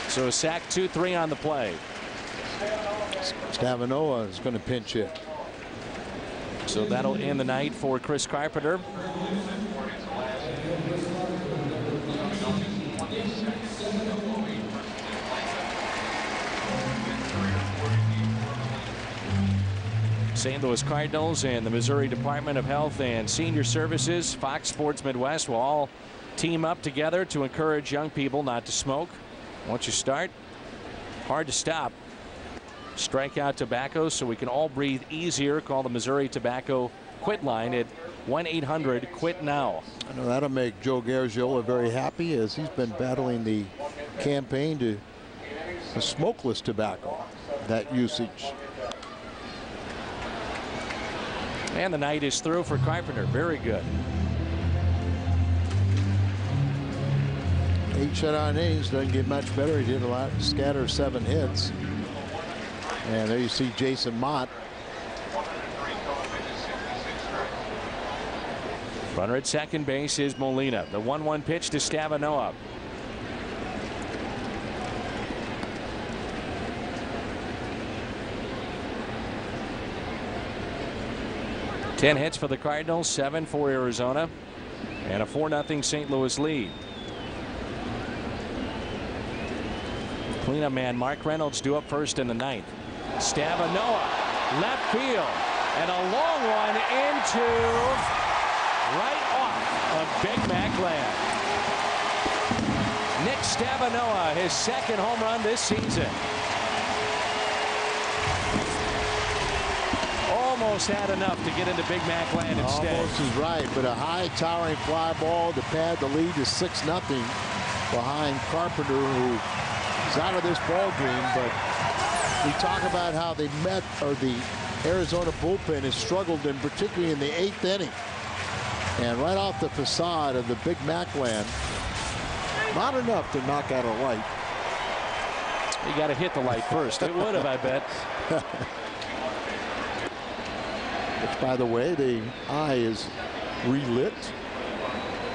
So a sack, 2-3 on the play. Stavanoa is going to pinch hit. So that'll end the night for Chris Carpenter. St. Louis Cardinals and the Missouri Department of Health and Senior Services, Fox Sports Midwest will all team up together to encourage young people not to smoke. Once you start, hard to stop. Strike out tobacco so we can all breathe easier. Call the Missouri Tobacco Quit line at 1-800-QUIT-NOW. I know that'll make Joe Garagiola very happy, as he's been battling the campaign to the smokeless tobacco, that usage. And the night is through for Carpenter. Very good. 8 shutout innings, doesn't get much better. He did a lot, scatter 7 hits. And there you see Jason Mott. Runner at second base is Molina. The 1-1 pitch to Stavanoa. Ten hits for the Cardinals, 7 for Arizona, and a 4-0 St. Louis lead. Cleanup man Mark Reynolds due up first in the 9th. Stavanoa, left field, and a long one into right off of Big Mac land. Nick Stavanoa, his second home run this season. Almost had enough to get into Big Mac land instead. Almost is right, but a high towering fly ball to pad the lead to 6-0 behind Carpenter, who is out of this ball game. But we talk about how they met, or the Arizona bullpen has struggled, and particularly in the 8th inning. And right off the facade of the Big Mac land, not enough to knock out a light. You got to hit the light first. It would have, I bet. Which, by the way, the eye is relit.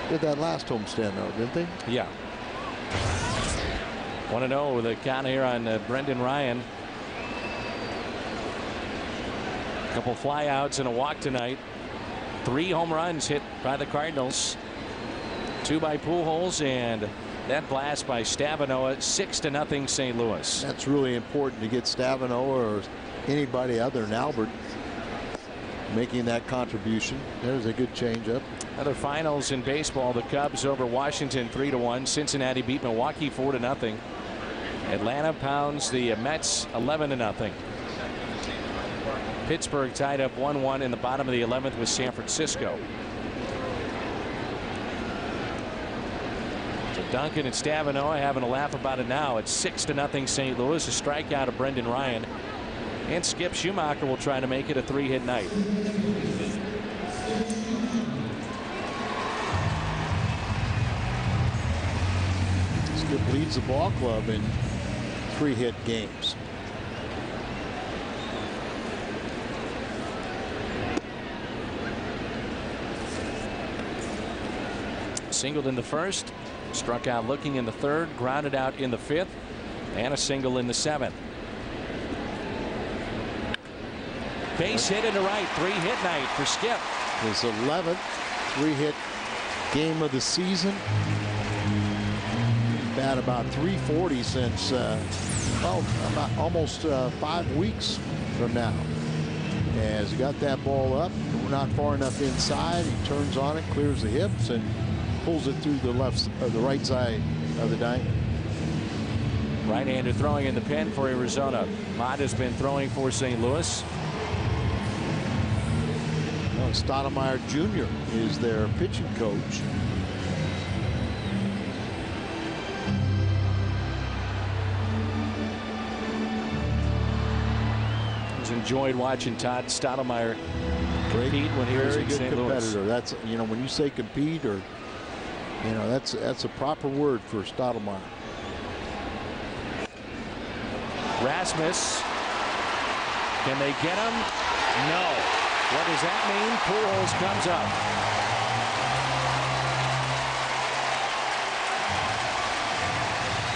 Did that last homestand, though, didn't they? Yeah. 1-0 with a count here on Brendan Ryan. A couple flyouts and a walk tonight. 3 home runs hit by the Cardinals. 2 by Pujols, and that blast by Stavanoa, 6-0 St. Louis. That's really important to get Stavanoa or anybody other than Albert making that contribution. There's a good changeup. Other finals in baseball: the Cubs over Washington 3-1. Cincinnati beat Milwaukee 4-0. Atlanta pounds the Mets 11-0. Pittsburgh tied up 1-1 in the bottom of the 11th with San Francisco. So Duncan and Stavino having a laugh about it now. It's 6-0 St. Louis. A strikeout of Brendan Ryan. And Skip Schumacher will try to make it a 3-hit night. Skip leads the ball club in 3-hit games. Singled in the first, struck out looking in the third, grounded out in the fifth, and a single in the seventh. Base hit into right, 3-hit night for Skip. His 11th 3-hit game of the season. Bat about 340 since about almost 5 weeks from now. As he got that ball up, not far enough inside, he turns on it, clears the hips, and pulls it through the right side of the diamond. Right-hander throwing in the pen for Arizona. Mott has been throwing for St. Louis. Stoudemire Jr. is their pitching coach. He's enjoyed watching Todd Stoudemire compete when he was in St. Louis. Competitor. That's, you know, when you say compete, or that's a proper word for Stoudemire. Rasmus, can they get him? No. What does that mean? Pujols comes up.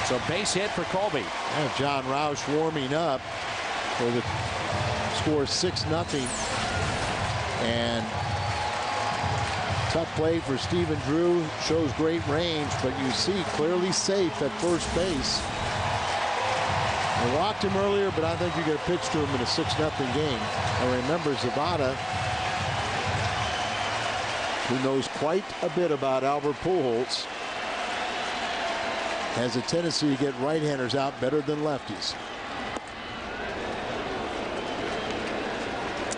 So base hit for Colby. And John Roush warming up for the score 6-0. And tough play for Stephen Drew. Shows great range, but you see clearly safe at first base. They walked him earlier, but I think you're going to pitch to him in a 6-0 game. And remember, Zavada, who knows quite a bit about Albert Pujols, has a tendency to get right-handers out better than lefties.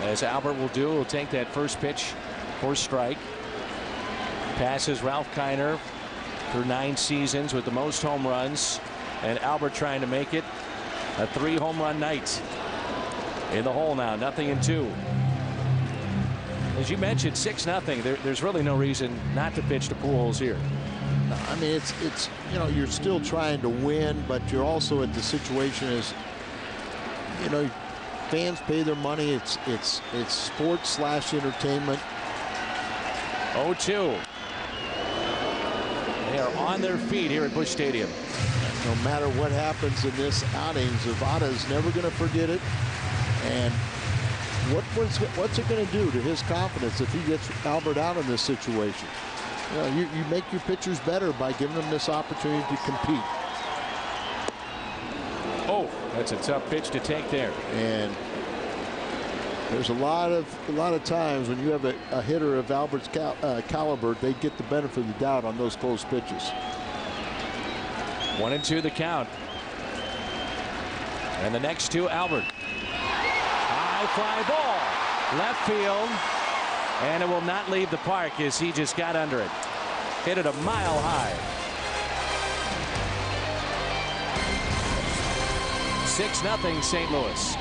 As Albert will do, he'll take that first pitch for strike. Passes Ralph Kiner through 9 seasons with the most home runs, and Albert trying to make it a 3-home-run night. In the hole now, 0-2. As you mentioned, 6-0. There's really no reason not to pitch to Pujols here. I mean, it's you're still trying to win, but you're also at the situation as fans pay their money. It's sports/entertainment. 0-2. They are on their feet here at Busch Stadium. No matter what happens in this outing, Zavada is never going to forget it. And what's it going to do to his confidence if he gets Albert out in this situation? You make your pitchers better by giving them this opportunity to compete. Oh, that's a tough pitch to take there. And there's a lot of times when you have a hitter of Albert's caliber, they get the benefit of the doubt on those close pitches. 1-2 the count. And the next two, Albert. High fly ball. Left field. And it will not leave the park as he just got under it. Hit it a mile high. 6-0 St. Louis.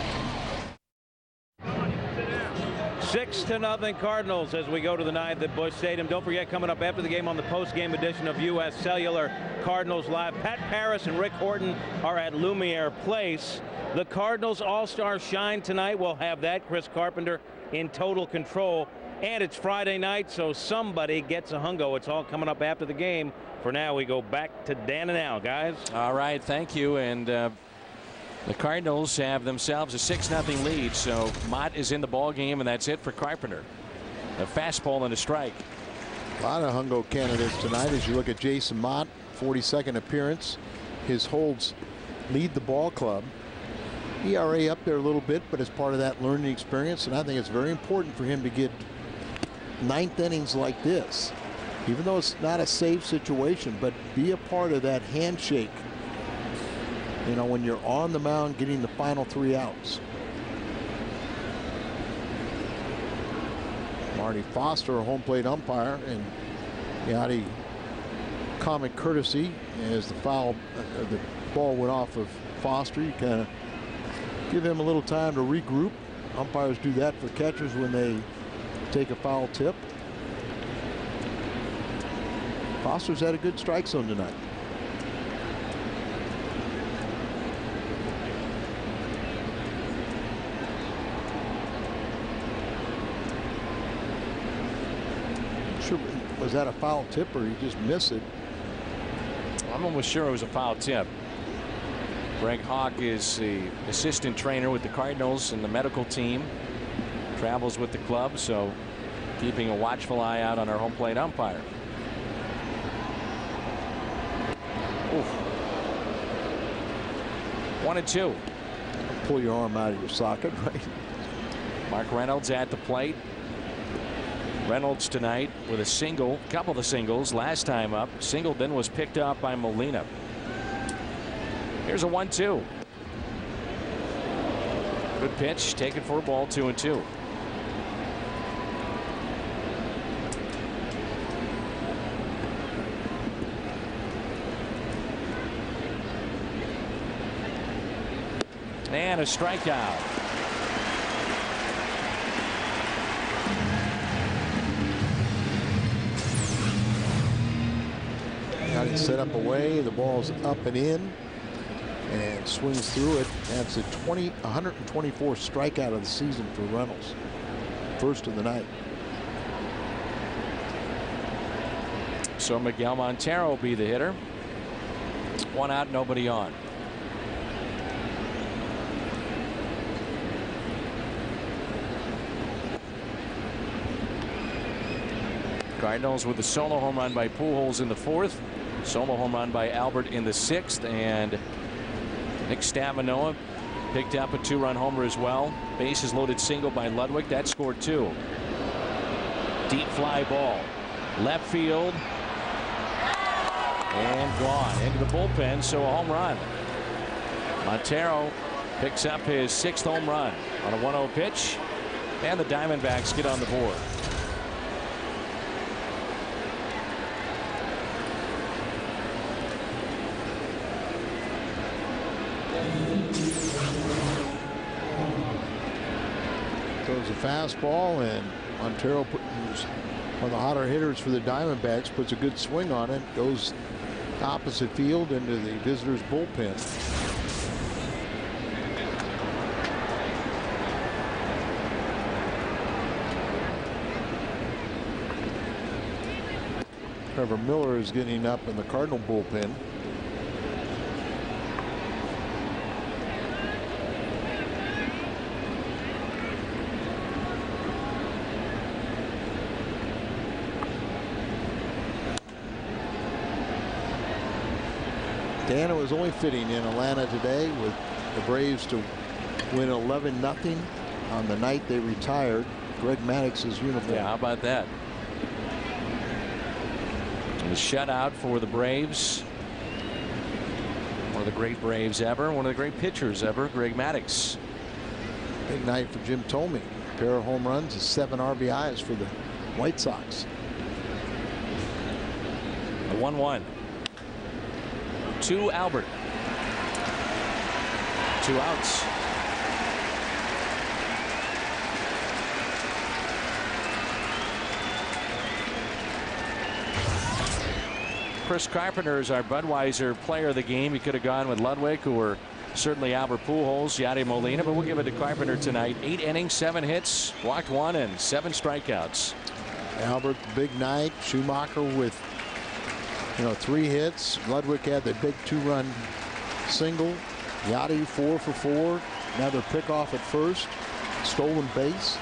6-0 Cardinals as we go to the 9th at Busch Stadium. Don't forget, coming up after the game on the post-game edition of U.S. Cellular Cardinals Live, Pat Paris and Rick Horton are at Lumiere Place. The Cardinals All-Star Shine tonight. We'll have that. Chris Carpenter in total control. And it's Friday night, so somebody gets a hungo. It's all coming up after the game. For now, we go back to Dan and Al, guys. All right, thank you. And the Cardinals have themselves a 6-0 lead, so Mott is in the ball game, and that's it for Carpenter. A fastball and a strike. A lot of hungo candidates tonight as you look at Jason Mott, 42nd appearance. His holds lead the ball club. ERA up there a little bit, but as part of that learning experience, and I think it's very important for him to get 9th innings like this, even though it's not a safe situation, but be a part of that handshake. When you're on the mound getting the final 3 outs. Marty Foster, a home plate umpire, and Yadi comic courtesy as the the ball went off of Foster. You kind of give him a little time to regroup. Umpires do that for catchers when they take a foul tip. Foster's had a good strike zone tonight. Sure, was that a foul tip or he just missed it? I'm almost sure it was a foul tip. Greg Hawk is the assistant trainer with the Cardinals and the medical team. Travels with the club, so keeping a watchful eye out on our home plate umpire. Oof. 1-2. Pull your arm out of your socket, right? Mark Reynolds at the plate. Reynolds tonight with a single, couple of singles last time up. Singleton was picked up by Molina. Here's a 1-2. Good pitch taken for a ball. 2-2. And a strikeout. Got it set up away. The ball's up and in and swings through it. That's a 124th strikeout of the season for Reynolds. First of the night. So Miguel Montero will be the hitter. 1 out, nobody on. Cardinals with a solo home run by Pujols in the 4th. Solo home run by Albert in the 6th. And Nick Stavinoa picked up a 2-run homer as well. Bases loaded single by Ludwig. That scored 2. Deep fly ball. Left field. And gone into the bullpen. So a home run. Montero picks up his 6th home run on a 1-0 pitch. And the Diamondbacks get on the board. Throws a fastball, and Montero, who's one of the hotter hitters for the Diamondbacks, puts a good swing on it. Goes opposite field into the visitors' bullpen. Trevor Miller is getting up in the Cardinal bullpen. Dan, it was only fitting in Atlanta today with the Braves to win 11-0 on the night they retired Greg Maddox's uniform. Yeah, how about that? A shutout for the Braves. One of the great Braves ever. One of the great pitchers ever, Greg Maddux. Big night for Jim Thome. A pair of home runs and 7 RBIs for the White Sox. A 1-1. To Albert. 2 outs. Chris Carpenter is our Budweiser player of the game. He could have gone with Ludwig, who were certainly Albert Pujols, Yadi Molina, but we'll give it to Carpenter tonight. 8 innings, 7 hits, walked 1, and 7 strikeouts. Albert, big night. Schumacher with 3 hits. Ludwig had the big 2-run single. Yadi 4 for 4. Another pickoff at first. Stolen base.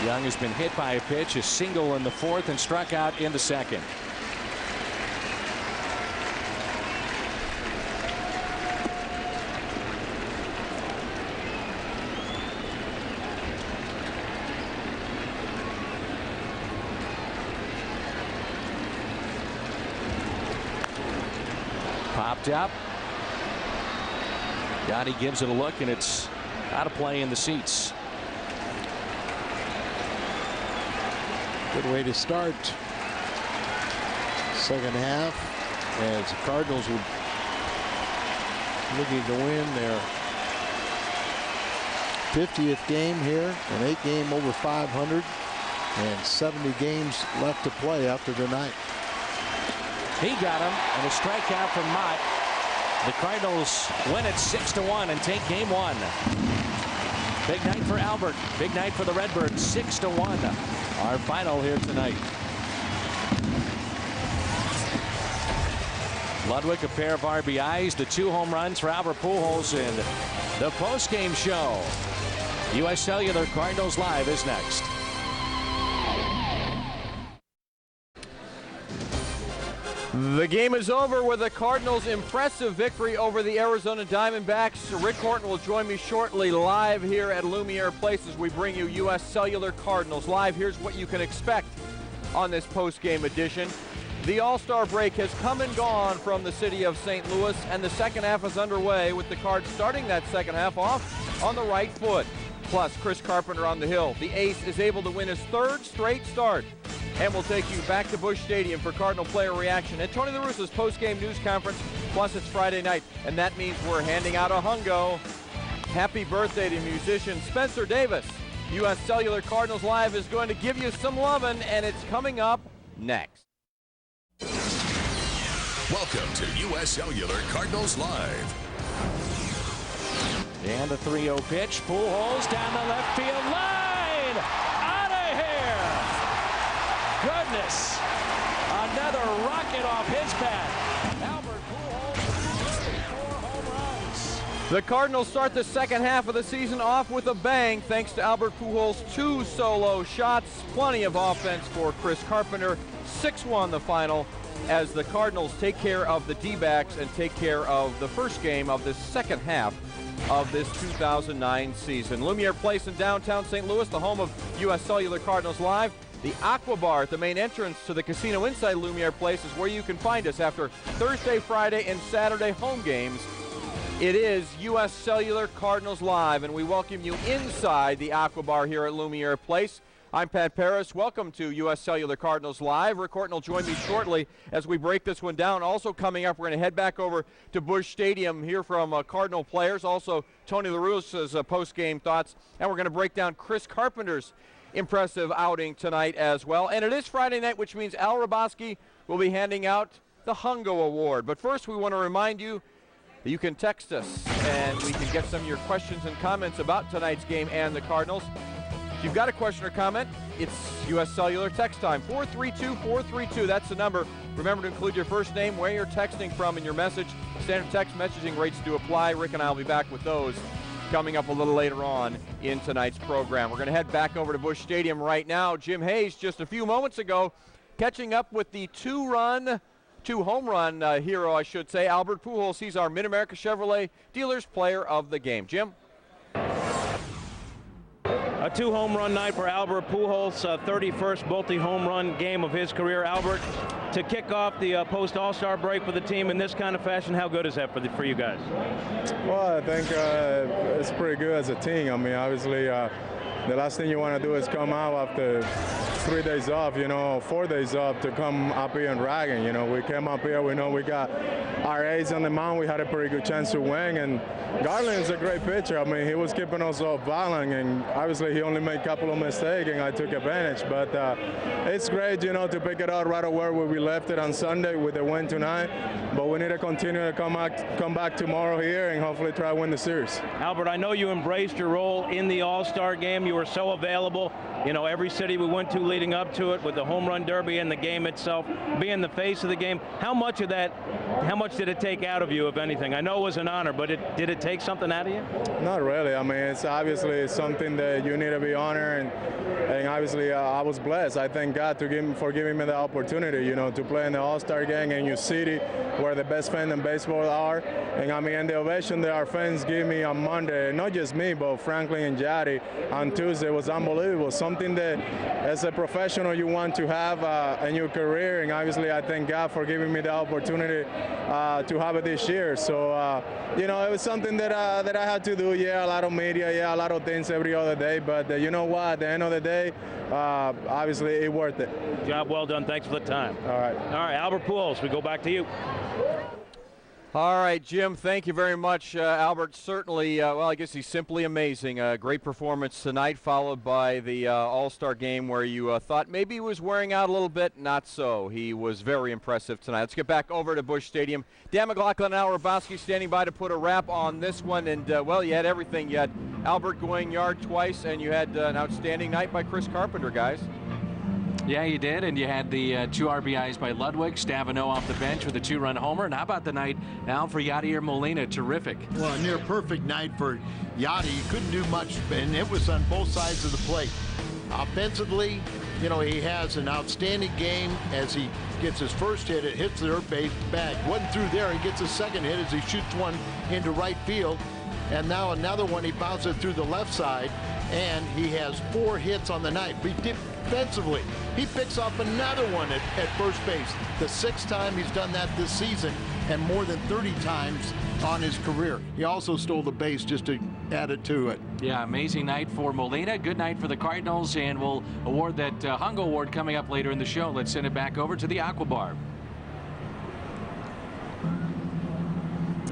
Young has been hit by a pitch, a single in the 4th, and struck out in the 2nd. Popped up. Yadi gives it a look, and it's out of play in the seats. Good way to start second half, as the Cardinals would looking to win their 50th game here, an 8-game over 500, and 70 games left to play after tonight. He got him, and a strikeout from Mott. The Cardinals win it 6-1 and take game one. Big night for Albert. Big night for the Redbirds. 6-1. Our final here tonight. Ludwig, a pair of RBIs, the 2 home runs for Albert Pujols in the post-game show. U.S. Cellular Cardinals Live is next. The game is over with the Cardinals' impressive victory over the Arizona Diamondbacks. Rick Horton will join me shortly live here at Lumiere Place as we bring you U.S. Cellular Cardinals Live. Here's what you can expect on this post-game edition. The All-Star break has come and gone from the city of St. Louis, and the second half is underway with the Cards starting that second half off on the right foot. Plus, Chris Carpenter on the hill. The ace is able to win his 3rd straight start. And we'll take you back to Busch Stadium for Cardinal player reaction and Tony La Russa's post-game news conference. Plus, it's Friday night, and that means we're handing out a hungo. Happy birthday to musician Spencer Davis. U.S. Cellular Cardinals Live is going to give you some lovin', and it's coming up next. Welcome to U.S. Cellular Cardinals Live. And a 3-0 pitch. Pujols down the left field line. Out of here. Goodness. Another rocket off his bat. Albert Pujols, 34 home runs. The Cardinals start the second half of the season off with a bang thanks to Albert Pujols' 2 solo shots. Plenty of offense for Chris Carpenter. 6-1 the final as the Cardinals take care of the D-backs and take care of the first game of the second half of this 2009 season. Lumiere Place in downtown St. Louis, the home of U.S. Cellular Cardinals Live. The Aqua Bar at the main entrance to the casino inside Lumiere Place is where you can find us after Thursday, Friday, and Saturday home games. It is U.S. Cellular Cardinals Live, and we welcome you inside the Aqua Bar here at Lumiere Place. I'm Pat Paris. Welcome to U.S. Cellular Cardinals Live. Rick Horton will join me shortly as we break this one down. Also coming up, we're going to head back over to Busch Stadium, hear from Cardinal players. Also, Tony La Russa's post-game thoughts. And we're going to break down Chris Carpenter's impressive outing tonight as well. And it is Friday night, which means Al Raboski will be handing out the Hungo Award. But first, we want to remind you that you can text us, and we can get some of your questions and comments about tonight's game and the Cardinals. If you've got a question or comment, it's U.S. Cellular text time, 432-432. That's the number. Remember to include your first name, where you're texting from in your message. Standard text messaging rates do apply. Rick and I will be back with those coming up a little later on in tonight's program. We're going to head back over to Busch Stadium right now. Jim Hayes, just a few moments ago, catching up with the two-home run hero, I should say, Albert Pujols. He's our Mid-America Chevrolet Dealers Player of the Game. Jim? A 2-home run night for Albert Pujols, 31st multi-home run game of his career. Albert, to kick off the post-All-Star break for the team in this kind of fashion, how good is that for you guys? Well, I think it's pretty good as a team. I mean, obviously, the last thing you want to do is come out after 3 days off, 4 days off to come up here and ragging. We came up here, we know we got our ace on the mound. We had a pretty good chance to win, and Garland is a great pitcher. I mean, he was keeping us off balance, and obviously he only made a couple of mistakes, and I took advantage. But it's great, to pick it out right away where we left it on Sunday with the win tonight. But we need to continue to come back tomorrow here and hopefully try to win the series. Albert, I know you embraced your role in the All-Star game. You were so available. Every city we went to leading up to it with the home run derby and the game itself, being the face of the game. How much did it take out of you, if anything? I know it was an honor, but did it take something out of you? Not really. I mean, it's obviously something that you need to be honored, and obviously I was blessed. I thank God for giving me the opportunity, to play in the All-Star game in your city where the best fans in baseball are. And I mean, and the ovation that our fans give me on Monday, not just me, but Franklin and Jaddy on Tuesday was unbelievable. Something that as a professional you want to have in your career, and obviously I thank God for giving me the opportunity to have it this year. So it was something that I had to do. Yeah, a lot of media, yeah, a lot of things every other day, but you know what, at the end of the day, obviously it's worth it. Job well done. Thanks for the time. All right. All right, Albert Pujols, we go back to you. All right, Jim, thank you very much. Albert, certainly, well, I guess he's simply amazing. Great performance tonight, followed by the All-Star game where you thought maybe he was wearing out a little bit. Not so. He was very impressive tonight. Let's get back over to Busch Stadium. Dan McLaughlin and Al Rabowski standing by to put a wrap on this one. And, well, you had everything. You had Albert going yard twice, and you had an outstanding night by Chris Carpenter, guys. Yeah, you did, and you had the 2 RBIs by Ludwig, Stavino off the bench with a 2-run homer. And how about the night, Al, for Yadier Molina? Terrific. Well, a near perfect night for Yadi. He couldn't do much, and it was on both sides of the plate. Offensively, you know, he has an outstanding game as he gets his first hit. It hits the third base bag. Wasn't through there. He gets a second hit as he shoots one into right field. And now another one, he bounces through the left side, and he has 4 hits on the night. Defensively, he picks off another one at first base. The 6th time he's done that this season, and more than 30 times on his career. He also stole the base just to add it to it. Yeah, amazing night for Molina. Good night for the Cardinals, and we'll award that Hung Award coming up later in the show. Let's send it back over to the Aqua Bar.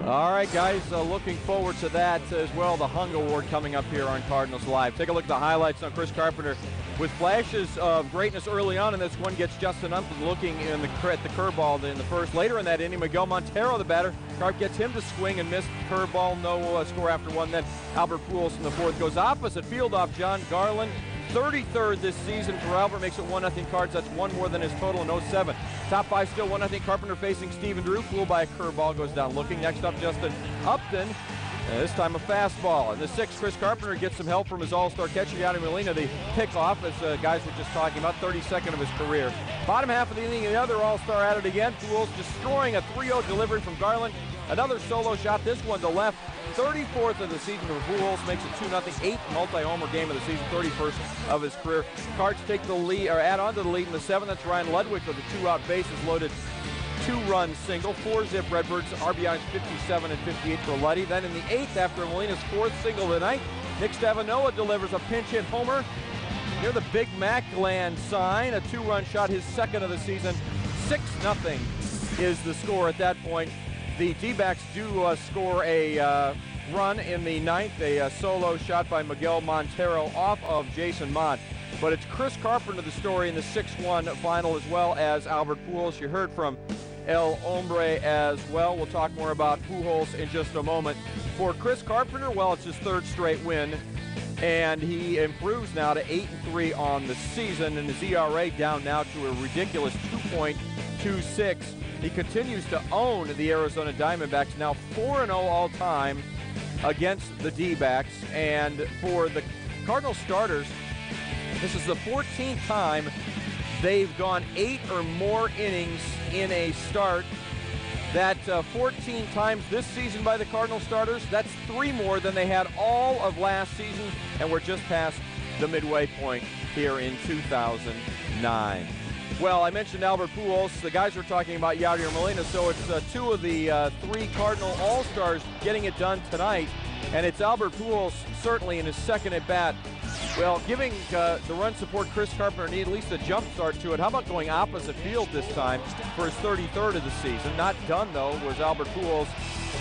All right, guys, looking forward to that as well. The Hung Award coming up here on Cardinals Live. Take a look at the highlights on Chris Carpenter. With flashes of greatness early on in this one, gets Justin Upton looking at the curveball in the first. Later in that inning, Miguel Montero, the batter, Carp gets him to swing and miss curveball. No score after 1. Then Albert Pujols in the 4th goes opposite field off John Garland. 33rd this season for Albert, makes it 1-0 Cards. That's 1 more than his total in 07. Top 5 still 1-0 Carpenter facing Stephen Drew. Fooled by a curveball, goes down looking. Next up, Justin Upton. This time a fastball. In the 6th, Chris Carpenter gets some help from his all-star catcher, Yadier Molina. The pickoff, as guys were just talking about, 32nd of his career. Bottom half of the inning, the other all-star at it again. Pujols destroying a 3-0 delivery from Garland. Another solo shot, this one to left. 34th of the season for Pujols, makes it 2-0. 8th multi-homer game of the season, 31st of his career. Cards take the lead, or add on to the lead in the 7th. That's Ryan Ludwig with a 2-out bases loaded 2-run single. 4-zip Redbirds, RBIs 57 and 58 for Luddy. Then in the 8th, after Molina's 4th single of the night, Nick Stavinoa delivers a pinch hit homer near the Big Mac Land sign. A 2-run shot, his 2nd of the season. 6-0 is the score at that point. The D-backs do score a run in the 9th, a solo shot by Miguel Montero off of Jason Mott. But it's Chris Carpenter, the story in the 6-1 final, as well as Albert Pujols. You heard from El Hombre as well. We'll talk more about Pujols in just a moment. For Chris Carpenter, well, it's his 3rd straight win, and he improves now to 8-3 on the season, and his ERA down now to a ridiculous 2.26. He continues to own the Arizona Diamondbacks, now 4-0 all-time against the D-backs. And for the Cardinal starters, this is the 14th time they've gone 8 or more innings in a start. That 14 times this season by the Cardinal starters, that's 3 more than they had all of last season, and we're just past the midway point here in 2009. Well, I mentioned Albert Pujols. The guys were talking about Yadier Molina, so it's 2 of the 3 Cardinal All-Stars getting it done tonight, and it's Albert Pujols certainly in his 2nd at-bat. Well, giving the run support Chris Carpenter need at least a jump start to it. How about going opposite field this time for his 33rd of the season? Not done, though, was Albert Pujols.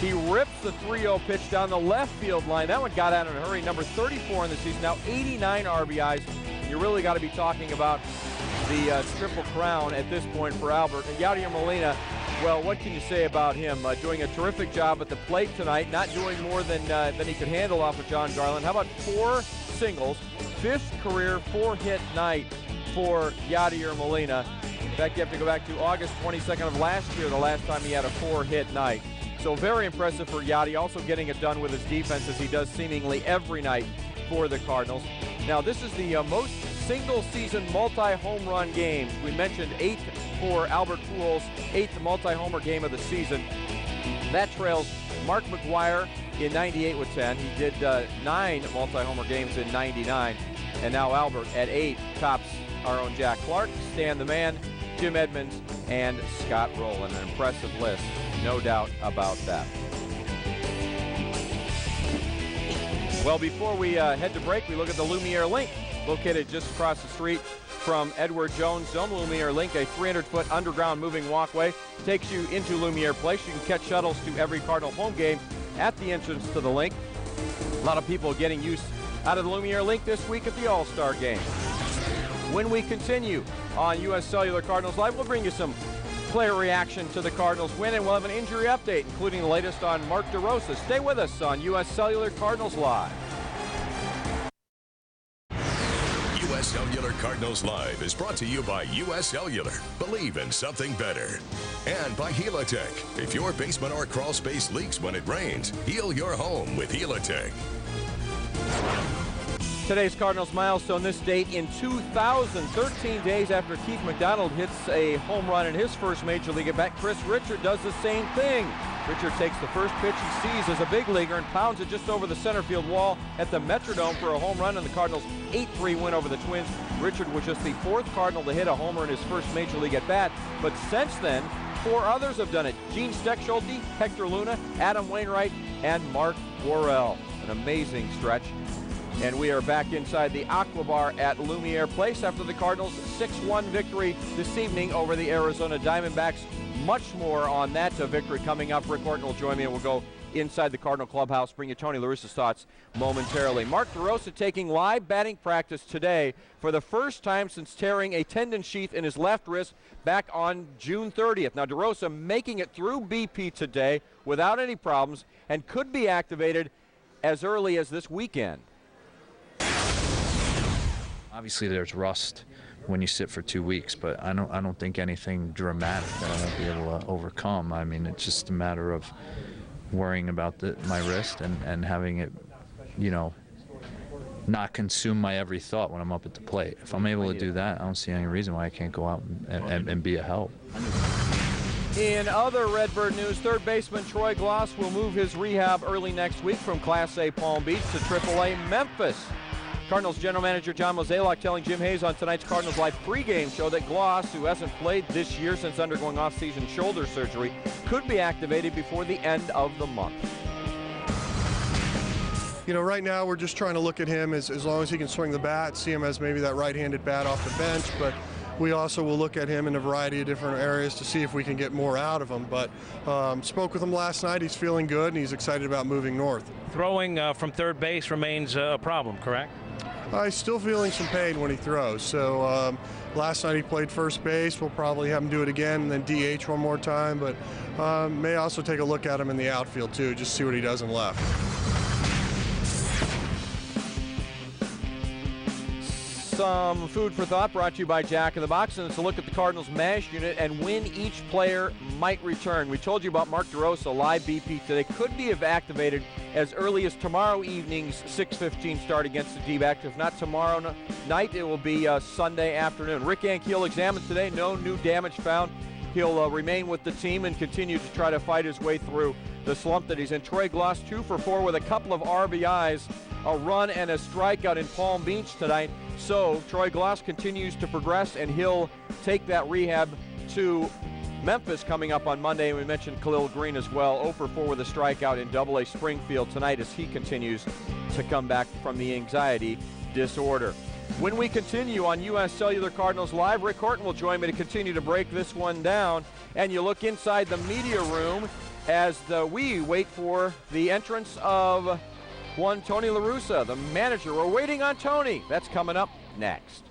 He rips the 3-0 pitch down the left field line. That one got out in a hurry. Number 34 in the season, now 89 RBIs. You really got to be talking about the triple crown at this point for Albert. And Yadier Molina, well, what can you say about him? Doing a terrific job at the plate tonight, not doing more than he could handle off of John Garland. How about 4 singles, 5th career 4-hit night for Yadier Molina. In fact, you have to go back to August 22nd of last year, the last time he had a 4-hit night. So very impressive for Yadi, also getting it done with his defense as he does seemingly every night for the Cardinals. Now, this is the most single-season multi-home run games. We mentioned 8 for Albert Pujols, 8th multi-homer game of the season. That trails Mark McGwire in 98 with 10. He did 9 multi-homer games in 99. And now Albert at 8 tops our own Jack Clark, Stan the Man, Jim Edmonds, and Scott Rowland. An impressive list, no doubt about that. Well, before we head to break, we look at the Lumiere link. located just across the street from Edward Jones Dome. Lumiere Link, a 300-foot underground moving walkway, takes you into Lumiere Place. You can catch shuttles to every Cardinal home game at the entrance to the link. A lot of people getting use out of the Lumiere Link this week at the All-Star Game. When we continue on U.S. Cellular Cardinals Live, we'll bring you some player reaction to the Cardinals win, and we'll have an injury update, including the latest on Mark DeRosa. Stay with us on U.S. Cellular Cardinals Live. U.S. Cellular Cardinals Live is brought to you by U.S. Cellular. Believe in something better. And by Helitech. If your basement or crawl space leaks when it rains, heal your home with Helitech. Today's Cardinals milestone, this date in 2013 days after Keith McDonald hits a home run in his first Major League at bat. Chris Richard does the same thing. Richard takes the first pitch he sees as a big leaguer and pounds it just over the center field wall at the Metrodome for a home run, and the Cardinals' 8-3 win over the Twins. Richard was just the fourth Cardinal to hit a homer in his first Major League at bat, but since then, 4 others have done it. Gene Steckschulte, Hector Luna, Adam Wainwright, and Mark Worrell. An amazing stretch. And we are back inside the Aqua Bar at Lumiere Place after the Cardinals' 6-1 victory this evening over the Arizona Diamondbacks. Much more on that victory coming up. Rick Horton will join me, and we'll go inside the Cardinal clubhouse, bring you Tony La Russa's thoughts momentarily. Mark DeRosa taking live batting practice today for the first time since tearing a tendon sheath in his left wrist back on June 30th. Now, DeRosa making it through BP today without any problems and could be activated as early as this weekend. Obviously, there's rust when you sit for 2 weeks, but I don't think anything dramatic that I won't be able to overcome. I mean, it's just a matter of worrying about my wrist and having it, you know, not consume my every thought when I'm up at the plate. If I'm able to do that, I don't see any reason why I can't go out and be a help. In other Redbird news, third baseman Troy Glaus will move his rehab early next week from Class A Palm Beach to AAA Memphis. Cardinals general manager John Mozeliak telling Jim Hayes on tonight's Cardinals Live pregame show that Glaus, who hasn't played this year since undergoing off-season shoulder surgery, could be activated before the end of the month. You know, right now we're just trying to look at him as long as he can swing the bat, see him as maybe that right-handed bat off the bench, but we also will look at him in a variety of different areas to see if we can get more out of him. But spoke with him last night. He's feeling good, and he's excited about moving north. Throwing from third base remains a problem, correct? He's still feeling some pain when he throws. So last night he played first base. We'll probably have him do it again and then DH one more time. But may also take a look at him in the outfield, too, just see what he does in left. Some food for thought brought to you by Jack in the Box, and it's a look at the Cardinals MASH unit and when each player might return. We told you about Mark DeRosa, live BP today, could be activated as early as tomorrow evening's 6:15 start against the D-backs. If not tomorrow night, it will be Sunday afternoon. Rick Ankiel examined today, no new damage found. He'll remain with the team and continue to try to fight his way through the slump that he's in. Troy Glaus 2 for 4 with a couple of RBIs, a run and a strikeout in Palm Beach tonight. So Troy Glaus continues to progress, and he'll take that rehab to Memphis coming up on Monday. And we mentioned Khalil Green as well, 0 for 4 with a strikeout in Double-A Springfield tonight as he continues to come back from the anxiety disorder. When we continue on U.S. Cellular Cardinals Live, Rick Horton will join me to continue to break this one down. And you look inside the media room as we wait for the entrance of one Tony La Russa, the manager. We're waiting on Tony. That's coming up next.